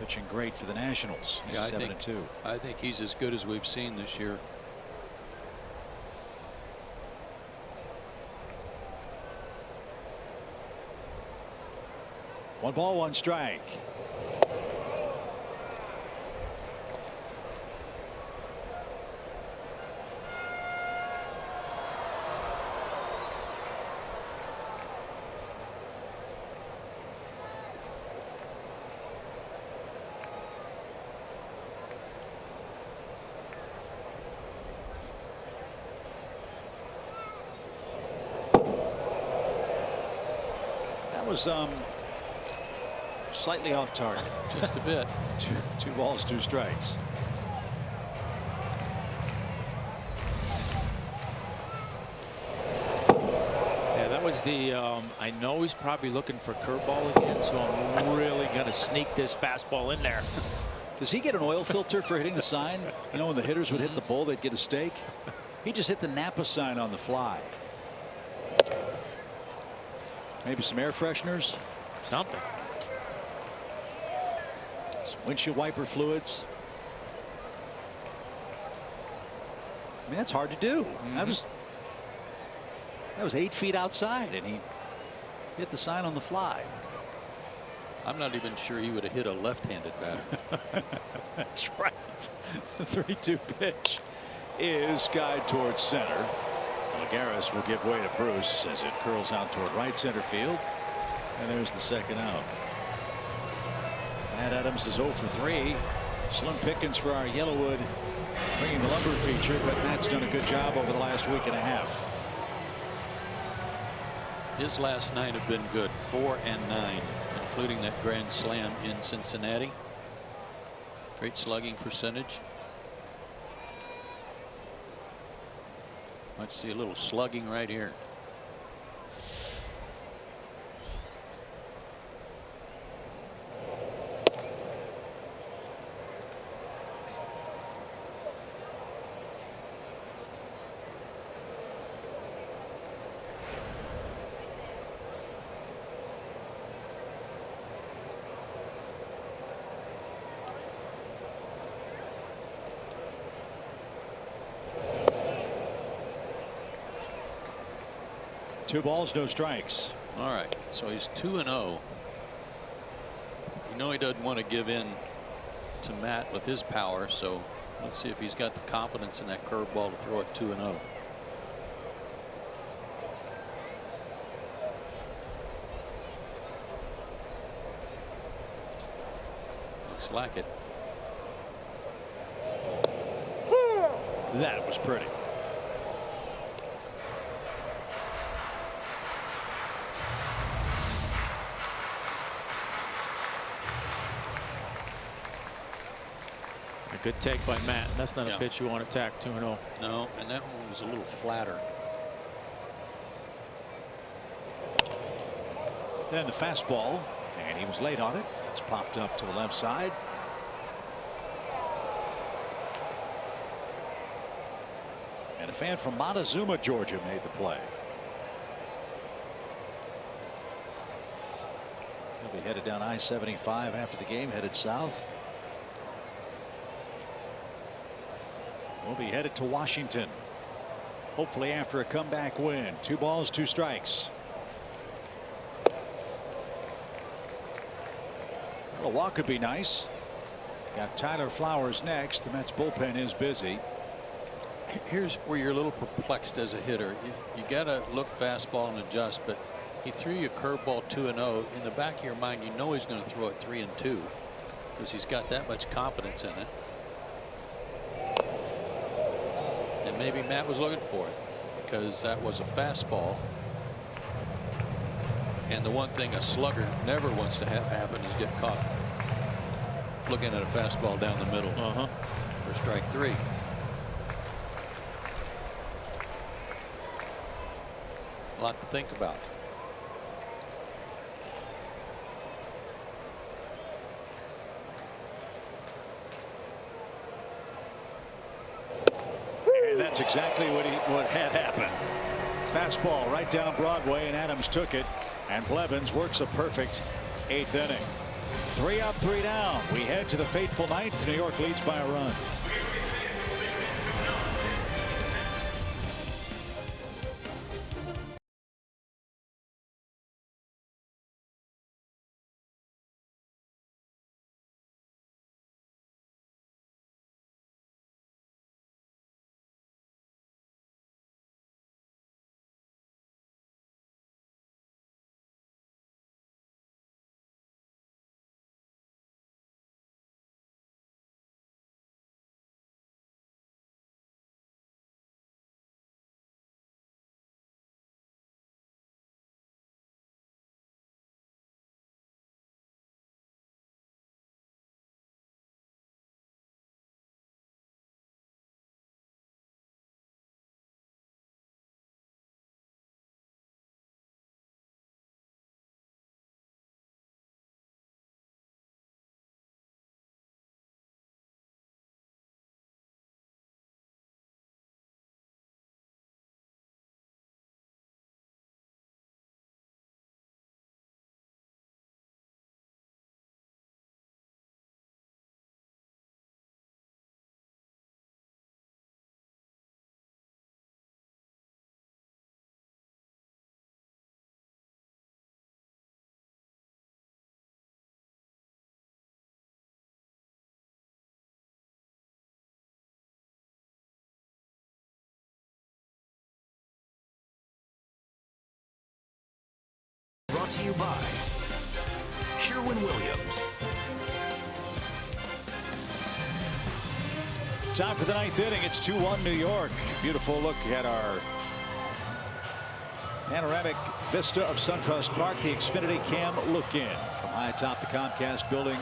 pitching great for the Nationals. He's 7-2. I think he's as good as we've seen this year. One ball, one strike. That was slightly off target. Just a bit. Two balls, two strikes. Yeah, that was the I know he's probably looking for curveball again, so I'm really going to sneak this fastball in there. Does he get an oil filter for hitting the sign? You know, when the hitters would hit the bull, they'd get a steak. He just hit the Napa sign on the fly. Maybe some air fresheners. Something. Some windshield wiper fluids. I mean, that's hard to do. That was 8 feet outside, and he hit the sign on the fly. I'm not even sure he would have hit a left-handed batter. That's right. The 3-2 pitch is guide towards center. Lagares will give way to Bruce as it curls out toward right center field. And there's the second out. Matt Adams is 0 for 3. Slim pickings for our Yellowwood bringing the lumber feature, but Matt's done a good job over the last week and a half. His last 9 have been good, 4 and 9, including that grand slam in Cincinnati. Great slugging percentage. Let's see a little slugging right here. Two balls, no strikes. All right, so he's 2-0. You know he doesn't want to give in to Matt with his power, so let's see if he's got the confidence in that curveball to throw it 2-0. Looks like it. That was pretty. A good take by Matt. That's not a pitch you want to attack 2-0. No, and that one was a little flatter. Then the fastball, and he was late on it. It's popped up to the left side. And a fan from Montezuma, Georgia, made the play. He'll be headed down I-75 after the game, headed south. We'll be headed to Washington, hopefully after a comeback win. 2 balls, 2 strikes. Well, a walk could be nice. Got Tyler Flowers next. The Mets bullpen is busy. Here's where you're a little perplexed as a hitter. You got to look fastball and adjust, but he threw you a curveball 2-0. In the back of your mind, you know he's going to throw it 3-2 because he's got that much confidence in it. And maybe Matt was looking for it because that was a fastball. And the one thing a slugger never wants to have happen is get caught looking at a fastball down the middle for strike 3. A lot to think about. that's exactly what had happened. Fastball right down Broadway, and Adams took it, and Blevins works a perfect 8th inning. 3 up, 3 down. We head to the fateful 9th. New York leads by a run. Brought to you by Sherwin-Williams. Time for the 9th inning. It's 2-1 New York. Beautiful look at our panoramic vista of SunTrust Park. The Xfinity Cam look in from high atop the Comcast building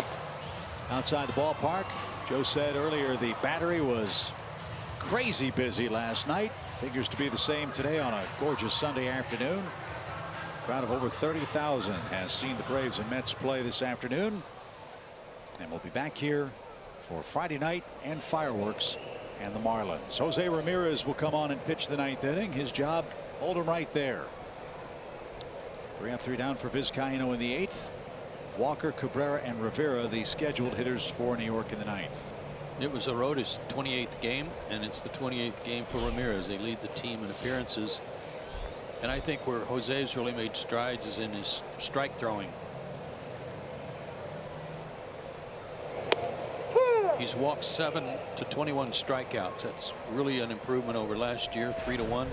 outside the ballpark. Joe said earlier the Battery was crazy busy last night. Figures to be the same today on a gorgeous Sunday afternoon. Crowd of over 30,000 has seen the Braves and Mets play this afternoon. And we'll be back here for Friday night and fireworks and the Marlins. Jose Ramirez will come on and pitch the 9th inning. His job, hold him right there. 3 up, 3 down for Vizcaino in the 8th. Walker, Cabrera, and Rivera the scheduled hitters for New York in the 9th. It was Aroda's 28th game, and it's the 28th game for Ramirez. They lead the team in appearances. And I think where Jose's really made strides is in his strike throwing. He's walked 7 to 21 strikeouts. That's really an improvement over last year, 3-1.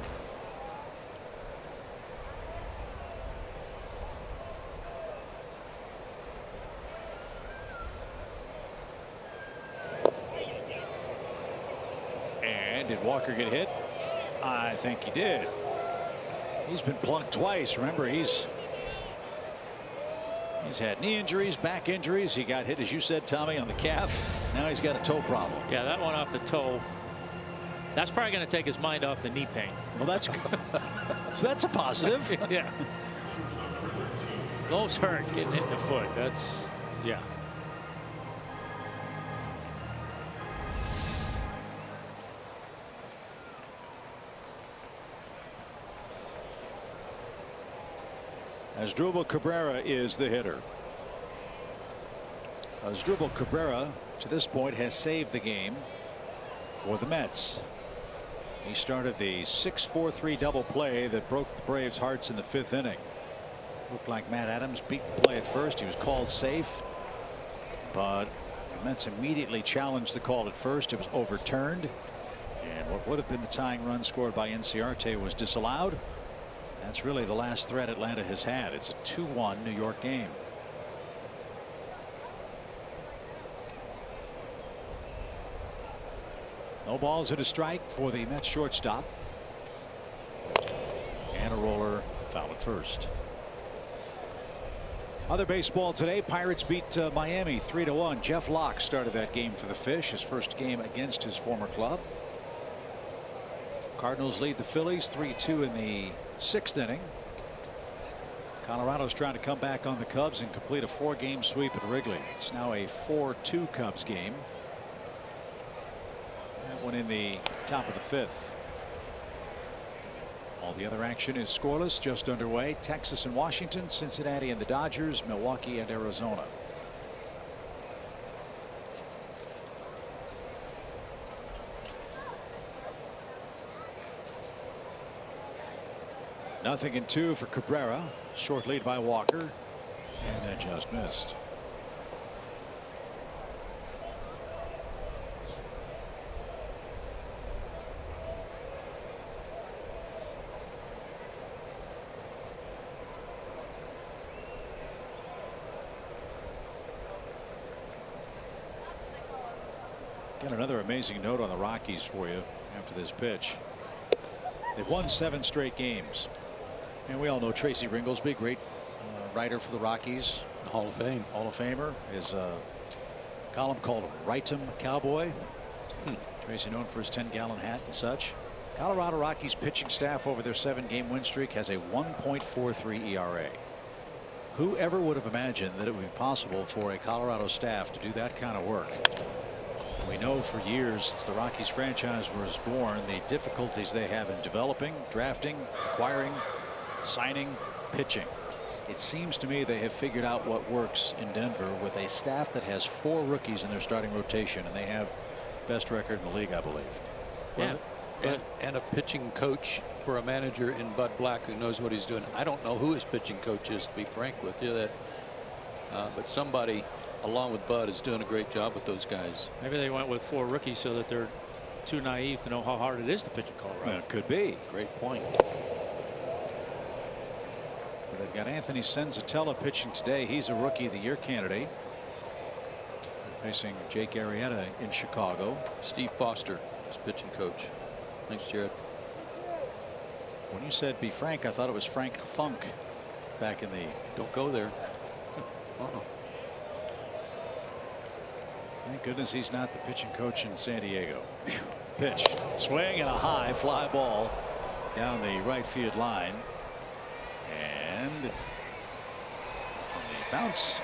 And did Walker get hit? I think he did. He's been plunked twice. Remember, he's had knee injuries, back injuries. He got hit, as you said, Tommy, on the calf. Now he's got a toe problem. Yeah, that one off the toe. That's probably going to take his mind off the knee pain. Well, that's good. So that's a positive. Yeah. Those hurt getting hit in the foot. That's, yeah. Asdrubal Cabrera is the hitter. Asdrubal Cabrera to this point has saved the game for the Mets. He started the 6-4-3 double play that broke the Braves' hearts in the 5th inning. Looked like Matt Adams beat the play at first. He was called safe, but the Mets immediately challenged the call at first. It was overturned, and what would have been the tying run scored by Inciarte was disallowed. That's really the last threat Atlanta has had. It's a 2-1 New York game. No balls and a strike for the Mets shortstop. And a roller, foul at first. Other baseball today, Pirates beat Miami 3-1. Jeff Locke started that game for the Fish, his first game against his former club. Cardinals lead the Phillies 3-2 in the 6th inning. Colorado's trying to come back on the Cubs and complete a 4-game sweep at Wrigley. It's now a 4-2 Cubs game. That one in the top of the 5th. All the other action is scoreless, just underway. Texas and Washington, Cincinnati and the Dodgers, Milwaukee and Arizona. Nothing in 2 for Cabrera. Short lead by Walker. And that just missed. Got another amazing note on the Rockies for you after this pitch. They've won 7 straight games. And we all know Tracy Ringolsby, great writer for the Rockies. Hall of Fame. Hall of Famer. His column called Wrightum Cowboy. Tracy known for his 10-gallon hat and such. Colorado Rockies pitching staff over their 7-game win streak has a 1.43 ERA. Whoever would have imagined that it would be possible for a Colorado staff to do that kind of work? We know for years since the Rockies franchise was born the difficulties they have in developing, drafting, acquiring, signing, pitching. It seems to me they have figured out what works in Denver with a staff that has 4 rookies in their starting rotation, and they have best record in the league, I believe. Yeah. And a pitching coach for a manager in Bud Black who knows what he's doing. I don't know who his pitching coach is, to be frank with you, but somebody along with Bud is doing a great job with those guys. Maybe they went with 4 rookies so that they're too naive to know how hard it is to pitch in Colorado. Well, it could be. Great point. But they've got Anthony Senzatella pitching today. He's a Rookie of the Year candidate. They're facing Jake Arrieta in Chicago. Steve Foster is pitching coach. Thanks, Jared. When you said be frank, I thought it was Frank Funk back in the. Don't go there. Thank goodness he's not the pitching coach in San Diego. Pitch, swing, and a high fly ball down the right field line. And bounce.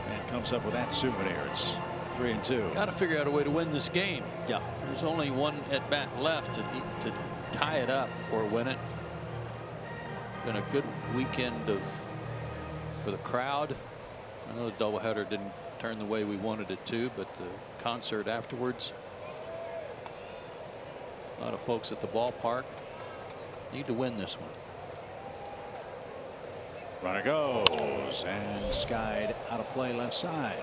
And comes up with that souvenir. It's 3-2. Got to figure out a way to win this game. Yeah. There's only one at bat left to tie it up or win it. Been a good weekend for the crowd. I know the doubleheader didn't turn the way we wanted it to, but the concert afterwards. A lot of folks at the ballpark. Need to win this one. Runner goes and skied out of play left side.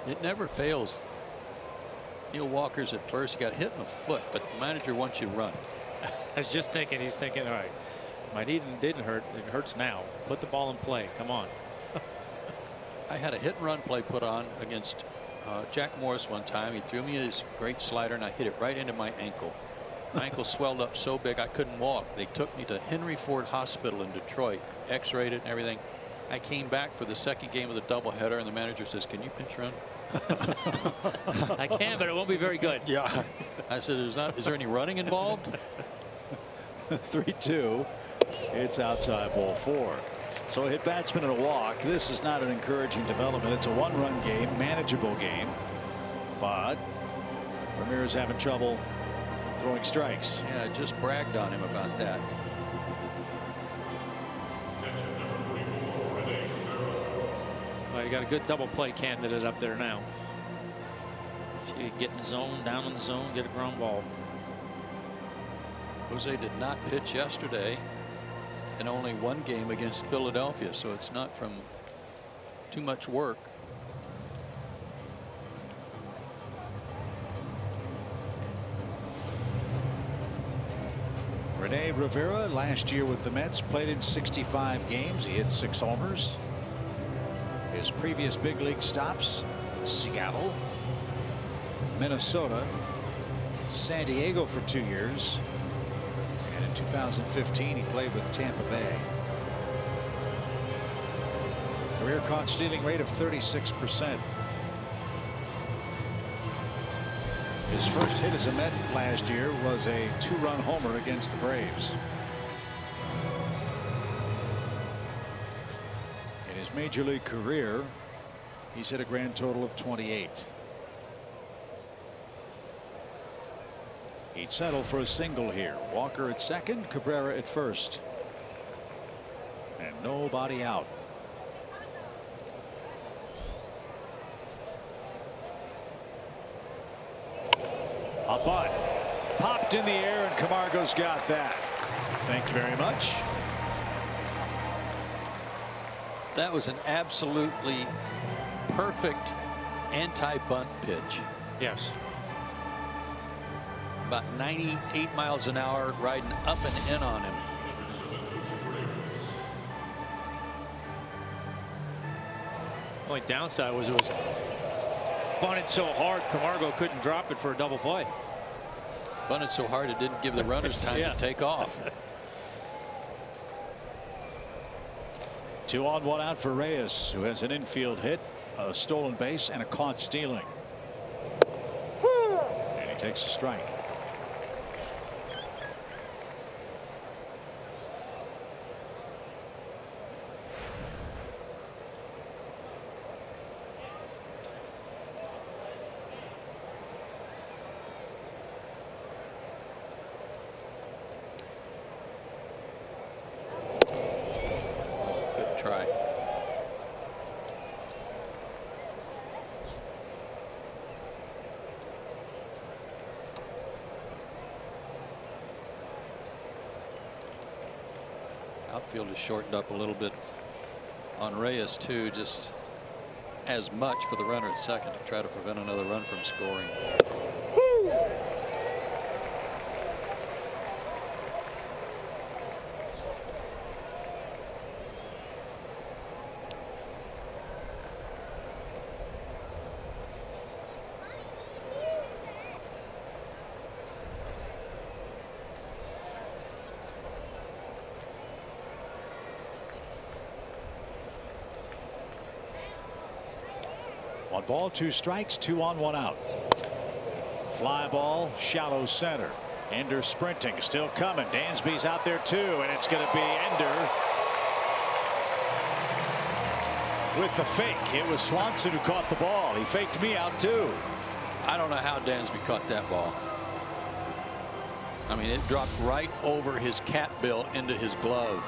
It never fails. Neil Walker's at first. He got hit in the foot, but the manager wants you to run. I was just thinking, he's thinking, all right, my knee didn't hurt. It hurts now. Put the ball in play. Come on. I had a hit and run play put on against Jack Morris one time. He threw me his great slider and I hit it right into my ankle. My ankle swelled up so big I couldn't walk. They took me to Henry Ford Hospital in Detroit, x-rayed it and everything. I came back for the second game of the doubleheader and the manager says, "Can you pinch run?" I can, but it won't be very good. Yeah. I said, is there any running involved? 3-2. It's outside ball 4. So a hit batsman and a walk. This is not an encouraging development. It's a 1-run game, manageable game. But Ramirez having trouble throwing strikes. Yeah, I just bragged on him about that. Well, you got a good double play candidate up there now. She could get in the zone, down in the zone, get a ground ball. Jose did not pitch yesterday in only one game against Philadelphia, so it's not from too much work. Rene Rivera last year with the Mets played in 65 games. He hit 6 homers. His previous big league stops: Seattle, Minnesota, San Diego for 2 years. And in 2015 he played with Tampa Bay. Career caught stealing rate of 36%. His first hit as a Met last year was a 2-run homer against the Braves. In his major league career, he's hit a grand total of 28. He'd settle for a single here. Walker at second, Cabrera at first. And nobody out. A bunt. Popped in the air, and Camargo's got that. Thank you very much. That was an absolutely perfect anti-bunt pitch. Yes. About 98 miles an hour, riding up and in on him. Only downside was it was bunted so hard Camargo couldn't drop it for a double play. Bunted so hard it didn't give the runners time to take off. 2 on 1 out for Reyes, who has an infield hit, a stolen base, and a caught stealing. And he takes a strike. Try. Outfield is shortened up a little bit on Reyes too, just as much for the runner at second to try to prevent another run from scoring. One ball, 2 strikes, 2 on 1 out. Fly ball, shallow center. Ender sprinting, still coming. Dansby's out there too, and it's going to be Ender with the fake. It was Swanson who caught the ball. He faked me out too. I don't know how Dansby caught that ball. I mean, it dropped right over his cat bill into his glove.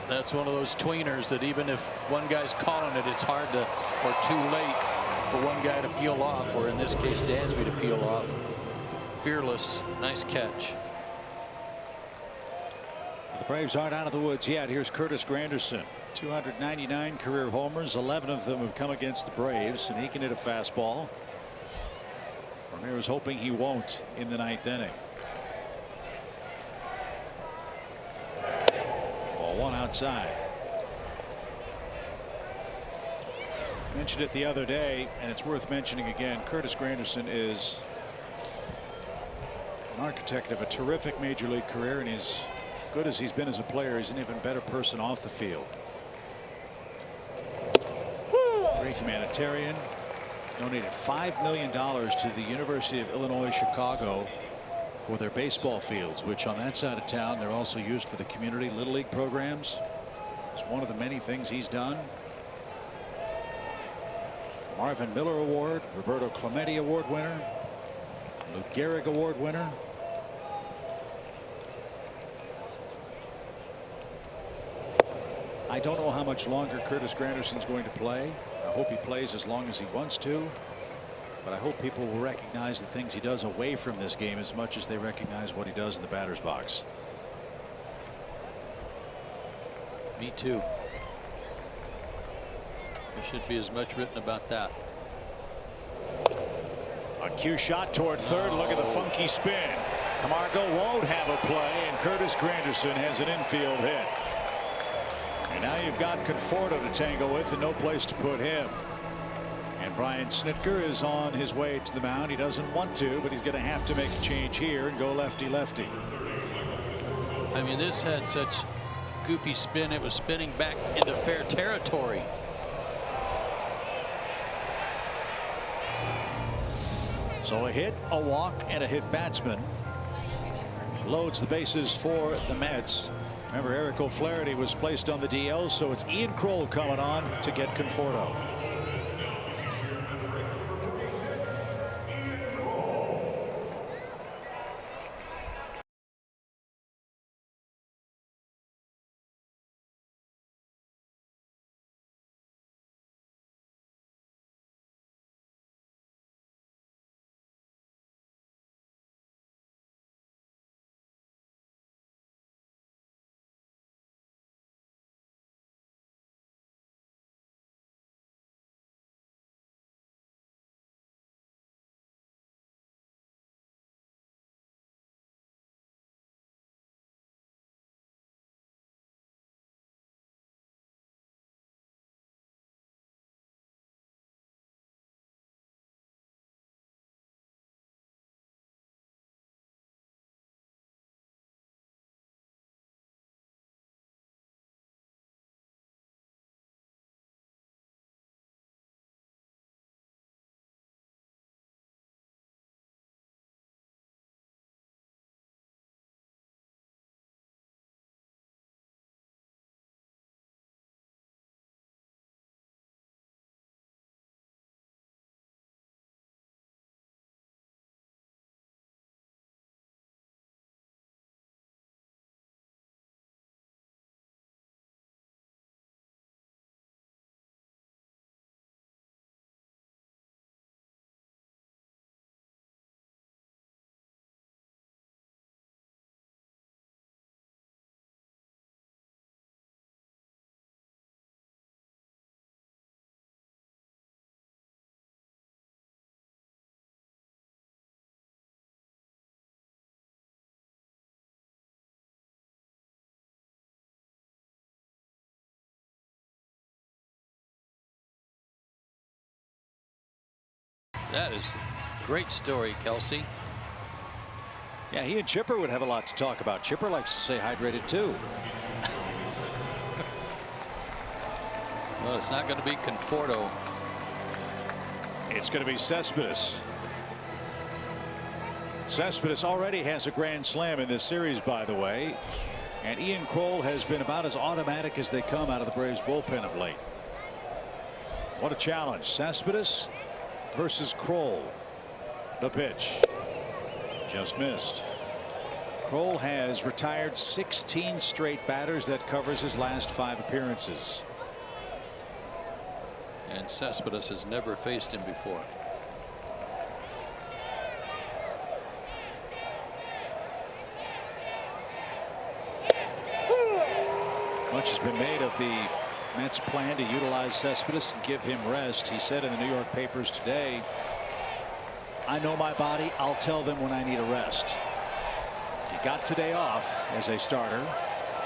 That's one of those tweeners that even if one guy's calling it, it's hard to, or too late for one guy to peel off, or in this case Dansby to peel off. Fearless, nice catch. The Braves aren't out of the woods yet. Here's Curtis Granderson. 299 career homers. 11 of them have come against the Braves, and he can hit a fastball. Ramirez hoping he won't in the 9th inning. Ball 1 outside. Mentioned it the other day, and it's worth mentioning again. Curtis Granderson is an architect of a terrific major league career, and he's good as he's been as a player. He's an even better person off the field. Great humanitarian. Donated $5 million to the University of Illinois Chicago for their baseball fields, which on that side of town they're also used for the community little league programs. It's one of the many things he's done. Marvin Miller Award, Roberto Clemente Award winner, Lou Gehrig Award winner. I don't know how much longer Curtis Granderson's going to play. I hope he plays as long as he wants to. But I hope people will recognize the things he does away from this game as much as they recognize what he does in the batter's box. Me too. There should be as much written about that. A cue shot toward third. Look at the funky spin. Camargo won't have a play, and Curtis Granderson has an infield hit. And now you've got Conforto to tangle with and no place to put him. And Brian Snitker is on his way to the mound. He doesn't want to, but he's going to have to make a change here and go lefty-lefty. I mean, this had such goofy spin. It was spinning back into fair territory. So a hit, a walk, and a hit batsman. Loads the bases for the Mets. Remember, Eric O'Flaherty was placed on the DL, so it's Ian Kroll coming on to get Conforto. That is a great story, Kelsey. Yeah, he and Chipper would have a lot to talk about. Chipper likes to stay hydrated too. Well, it's not going to be Conforto. It's going to be Cespedes. Cespedes already has a grand slam in this series, by the way. And Ian Kroll has been about as automatic as they come out of the Braves bullpen of late. What a challenge. Cespedes versus Kroll. The pitch. Just missed. Kroll has retired 16 straight batters. That covers his last 5 appearances. And Cespedes has never faced him before. Much has been made of the Mets' plan to utilize Cespedes and give him rest. He said in the New York papers today, "I know my body. I'll tell them when I need a rest." He got today off as a starter.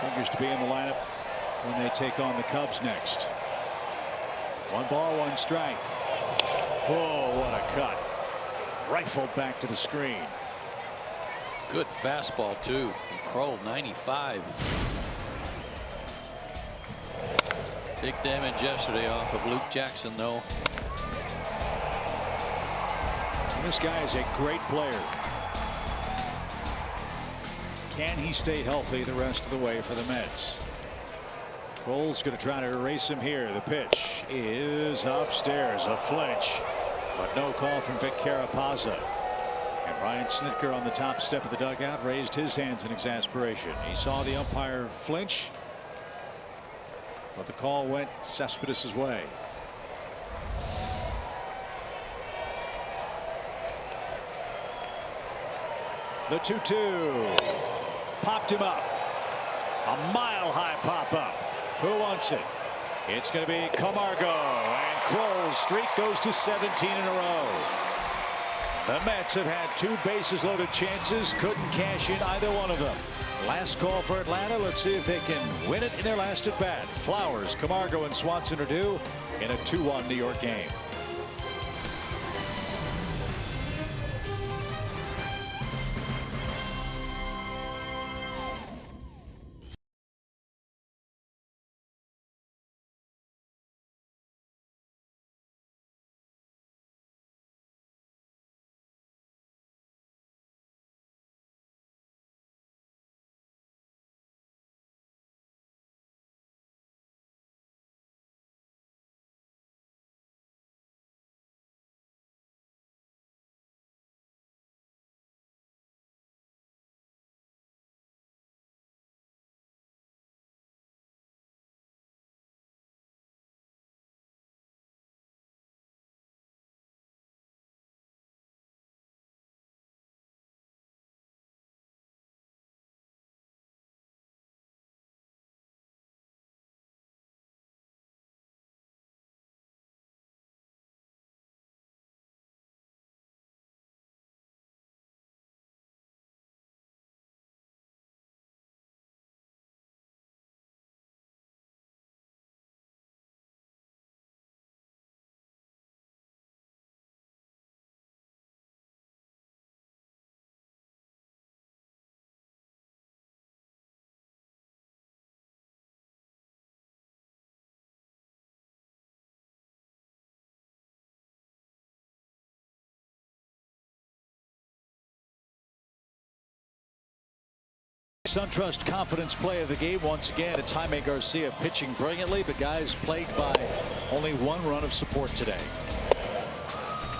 Figures to be in the lineup when they take on the Cubs next. 1 ball, 1 strike. Whoa, what a cut. Rifled back to the screen. Good fastball, too. Kroll, 95. Big damage yesterday off of Luke Jackson, though. This guy is a great player. Can he stay healthy the rest of the way for the Mets? Kroll's going to try to erase him here. The pitch is upstairs. A flinch, but no call from Vic Carapazza. And Ryan Snitker on the top step of the dugout raised his hands in exasperation. He saw the umpire flinch, but the call went Cespedes' way. The 2-2 popped him up. A mile-high pop-up. Who wants it? It's going to be Camargo, and Kroll's streak goes to 17 in a row. The Mets have had 2 bases-loaded chances, couldn't cash in either one of them. Last call for Atlanta. Let's see if they can win it in their last at-bat. Flowers, Camargo, and Swanson are due in a 2-1 New York game. SunTrust Confidence Play of the game. Once again, it's Jaime Garcia pitching brilliantly, but guys plagued by only one run of support today.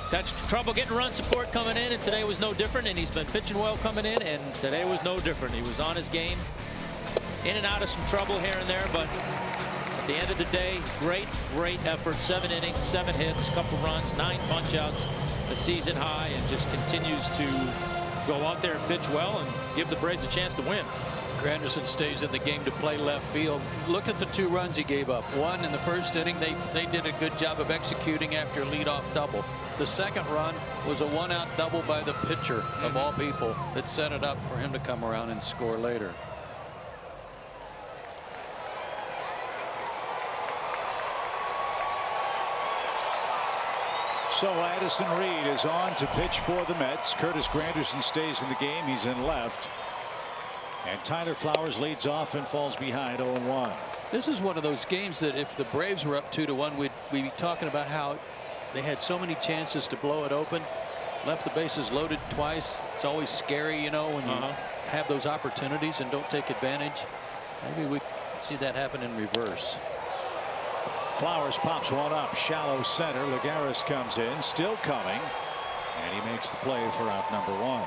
He's had trouble getting run support coming in, and today was no different. And he's been pitching well coming in, and today was no different. He was on his game, in and out of some trouble here and there, but at the end of the day, great effort. 7 innings, 7 hits, a couple runs, 9 punch-outs, a season high, and just continues to go out there and pitch well and give the Braves a chance to win. Granderson stays in the game to play left field. Look at the 2 runs he gave up. One in the first inning, they did a good job of executing after a leadoff double. The second run was a 1-out double by the pitcher of all people that set it up for him to come around and score later. So Addison Reed is on to pitch for the Mets. Curtis Granderson stays in the game. He's in left. And Tyler Flowers leads off and falls behind 0-1. This is one of those games that if the Braves were up 2-1, we'd be talking about how they had so many chances to blow it open. Left the bases loaded twice. It's always scary, you know, when you have those opportunities and don't take advantage. Maybe we see that happen in reverse. Flowers pops one up shallow center. Lagares comes in, still coming, and he makes the play for out number 1.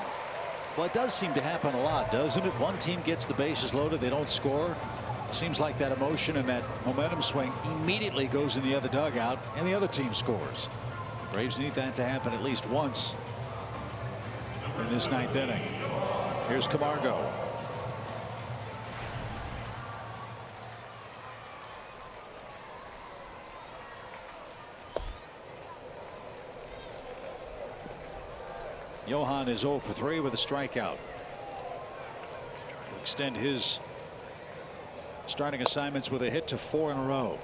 Well, it does seem to happen a lot, doesn't it? One team gets the bases loaded, they don't score. It seems like that emotion and that momentum swing immediately goes in the other dugout, and the other team scores. Braves need that to happen at least once in this 9th inning. Here's Camargo. Johan is 0 for 3 with a strikeout. Trying to extend his starting assignments with a hit to 4 in a row.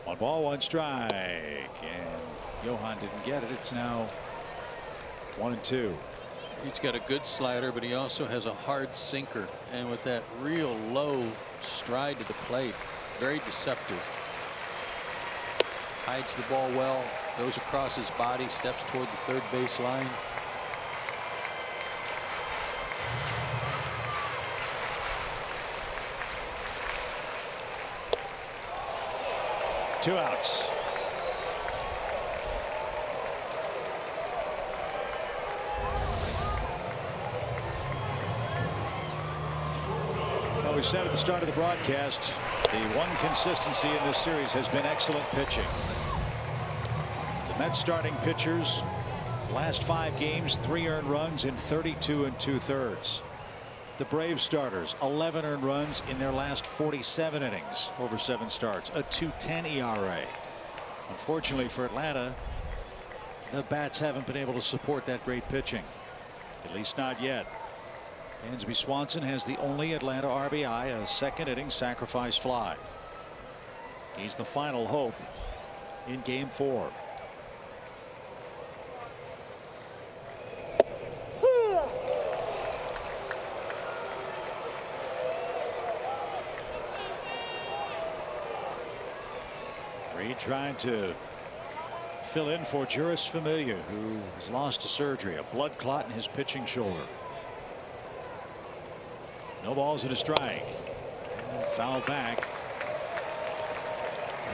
One ball, one strike, and Johan didn't get it. It's now 1-2. He's got a good slider, but he also has a hard sinker, and with that real low stride to the plate, very deceptive. Hides the ball well, goes across his body, steps toward the third base line. Two outs. We said at the start of the broadcast, the one consistency in this series has been excellent pitching. The Mets starting pitchers, last 5 games, 3 earned runs in 32 2/3. The Braves starters, 11 earned runs in their last 47 innings over 7 starts, a 2.10 ERA. Unfortunately for Atlanta, the bats haven't been able to support that great pitching, at least not yet. Dansby Swanson has the only Atlanta RBI, a 2nd inning sacrifice fly. He's the final hope in game 4. Reed trying to fill in for Juris Familia, who has lost to surgery, a blood clot in his pitching shoulder. No balls and a strike. And foul back.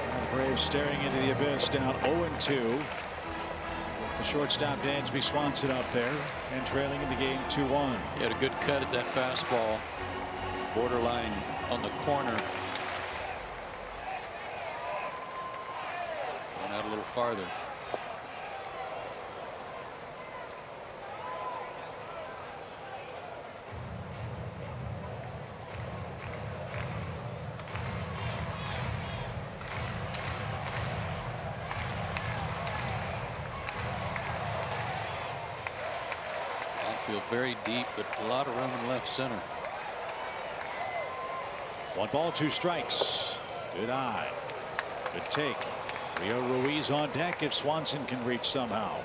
And the Braves staring into the abyss, down 0-2. With the shortstop Dansby Swanson up there and trailing in the game 2-1. He had a good cut at that fastball. Borderline on the corner. Going out a little farther. Very deep, but a lot of room in left center. 1 ball, 2 strikes. Good eye. Good take. Rio Ruiz on deck if Swanson can reach somehow.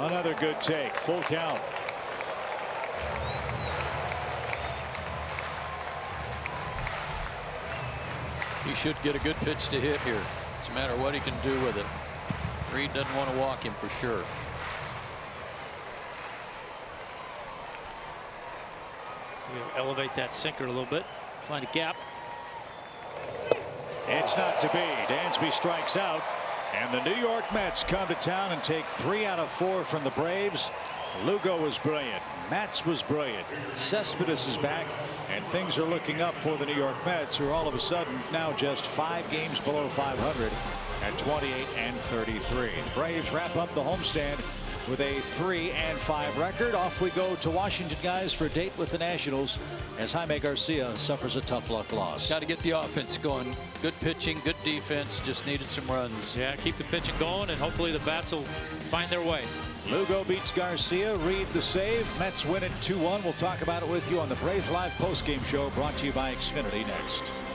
Another good take. Full count. He should get a good pitch to hit here. It's a matter of what he can do with it. Reed doesn't want to walk him for sure. We'll elevate that sinker a little bit. Find a gap. It's not to be. Dansby strikes out. And the New York Mets come to town and take 3 out of 4 from the Braves. Lugo was brilliant. Matz was brilliant. Cespedes is back. And things are looking up for the New York Mets, who are all of a sudden now just 5 games below 500 at 28-33. The Braves wrap up the homestand with a 3-5 record. Off we go to Washington, guys, for a date with the Nationals as Jaime Garcia suffers a tough luck loss. Got to get the offense going. Good pitching, good defense. Just needed some runs. Yeah, keep the pitching going, and hopefully the bats will find their way. Lugo beats Garcia. Reed the save. Mets win it 2-1. We'll talk about it with you on the Braves Live postgame show, brought to you by Xfinity next.